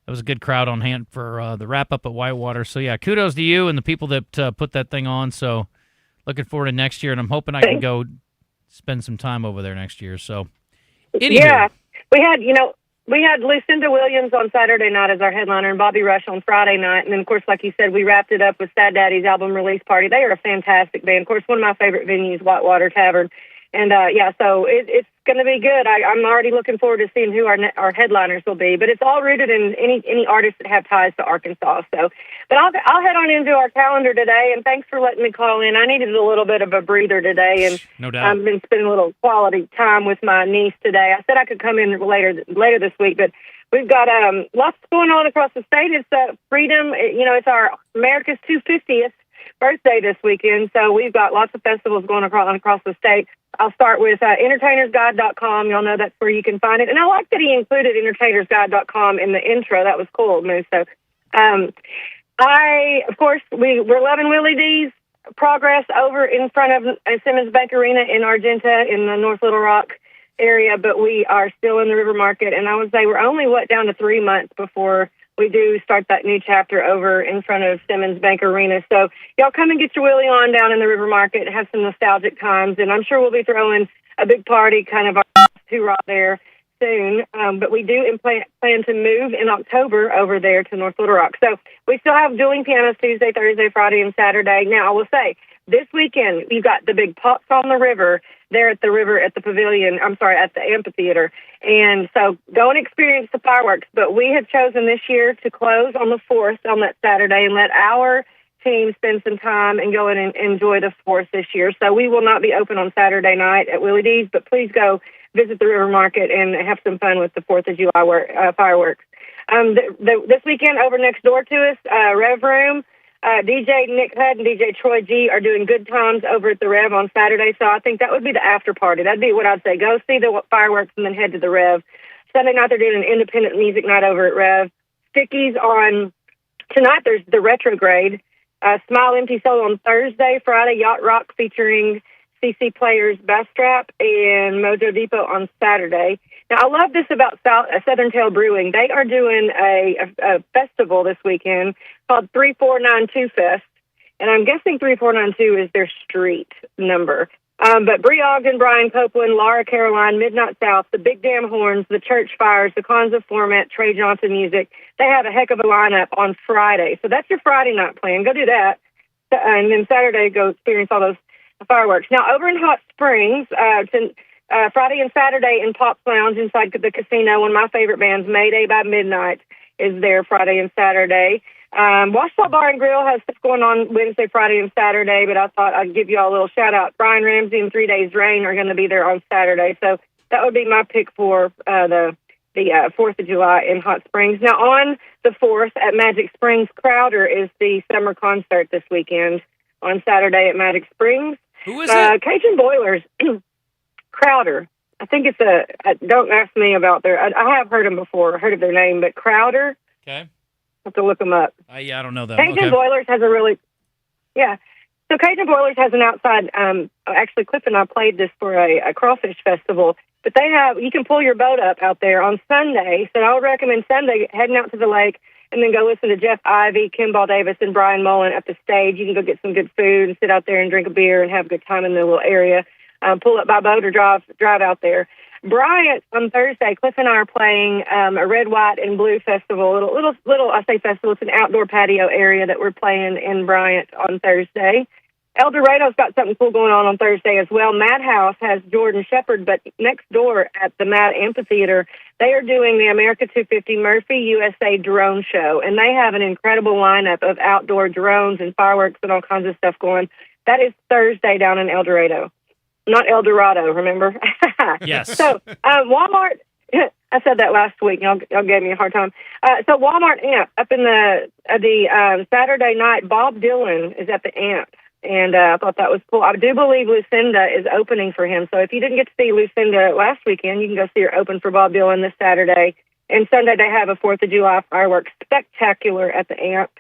it was a good crowd on hand for the wrap-up at Whitewater. So, yeah, kudos to you and the people that put that thing on. So looking forward to next year, and I'm hoping I can go spend some time over there next year. So, anywho. Yeah, we had Lucinda Williams on Saturday night as our headliner and Bobby Rush on Friday night. And then, of course, like you said, we wrapped it up with Sad Daddy's album release party. They are a fantastic band. Of course, one of my favorite venues, Whitewater Tavern. And, so it's going to be good. I'm already looking forward to seeing who our headliners will be. But it's all rooted in any artists that have ties to Arkansas. So, but I'll head on into our calendar today. And thanks for letting me call in. I needed a little bit of a breather today. And no doubt. I've been spending a little quality time with my niece today. I said I could come in later this week, but we've got lots going on across the state. It's Freedom. It's our America's 250th birthday this weekend. So we've got lots of festivals going across the state. I'll start with entertainersguide.com. Y'all know that's where you can find it. And I like that he included entertainersguide.com in the intro. That was cool, Moose. So, we're loving Willie D's progress over in front of Simmons Bank Arena in Argenta in the North Little Rock area, but we are still in the River Market. And I would say we're only, down to 3 months before we do start that new chapter over in front of Simmons Bank Arena. So y'all come and get your Willie on down in the River Market, have some nostalgic times, and I'm sure we'll be throwing a big party, kind of our hoorah there soon. But we do plan to move in October over there to North Little Rock. So we still have dueling pianos Tuesday, Thursday, Friday, and Saturday. Now, I will say, this weekend, we've got the big Pops on the River there at the amphitheater. And so go and experience the fireworks. But we have chosen this year to close on the 4th on that Saturday and let our team spend some time and go in and enjoy the 4th this year. So we will not be open on Saturday night at Willie D's, but please go visit the River Market and have some fun with the 4th of July fireworks. This weekend over next door to us, Rev Room, DJ Nick Hudd and DJ Troy G are doing good times over at the Rev on Saturday, so I think that would be the after party. That'd be what I'd say. Go see the fireworks and then head to the Rev. Sunday night they're doing an independent music night over at Rev. Stickies on tonight. There's the Retrograde. Smile Empty Soul on Thursday. Friday, Yacht Rock featuring CC Players, Bastrap, and Mojo Depot on Saturday. Now, I love this about Southern Tail Brewing. They are doing a festival this weekend called 3492 Fest, and I'm guessing 3492 is their street number. But Bree Ogden, Brian Copeland, Laura Caroline, Midnight South, the Big Damn Horns, the Church Fires, the Konza Format, Trey Johnson Music, they have a heck of a lineup on Friday. So that's your Friday night plan. Go do that. And then Saturday, go experience all those fireworks. Now, over in Hot Springs, Friday and Saturday in Pop's Lounge inside the casino, one of my favorite bands, Mayday by Midnight, is there Friday and Saturday. Washable Bar and Grill has stuff going on Wednesday, Friday, and Saturday, but I thought I'd give you all a little shout-out. Brian Ramsey and 3 Days Rain are going to be there on Saturday, so that would be my pick for the 4th of July in Hot Springs. Now, on the 4th at Magic Springs, Crowder is the summer concert this weekend on Saturday at Magic Springs. Who is it? Cajun Boilers. Crowder. I think it's don't ask me about I have heard them before, heard of their name, but Crowder. Okay. I have to look them up. Yeah, I don't know that. Cajun Boilers has So Cajun Boilers has an outside, actually Cliff and I played this for a crawfish festival, but you can pull your boat up out there on Sunday. So I would recommend Sunday heading out to the lake and then go listen to Jeff Ivey, Kimball Davis, and Brian Mullen at the stage. You can go get some good food and sit out there and drink a beer and have a good time in the little area. pull up by boat or drive out there. Bryant on Thursday, Cliff and I are playing a red, white, and blue festival. Little, I say festival. It's an outdoor patio area that we're playing in Bryant on Thursday. El Dorado's got something cool going on Thursday as well. Madhouse has Jordan Shepard, but next door at the Mad Amphitheater, they are doing the America 250 Murphy USA drone show, and they have an incredible lineup of outdoor drones and fireworks and all kinds of stuff going. That is Thursday down in El Dorado. Not El Dorado, remember? Yes. So Walmart, I said that last week. Y'all gave me a hard time. So Walmart Amp, up in the Saturday night, Bob Dylan is at the Amp. And I thought that was cool. I do believe Lucinda is opening for him. So if you didn't get to see Lucinda last weekend, you can go see her open for Bob Dylan this Saturday. And Sunday they have a 4th of July fireworks spectacular at the Amp.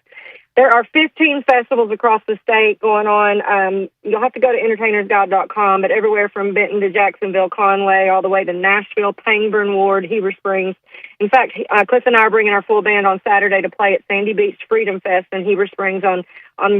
There are 15 festivals across the state going on. You'll have to go to entertainersguide.com, but everywhere from Benton to Jacksonville, Conway, all the way to Nashville, Pangburn Ward, Heber Springs. In fact, Cliff and I are bringing our full band on Saturday to play at Sandy Beach Freedom Fest in Heber Springs on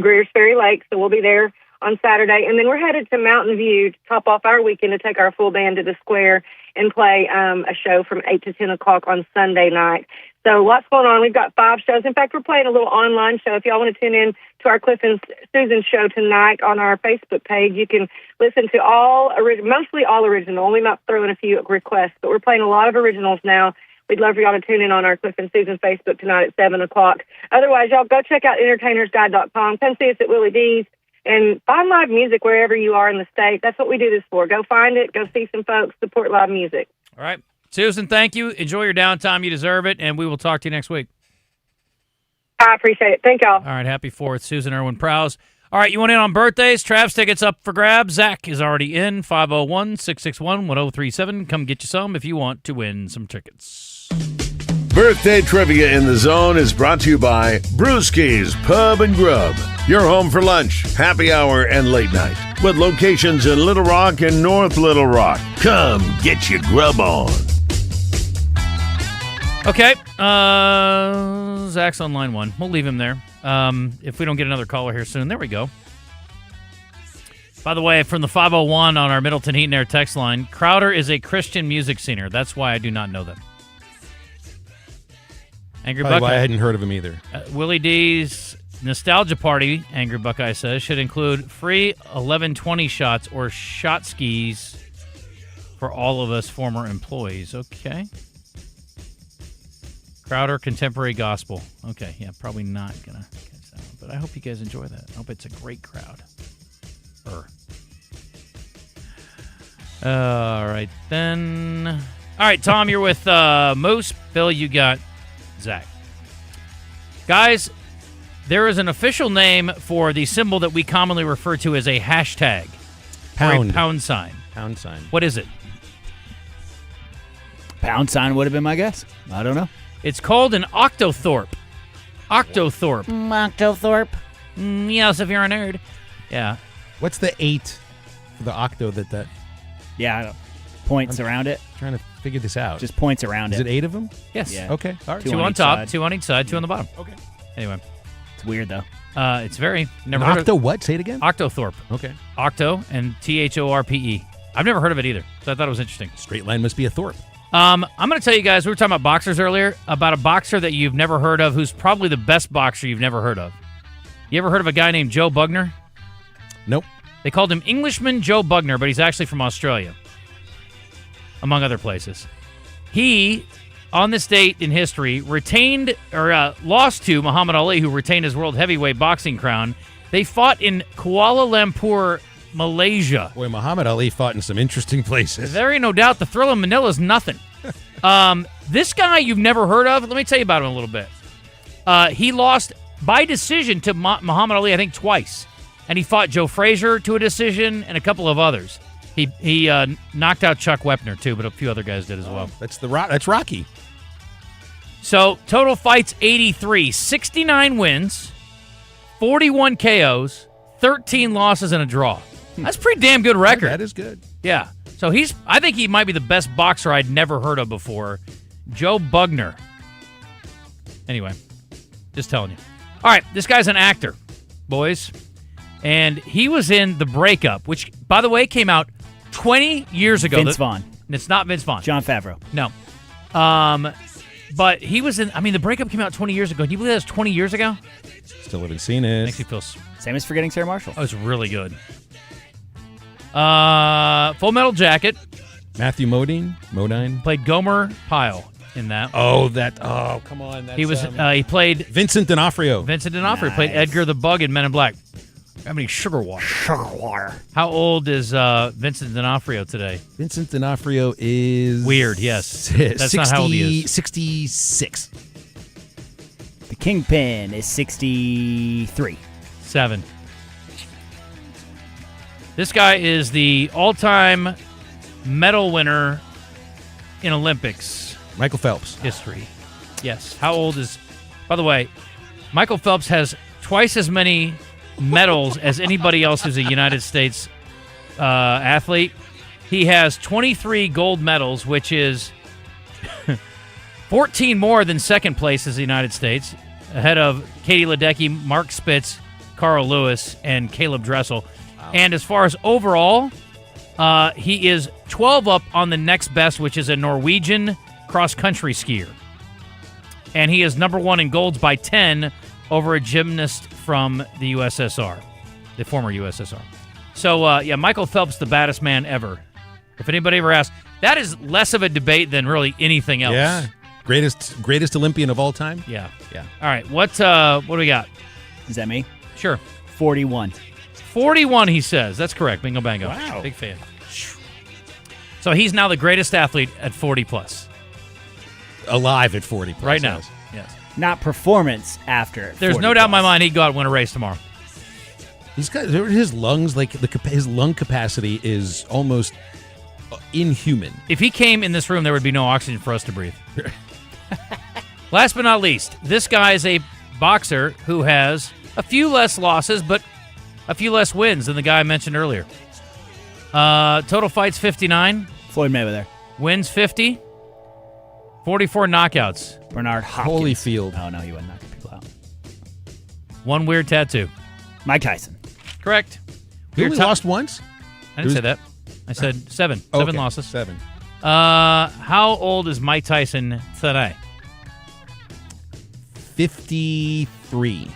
Greer's Ferry Lake, so we'll be there on Saturday. And then we're headed to Mountain View to top off our weekend to take our full band to the Square and play a show from 8 to 10 o'clock on Sunday night. So lots going on. We've got 5 shows. In fact, we're playing a little online show. If y'all want to tune in to our Cliff and Susan show tonight on our Facebook page, you can listen to mostly all original. We might throw in a few requests, but we're playing a lot of originals now. We'd love for y'all to tune in on our Cliff and Susan Facebook tonight at 7 o'clock. Otherwise, y'all go check out entertainersguide.com. Come see us at Willie D's and find live music wherever you are in the state. That's what we do this for. Go find it. Go see some folks. Support live music. All right. Susan, thank you. Enjoy your downtime. You deserve it, and we will talk to you next week. I appreciate it. Thank y'all. All right. Happy 4th, Susan Irwin Prowse. All right. You want in on birthdays? Trav's tickets up for grabs. Zach is already in. 501-661-1037. Come get you some if you want to win some tickets. Birthday Trivia in the Zone is brought to you by Brewski's Pub and Grub. Your home for lunch, happy hour, and late night. With locations in Little Rock and North Little Rock. Come get your grub on. Okay. Zach's on line 1. We'll leave him there. If we don't get another caller here soon. There we go. By the way, from the 501 on our Middleton Heat and Air text line, Crowder is a Christian music singer. That's why I do not know them. Angry Probably Buckeye. why I hadn't heard of him either. Willie D's Nostalgia Party, Angry Buckeye says, should include free 1120 shots or shot skis for all of us former employees. Okay. Crowder, Contemporary Gospel. Okay, yeah, probably not going to catch that one, but I hope you guys enjoy that. I hope it's a great crowd. All right, then. All right, Tom, you're with Moose. Bill, you got Zach. Guys, there is an official name for the symbol that we commonly refer to as a hashtag. Pound. Or a pound sign. Pound sign. What is it? Pound sign would have been my guess. I don't know. It's called an octothorpe. Octothorpe. Octothorpe. Yes, if you're a nerd. Yeah. What's the 8 for the octo that? Yeah, I don't. Points around it. Trying to figure this out. Just points around Is it 8 of them? Yes. Yeah. Okay. All right. 2 on top, side. 2 on each side, 2 on the bottom. Okay. Anyway. It's weird, though. It's very... Never An heard octo of, what? Say it again. Octothorpe. Okay. Octo and Thorpe. I've never heard of it either, so I thought it was interesting. Straight line must be a Thorpe. I'm going to tell you guys, we were talking about boxers earlier, about a boxer that you've never heard of who's probably the best boxer you've never heard of. You ever heard of a guy named Joe Bugner? Nope. They called him Englishman Joe Bugner, but he's actually from Australia, among other places. He, on this date in history, lost to Muhammad Ali, who retained his world heavyweight boxing crown. They fought in Kuala Lumpur, Malaysia. Boy, Muhammad Ali fought in some interesting places. There ain't no doubt. The thrill of Manila is nothing. This guy you've never heard of, let me tell you about him a little bit. He lost by decision to Muhammad Ali, I think, twice. And he fought Joe Frazier to a decision and a couple of others. He knocked out Chuck Wepner, too, but a few other guys did as well. That's Rocky. So, total fights, 83. 69 wins, 41 KOs, 13 losses, and a draw. That's a pretty damn good record. That is good. Yeah. So I think he might be the best boxer I'd never heard of before. Joe Bugner. Anyway, just telling you. All right, this guy's an actor, boys. And he was in The Breakup, which, by the way, came out 20 years ago. Vince Vaughn. It's not Vince Vaughn. John Favreau. No. But he was in, the breakup came out 20 years ago. Do you believe that was 20 years ago? Still haven't seen it. Makes me feel... Same as Forgetting Sarah Marshall. Oh, it's really good. Full Metal Jacket. Matthew Modine. Played Gomer Pyle in that. Oh, come on. That's, he played... Vincent D'Onofrio. Nice. Played Edgar the Bug in Men in Black. How many sugar water? How old is Vincent D'Onofrio today? Vincent D'Onofrio is... Weird, yes. That's not how old he is. 66. The Kingpin is 63. 7. This guy is the all-time medal winner in Olympics. Michael Phelps. History. Yes. How old is... By the way, Michael Phelps has twice as many medals as anybody else who's a United States athlete. He has 23 gold medals, which is 14 more than second place as the United States, ahead of Katie Ledecky, Mark Spitz, Carl Lewis, and Caleb Dressel. Wow. And as far as overall, he is 12 up on the next best, which is a Norwegian cross-country skier. And he is number 1 in golds by 10 over a gymnast from the USSR, the former USSR. So, Michael Phelps, the baddest man ever. If anybody ever asks, that is less of a debate than really anything else. Yeah. Greatest Olympian of all time? Yeah. All right, what do we got? Is that me? Sure. 41. 41, he says. That's correct. Bingo, bango. Wow. Big fan. So he's now the greatest athlete at 40+. Alive at 40+. Right now. Yes. Not performance after. There's no doubt in my mind he'd go out and win a race tomorrow. He's got his lungs, his lung capacity is almost inhuman. If he came in this room, there would be no oxygen for us to breathe. Last but not least, this guy is a boxer who has a few less losses, but a few less wins than the guy I mentioned earlier. Total fights 59. Floyd Mayweather. Wins 50. 44 knockouts. Bernard Hopkins. Holyfield. Oh, no, he wasn't knocking people out. One weird tattoo. Mike Tyson. Correct. He only lost once? I didn't say that. I said 7. Okay. 7 losses. 7. How old is Mike Tyson today? 53.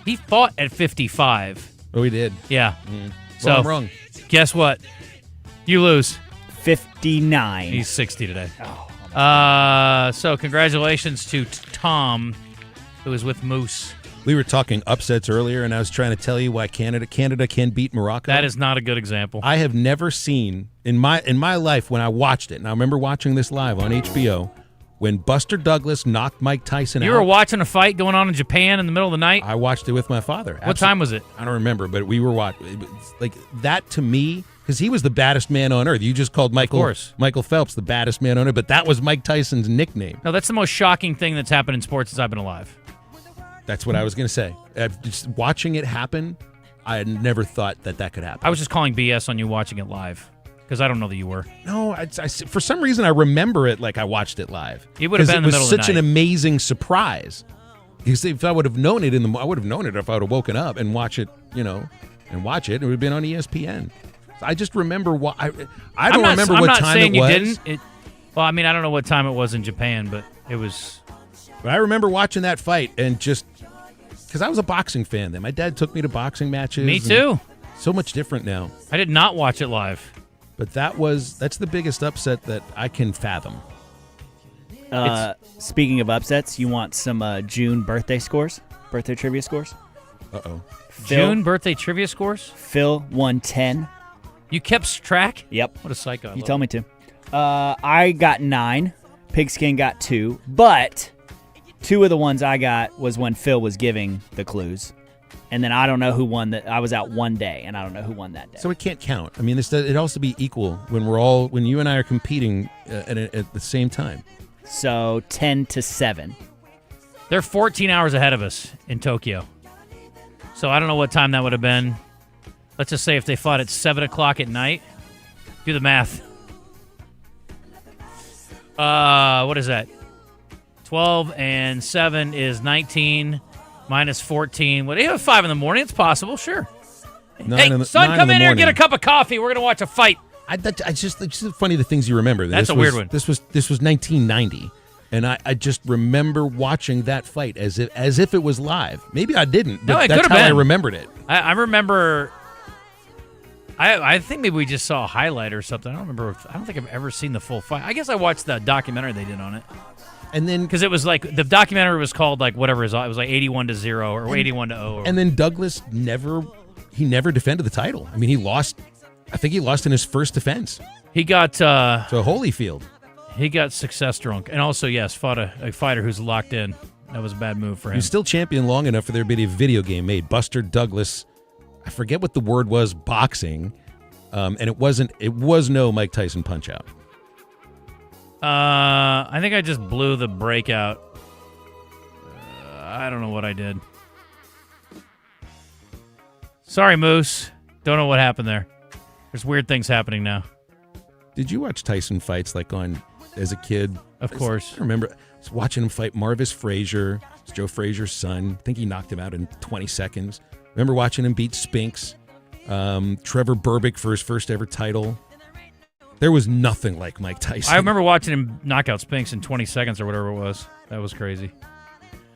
He fought at 55. Oh, he did? Yeah. So I'm wrong. Guess what? You lose. 59. He's 60 today. So congratulations to Tom, who was with Moose. We were talking upsets earlier, and I was trying to tell you why Canada can beat Morocco. That is not a good example. I have never seen in my life when I watched it, and I remember watching this live on HBO, when Buster Douglas knocked Mike Tyson out. You were watching a fight going on in Japan in the middle of the night? I watched it with my father. What time was it? I don't remember, but we were watching. Like that to me, because he was the baddest man on earth. You just called Michael Phelps the baddest man on earth, but that was Mike Tyson's nickname. No, that's the most shocking thing that's happened in sports since I've been alive. That's what I was going to say. Just watching it happen, I had never thought that could happen. I was just calling BS on you watching it live because I don't know that you were. No, for some reason I remember it like I watched it live. It would have been in the middle of the night. It was such an amazing surprise. Because if I would have known it I would have known it if I would have woken up and watch it, and watch it. It would have been on ESPN. I just remember what I don't remember what time it was. I'm not saying you didn't. Well, I mean, I don't know what time it was in Japan, but it was. But I remember watching that fight and just because I was a boxing fan then. My dad took me to boxing matches. Me too. So much different now. I did not watch it live. But that's the biggest upset that I can fathom. Speaking of upsets, you want some June birthday trivia scores? Uh-oh. June birthday trivia scores? Phil won 10. You kept track? Yep. What a psycho. You told me to. I got 9. Pigskin got 2. But 2 of the ones I got was when Phil was giving the clues. And then I don't know who won that. I was out one day, and I don't know who won that day. So it can't count. I mean, it also be equal when you and I are competing at the same time. So 10-7. They're 14 hours ahead of us in Tokyo. So I don't know what time that would have been. Let's just say if they fought at 7 o'clock at night. Do the math. What is that? 12 and 7 is 19. Minus 14. What? 5 in the morning. It's possible, sure. Hey, son, come in here and get a cup of coffee. We're going to watch a fight. It's just funny the things you remember. That's a weird one. This was 1990, and I just remember watching that fight as if it was live. Maybe I didn't, but that's how I remembered it. I remember. I think maybe we just saw a highlight or something. I don't think I've ever seen the full fight. I guess I watched the documentary they did on it. And then, because it was like the documentary was called like whatever it was like 81-0 or 81-0. And then Douglas never defended the title. I mean, he lost. I think he lost in his first defense. He got to Holyfield. He got success drunk, and also fought a fighter who's locked in. That was a bad move for him. He's still champion long enough for there to be a video game made. Buster Douglas. I forget what the word was. Boxing, and it was no Mike Tyson punch out. I think I just blew the breakout. I don't know what I did. Sorry, Moose. Don't know what happened there. There's weird things happening now. Did you watch Tyson fights as a kid? Of course. I remember I was watching him fight Marvis Frazier. It's Joe Frazier's son. I think he knocked him out in 20 seconds. Remember watching him beat Spinks. Trevor Berbick for his first ever title. There was nothing like Mike Tyson. I remember watching him knock out Spinks in 20 seconds or whatever it was. That was crazy.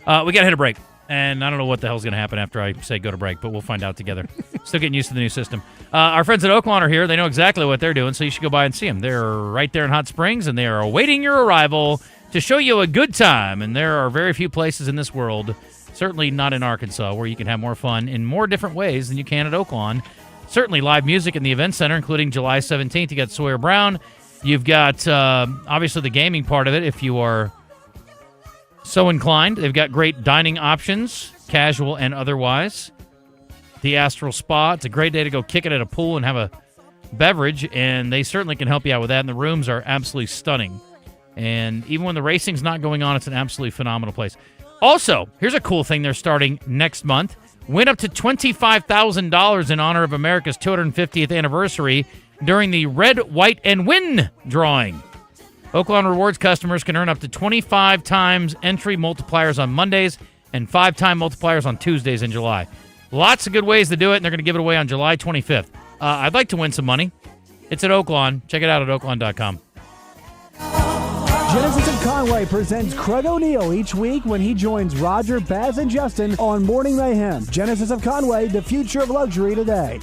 We got to hit a break. And I don't know what the hell's going to happen after I say go to break, but we'll find out together. Still getting used to the new system. Our friends at Oaklawn are here. They know exactly what they're doing, so you should go by and see them. They're right there in Hot Springs, and they are awaiting your arrival to show you a good time. And there are very few places in this world, certainly not in Arkansas, where you can have more fun in more different ways than you can at Oaklawn. Certainly live music in the event center, including July 17th. You got Sawyer Brown. You've got, obviously, the gaming part of it, if you are so inclined. They've got great dining options, casual and otherwise. The Astral Spa. It's a great day to go kick it at a pool and have a beverage, and they certainly can help you out with that. And the rooms are absolutely stunning. And even when the racing's not going on, it's an absolutely phenomenal place. Also, here's a cool thing they're starting next month. Win up to $25,000 in honor of America's 250th anniversary during the Red, White, and Win drawing. Oaklawn Rewards customers can earn up to 25 times entry multipliers on Mondays and 5-time multipliers on Tuesdays in July. Lots of good ways to do it, and they're going to give it away on July 25th. I'd like to win some money. It's at Oaklawn. Check it out at oaklawn.com. Genesis of Conway presents Craig O'Neill each week when he joins Roger, Baz, and Justin on Morning Mayhem. Genesis of Conway, the future of luxury today.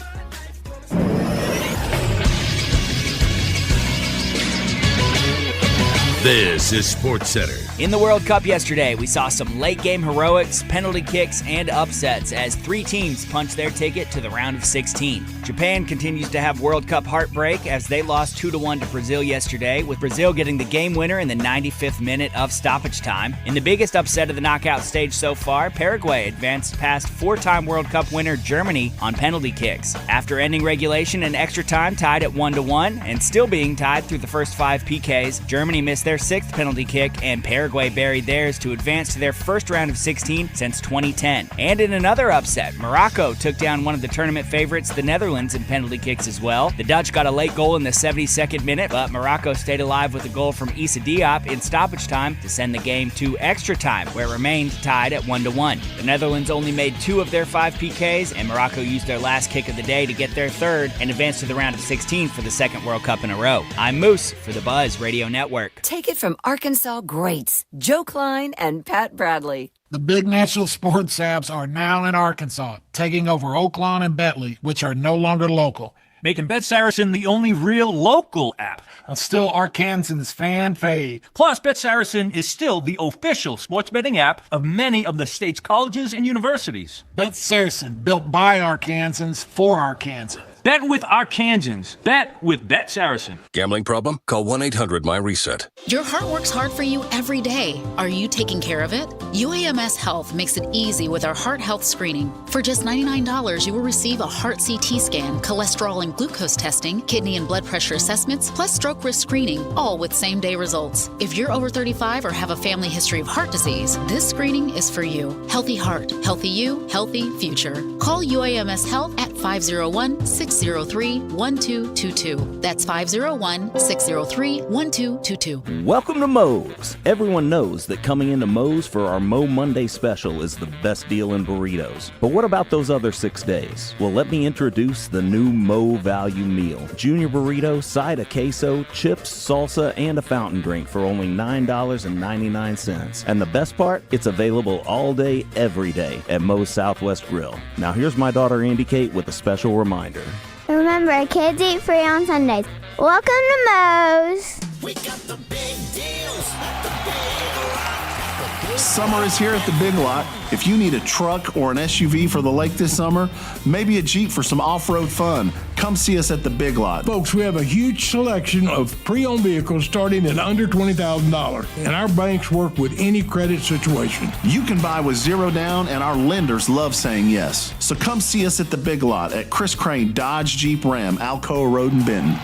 This is Sports Center. In the World Cup yesterday, we saw some late-game heroics, penalty kicks, and upsets as 3 teams punched their ticket to the round of 16. Japan continues to have World Cup heartbreak as they lost 2-1 to Brazil yesterday, with Brazil getting the game winner in the 95th minute of stoppage time. In the biggest upset of the knockout stage so far, Paraguay advanced past 4-time World Cup winner Germany on penalty kicks. After ending regulation and extra time tied at 1-1 and still being tied through the first 5 PKs, Germany missed their 6th penalty kick, and Paraguay buried theirs to advance to their first round of 16 since 2010. And in another upset, Morocco took down one of the tournament favorites, the Netherlands, in penalty kicks as well. The Dutch got a late goal in the 72nd minute, but Morocco stayed alive with a goal from Issa Diop in stoppage time to send the game to extra time, where it remained tied at 1-1. The Netherlands only made 2 of their 5 PKs, and Morocco used their last kick of the day to get their 3rd and advance to the round of 16 for the 2nd World Cup in a row. I'm Moose for the Buzz Radio Network. Take it from Arkansas greats, Joe Klein and Pat Bradley. The big national sports apps are now in Arkansas, taking over Oaklawn and Bentley, which are no longer local. Making Bet Saracen the only real local app. Still Arkansans fan fave. Plus, Bet Saracen is still the official sports betting app of many of the state's colleges and universities. Bet Saracen, built by Arkansans for Arkansans. Bet with Arkansans. Bet with Bet Saracen. Gambling problem? Call 1-800-MY-RESET. Your heart works hard for you every day. Are you taking care of it? UAMS Health makes it easy with our heart health screening. For just $99, you will receive a heart CT scan, cholesterol and glucose testing, kidney and blood pressure assessments, plus stroke risk screening, all with same-day results. If you're over 35 or have a family history of heart disease, this screening is for you. Healthy heart, healthy you, healthy future. Call UAMS Health at 501-603-1222. That's 501-603-1222. Welcome to Moe's. Everyone knows that coming into Moe's for our Mo Monday special is the best deal in burritos. But what about those other 6 days? Well, let me introduce the new Mo Value Meal. Junior burrito, side of queso, chips, salsa, and a fountain drink for only $9.99. And the best part? It's available all day, every day at Moe's Southwest Grill. Now here's my daughter Andy Kate with a special reminder. Remember, kids eat free on Sundays. Welcome to Moe's. We got the big deals at the Big Lot. Summer is here at the Big Lot. If you need a truck or an SUV for the lake this summer, maybe a Jeep for some off-road fun, come see us at the Big Lot. Folks, we have a huge selection of pre-owned vehicles starting at under $20,000, and our banks work with any credit situation. You can buy with zero down, and our lenders love saying yes. So come see us at the Big Lot at Chris Crane Dodge Jeep Ram, Alcoa Road in Benton.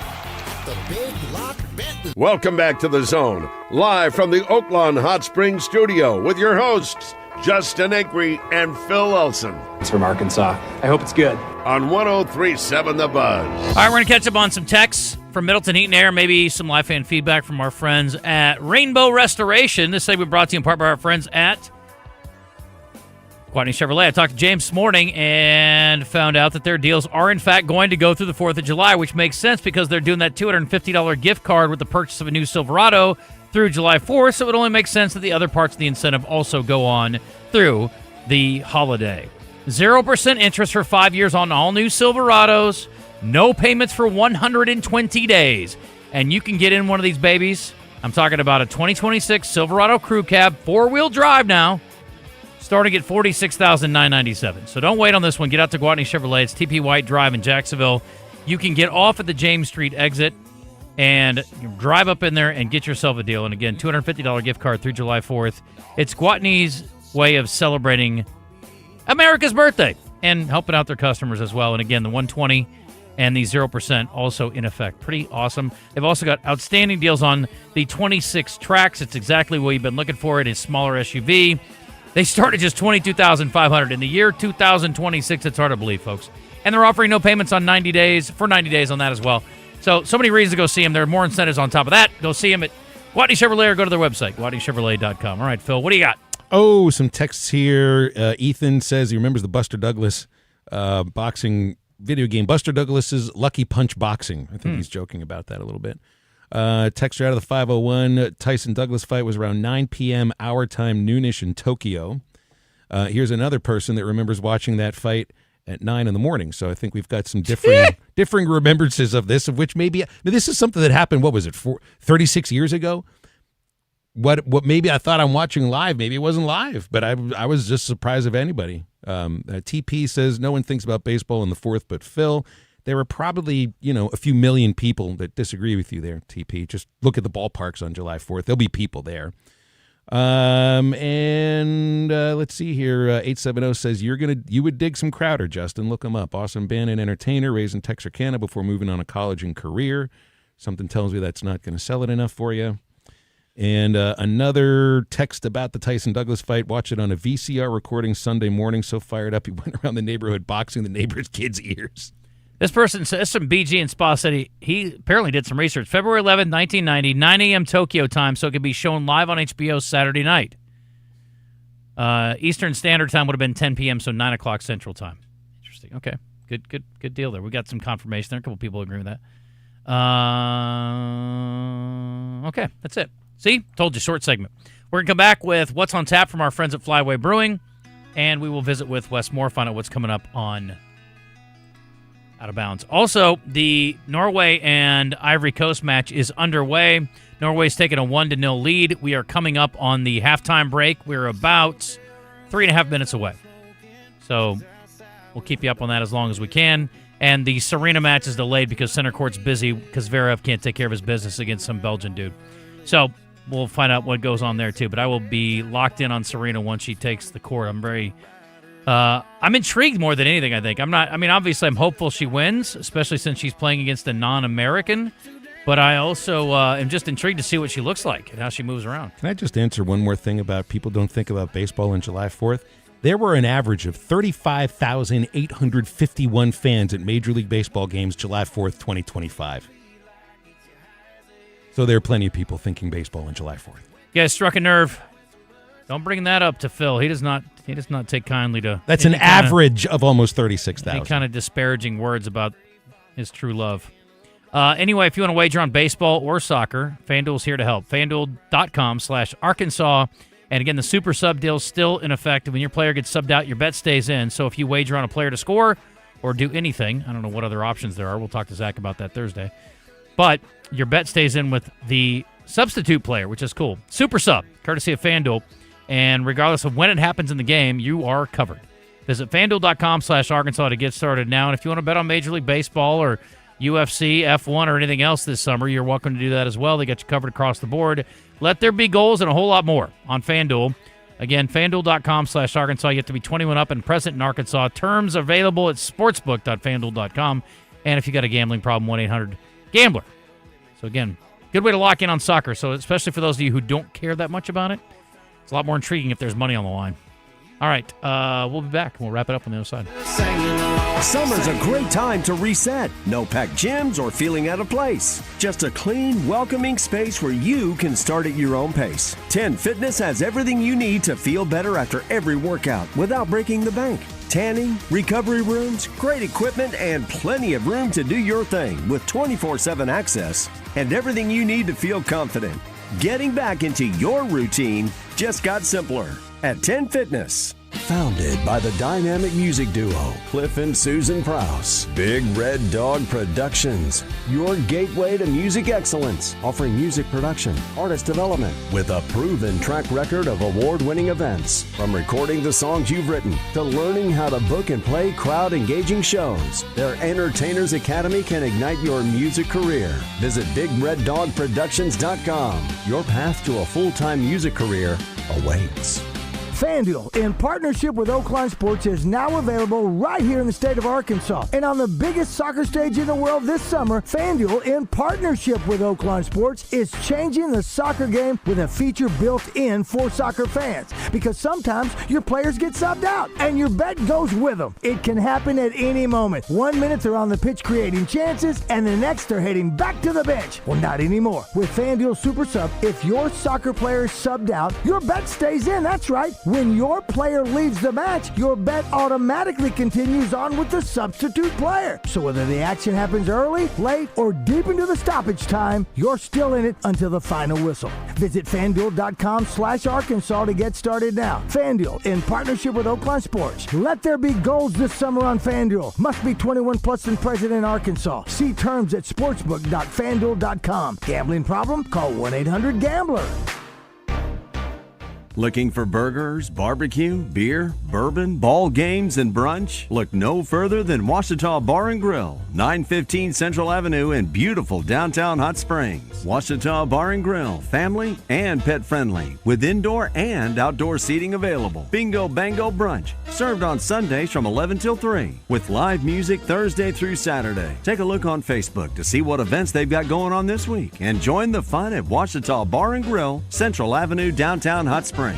The Big Lot Benton. Welcome back to The Zone, live from the Oaklawn Hot Springs studio with your hosts, Justin Acri and Phil Elson. It's from Arkansas. I hope it's good. On 103.7 The Buzz. All right, we're going to catch up on some texts from Middleton Heat and Air, maybe some live fan feedback from our friends at Rainbow Restoration. This segment brought to you in part by our friends at Gwatney Chevrolet. I talked to James this morning and found out that their deals are, in fact, going to go through the 4th of July, which makes sense because they're doing that $250 gift card with the purchase of a new Silverado through July 4th, so it only makes sense that the other parts of the incentive also go on through the holiday. 0% interest for 5 years on all new Silverados, no payments for 120 days, and you can get in one of these babies. I'm talking about a 2026 Silverado Crew Cab, 4-wheel drive now, starting at $46,997. So don't wait on this one. Get out to Gwatney Chevrolet. It's TP White Drive in Jacksonville. You can get off at the James Street exit and drive up in there and get yourself a deal. And again, $250 gift card through July 4th. It's Gwatney's way of celebrating America's birthday and helping out their customers as well. And again, the 120 and the 0% also in effect. Pretty awesome. They've also got outstanding deals on the 26 Trax. It's exactly what you've been looking for. It is smaller SUV. They start at just $22,500. In the year 2026, it's hard to believe, folks. And they're offering no payments on 90 days, for 90 days on that as well. So many reasons to go see them. There are more incentives on top of that. Go see them at Gwatney Chevrolet or go to their website, GwatneyChevrolet.com. All right, Phil, what do you got? Oh, some texts here. Ethan says he remembers the Buster Douglas boxing video game, Buster Douglas's Lucky Punch Boxing. I think he's joking about that a little bit. Texture out of the 501. Tyson Douglas fight was around 9 p.m. our time, noonish in Tokyo. Here's another person that remembers watching that fight at 9 in the morning. So I think we've got some differing remembrances of this, of which maybe this is something that happened. What was it, 36 years ago? What maybe I thought I'm watching live. Maybe it wasn't live, but I was just surprised of anybody. TP says no one thinks about baseball in the 4th but Phil. There were probably, a few million people that disagree with you there, TP. Just look at the ballparks on July 4th. There'll be people there. Let's see here. 870 says you would dig some Crowder, Justin. Look him up. Awesome band and entertainer, raised in Texarkana before moving on to college and career. Something tells me that's not going to sell it enough for you. And another text about the Tyson Douglas fight. Watch it on a VCR recording Sunday morning. So fired up, he went around the neighborhood boxing the neighbor's kids' ears. This person says from BG in Spa City. He apparently did some research. February 11th, 1990, 9 a.m. Tokyo time, so it could be shown live on HBO Saturday night. Eastern Standard Time would have been 10 p.m., so 9 o'clock Central Time. Interesting. Okay. Good deal there. We got some confirmation there. A couple people agree with that. Okay, that's it. See? Told you, short segment. We're going to come back with what's on tap from our friends at Flyway Brewing, and we will visit with Wes Moore, find out what's coming up on Out of Bounds. Also, the Norway and Ivory Coast match is underway. Norway's taking a 1-0 lead. We are coming up on the halftime break. We're about 3.5 minutes away. So we'll keep you up on that as long as we can. And the Serena match is delayed because center court's busy because Zverev can't take care of his business against some Belgian dude. So we'll find out what goes on there, too. But I will be locked in on Serena once she takes the court. I'm intrigued more than anything, I think. Obviously I'm hopeful she wins, especially since she's playing against a non-American. But I also am just intrigued to see what she looks like and how she moves around. Can I just answer one more thing about people don't think about baseball on July 4th? There were an average of 35,851 fans at Major League Baseball games July 4th, 2025. So there are plenty of people thinking baseball on July 4th. You guys struck a nerve. Don't bring that up to Phil. He does not take kindly to. That's an average of almost 36,000. Any kind of disparaging words about his true love. Anyway, if you want to wager on baseball or soccer, FanDuel's here to help. FanDuel.com/Arkansas. And again, the super sub deal is still in effect. When your player gets subbed out, your bet stays in. So if you wager on a player to score or do anything, I don't know what other options there are. We'll talk to Zach about that Thursday. But your bet stays in with the substitute player, which is cool. Super sub, courtesy of FanDuel. And regardless of when it happens in the game, you are covered. Visit FanDuel.com/Arkansas to get started now. And if you want to bet on Major League Baseball or UFC, F1, or anything else this summer, you're welcome to do that as well. They got you covered across the board. Let there be goals and a whole lot more on FanDuel. Again, FanDuel.com/Arkansas. You have to be 21 up and present in Arkansas. Terms available at sportsbook.fanduel.com. And if you got a gambling problem, 1-800-GAMBLER. So again, good way to lock in on soccer. So especially for those of you who don't care that much about it, it's a lot more intriguing if there's money on the line. All right, we'll be back. We'll wrap it up on the other side. Summer's a great time to reset. No packed gyms or feeling out of place. Just a clean, welcoming space where you can start at your own pace. 10 Fitness has everything you need to feel better after every workout without breaking the bank. Tanning, recovery rooms, great equipment, and plenty of room to do your thing with 24/7 access and everything you need to feel confident. Getting back into your routine just got simpler at 10 Fitness. Founded by the dynamic music duo Cliff and Susan Prowse, Big Red Dog Productions, your gateway to music excellence, offering music production, artist development, with a proven track record of award-winning events. From recording the songs you've written to learning how to book and play crowd-engaging shows, their Entertainers Academy can ignite your music career. Visit BigRedDogProductions.com. Your path to a full-time music career awaits. FanDuel, in partnership with Oaklawn Sports, is now available right here in the state of Arkansas. And on the biggest soccer stage in the world this summer, FanDuel, in partnership with Oaklawn Sports, is changing the soccer game with a feature built in for soccer fans. Because sometimes your players get subbed out, and your bet goes with them. It can happen at any moment. 1 minute they're on the pitch creating chances, and the next they're heading back to the bench. Well, not anymore. With FanDuel Super Sub, if your soccer player is subbed out, your bet stays in. That's right. When your player leaves the match, your bet automatically continues on with the substitute player. So whether the action happens early, late, or deep into the stoppage time, you're still in it until the final whistle. Visit FanDuel.com/Arkansas to get started now. FanDuel, in partnership with Oaklawn Sports. Let there be goals this summer on FanDuel. Must be 21 plus and present in Arkansas. See terms at sportsbook.fanduel.com. Gambling problem? Call 1-800-GAMBLER. Looking for burgers, barbecue, beer, bourbon, ball games, and brunch? Look no further than Ouachita Bar and Grill, 915 Central Avenue in beautiful downtown Hot Springs. Ouachita Bar and Grill, family and pet friendly, with indoor and outdoor seating available. Bingo Bango Brunch, served on Sundays from 11 till 3, with live music Thursday through Saturday. Take a look on Facebook to see what events they've got going on this week, and join the fun at Ouachita Bar and Grill, Central Avenue, downtown Hot Springs.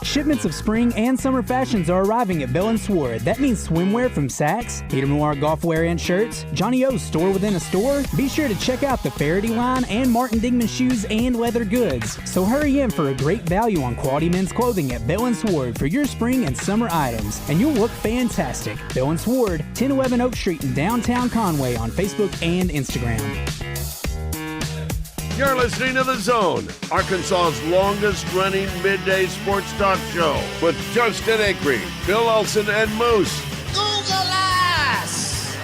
Shipments of spring and summer fashions are arriving at Bell & Sword. That means swimwear from Saks, Peter Noir golf wear and shirts, Johnny O's store within a store. Be sure to check out the Faraday line and Martin Dingman shoes and leather goods. So hurry in for a great value on quality men's clothing at Bell & Sword for your spring and summer items, and you'll look fantastic. Bell & Sword, 1011 Oak Street in downtown Conway on Facebook and Instagram. You're listening to The Zone, Arkansas's longest-running midday sports talk show with Justin Acri, Bill Elson, and Moose. Google us!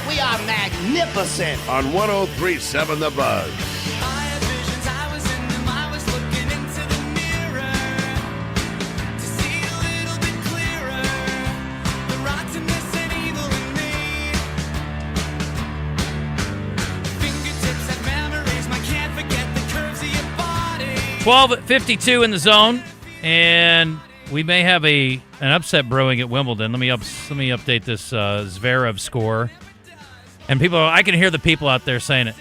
We are magnificent. On 103.7 The Buzz. At 52 in the zone, and we may have an upset brewing at Wimbledon. Let me update this Zverev score. And I can hear the people out there saying it.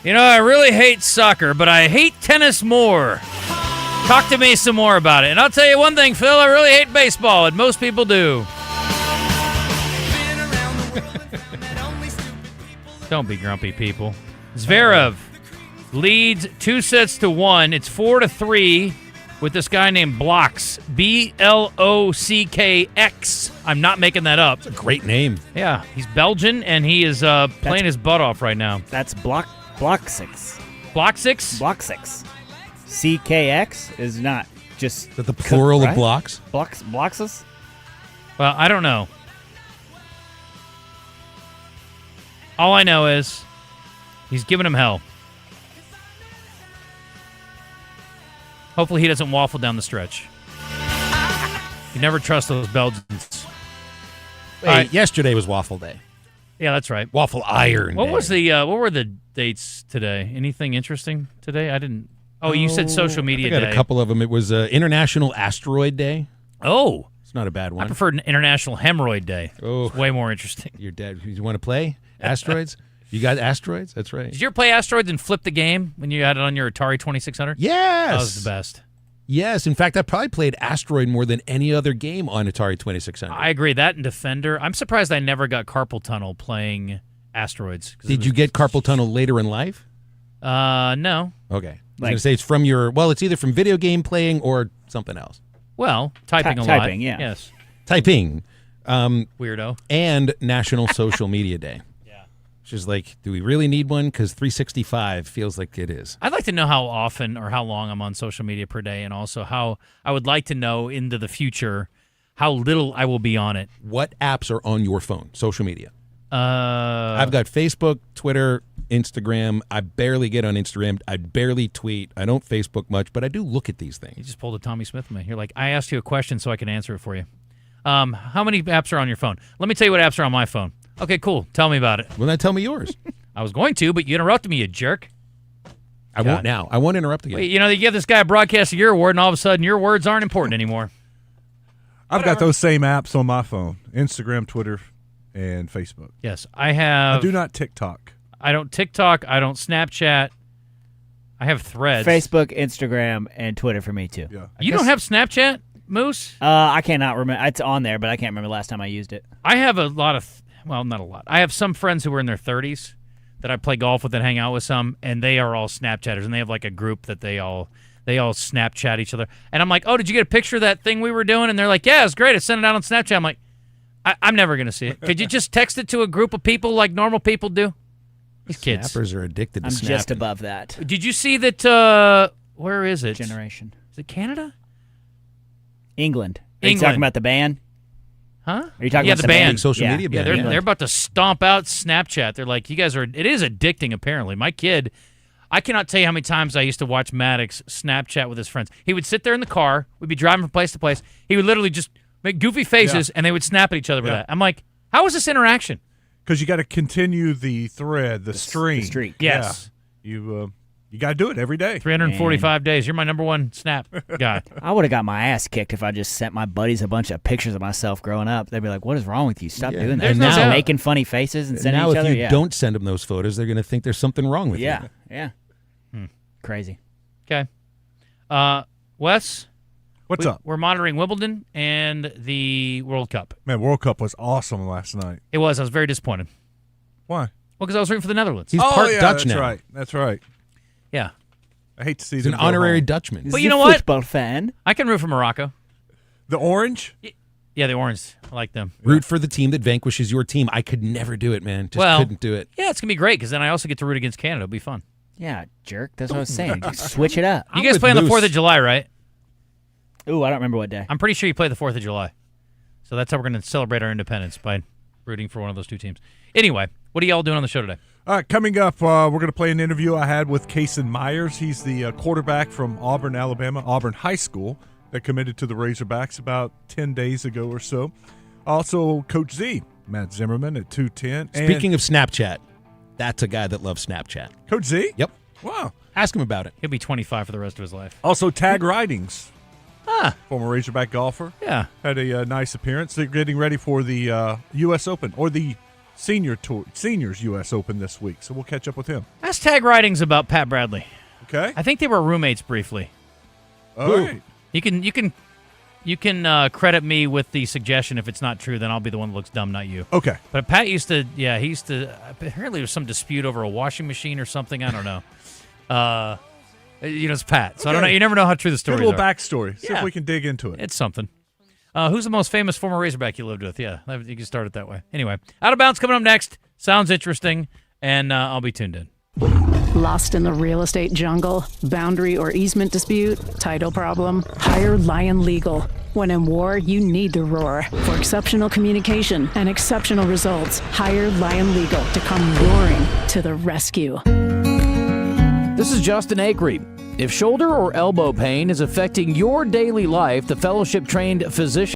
You know, I really hate soccer, but I hate tennis more. Talk to me some more about it. And I'll tell you one thing, Phil, I really hate baseball, and most people do. Don't be grumpy, people. Zverev leads 2-1. It's 4-3 with this guy named Blocks. Blockx. I'm not making that up. It's a great name. Yeah, he's Belgian, and he is playing his butt off right now. That's Blockx. Blockx? Blockx. CKX is not just... Is that the plural right? of blocks? Blockses? Well, I don't know. All I know is he's giving him hell. Hopefully he doesn't waffle down the stretch. You never trust those Belgians. Wait, yesterday was Waffle Day. Yeah, that's right. Waffle Iron What Day. was the? What were the dates today? Anything interesting today? I didn't. Oh, you said social media I got day. a couple of them. It was International Asteroid Day. Oh, it's not a bad one. I prefer International Hemorrhoid Day. Oh, it's way more interesting. Your dad. You want to play asteroids? You got asteroids? That's right. Did you ever play Asteroids and flip the game when you had it on your Atari 2600? Yes. That was the best. Yes. In fact, I probably played Asteroid more than any other game on Atari 2600. I agree. That and Defender. I'm surprised I never got carpal tunnel playing Asteroids. Did you get carpal tunnel later in life? No. Okay. I was going to say it's from it's either from video game playing or something else. Well, typing a lot. Typing, yeah. Yes. Typing. Weirdo. And National Social Media Day. Yeah. Which is like, do we really need one? Because 365 feels like it is. I'd like to know how often or how long I'm on social media per day, and also how I would like to know into the future how little I will be on it. What apps are on your phone, social media? I've got Facebook, Twitter, Instagram. I barely get on Instagram. I barely tweet. I don't Facebook much, but I do look at these things. You just pulled a Tommy Smith on me. You're like, I asked you a question so I can answer it for you. How many apps are on your phone? Let me tell you what apps are on my phone. Okay, cool. Tell me about it. Well, then tell me yours. I was going to, but you interrupted me, you jerk. I won't now. I won't interrupt again. Wait, you give this guy a Broadcast of Your Award, and all of a sudden your words aren't important anymore. I've got those same apps on my phone: Instagram, Twitter, and Facebook. Yes, I have. I do not TikTok. I don't TikTok. I don't Snapchat. I have Threads. Facebook, Instagram, and Twitter for me, too. Yeah. You don't have Snapchat, Moose? I cannot remember. It's on there, but I can't remember the last time I used it. I have a lot of, well, not a lot. I have some friends who are in their 30s that I play golf with and hang out with some, and they are all Snapchatters, and they have like a group that they all Snapchat each other. And I'm like, oh, did you get a picture of that thing we were doing? And they're like, yeah, it's great. I sent it out on Snapchat. I'm like, I'm never going to see it. Could you just text it to a group of people like normal people do? These kids. Snappers are addicted to I'm snapping. just above that. Did you see that, where is it? Generation. Is it Canada? England. Are you talking about the ban? Huh? Are you talking about the ban? Social media ban. Yeah, they're about to stomp out Snapchat. They're like, it is addicting, apparently. My kid, I cannot tell you how many times I used to watch Maddox Snapchat with his friends. He would sit there in the car. We'd be driving from place to place. He would literally just make goofy faces, and they would snap at each other with that. I'm like, how is this interaction? Because you got to continue the thread, the stream. The streak. Yes. Yeah. You got to do it every day. 345 days. You're my number one Snap guy. I would have got my ass kicked if I just sent my buddies a bunch of pictures of myself growing up. They'd be like, what is wrong with you? Stop doing that. And Just now- making funny faces and sending now each if other. you don't send them those photos, they're going to think there's something wrong with you. Yeah. Crazy. Okay. Wes? What's up? We're monitoring Wimbledon and the World Cup. Man, World Cup was awesome last night. It was. I was very disappointed. Why? Well, because I was rooting for the Netherlands. He's part Dutch that's now. Right. That's right. Yeah. I hate to see He's them an go honorary home. Dutchman. But you know what? Football fan. I can root for Morocco. The orange? Yeah, the orange. I like them. Root for the team that vanquishes your team. I could never do it, man. Just Well, couldn't do it. Yeah, it's going to be great because then I also get to root against Canada. It'll be fun. Yeah, jerk. That's what I was saying. Just switch it up. You guys play on the 4th of July, right? Ooh, I don't remember what day. I'm pretty sure you play the 4th of July. So that's how we're going to celebrate our independence, by rooting for one of those two teams. Anyway, what are y'all doing on the show today? All right, coming up, we're going to play an interview I had with Kason Myers. He's the quarterback from Auburn, Alabama, Auburn High School, that committed to the Razorbacks about 10 days ago or so. Also, Coach Z, Matt Zimmerman at 210. Speaking of Snapchat, that's a guy that loves Snapchat. Coach Z? Yep. Wow. Ask him about it. He'll be 25 for the rest of his life. Also, Tag Ridings. Ah. Former Razorback golfer. Yeah. Had a nice appearance. They're getting ready for the U.S. Open, or the Seniors U.S. Open this week. So we'll catch up with him. Ask Tag Writings about Pat Bradley. Okay. I think they were roommates briefly. All right. You can You can credit me with the suggestion. If it's not true, then I'll be the one that looks dumb, not you. Okay. But Pat he used to, apparently there was some dispute over a washing machine or something. I don't know. It's Pat. So I don't know. You never know how true the story is. Good little backstory. See if we can dig into it. It's something. Who's the most famous former Razorback you lived with? Yeah, you can start it that way. Anyway, Out of Bounds coming up next. Sounds interesting, and I'll be tuned in. Lost in the real estate jungle? Boundary or easement dispute? Title problem? Hire Lion Legal. When in war, you need to roar. For exceptional communication and exceptional results, hire Lion Legal to come roaring to the rescue. This is Justin Acri. If shoulder or elbow pain is affecting your daily life, the fellowship-trained physician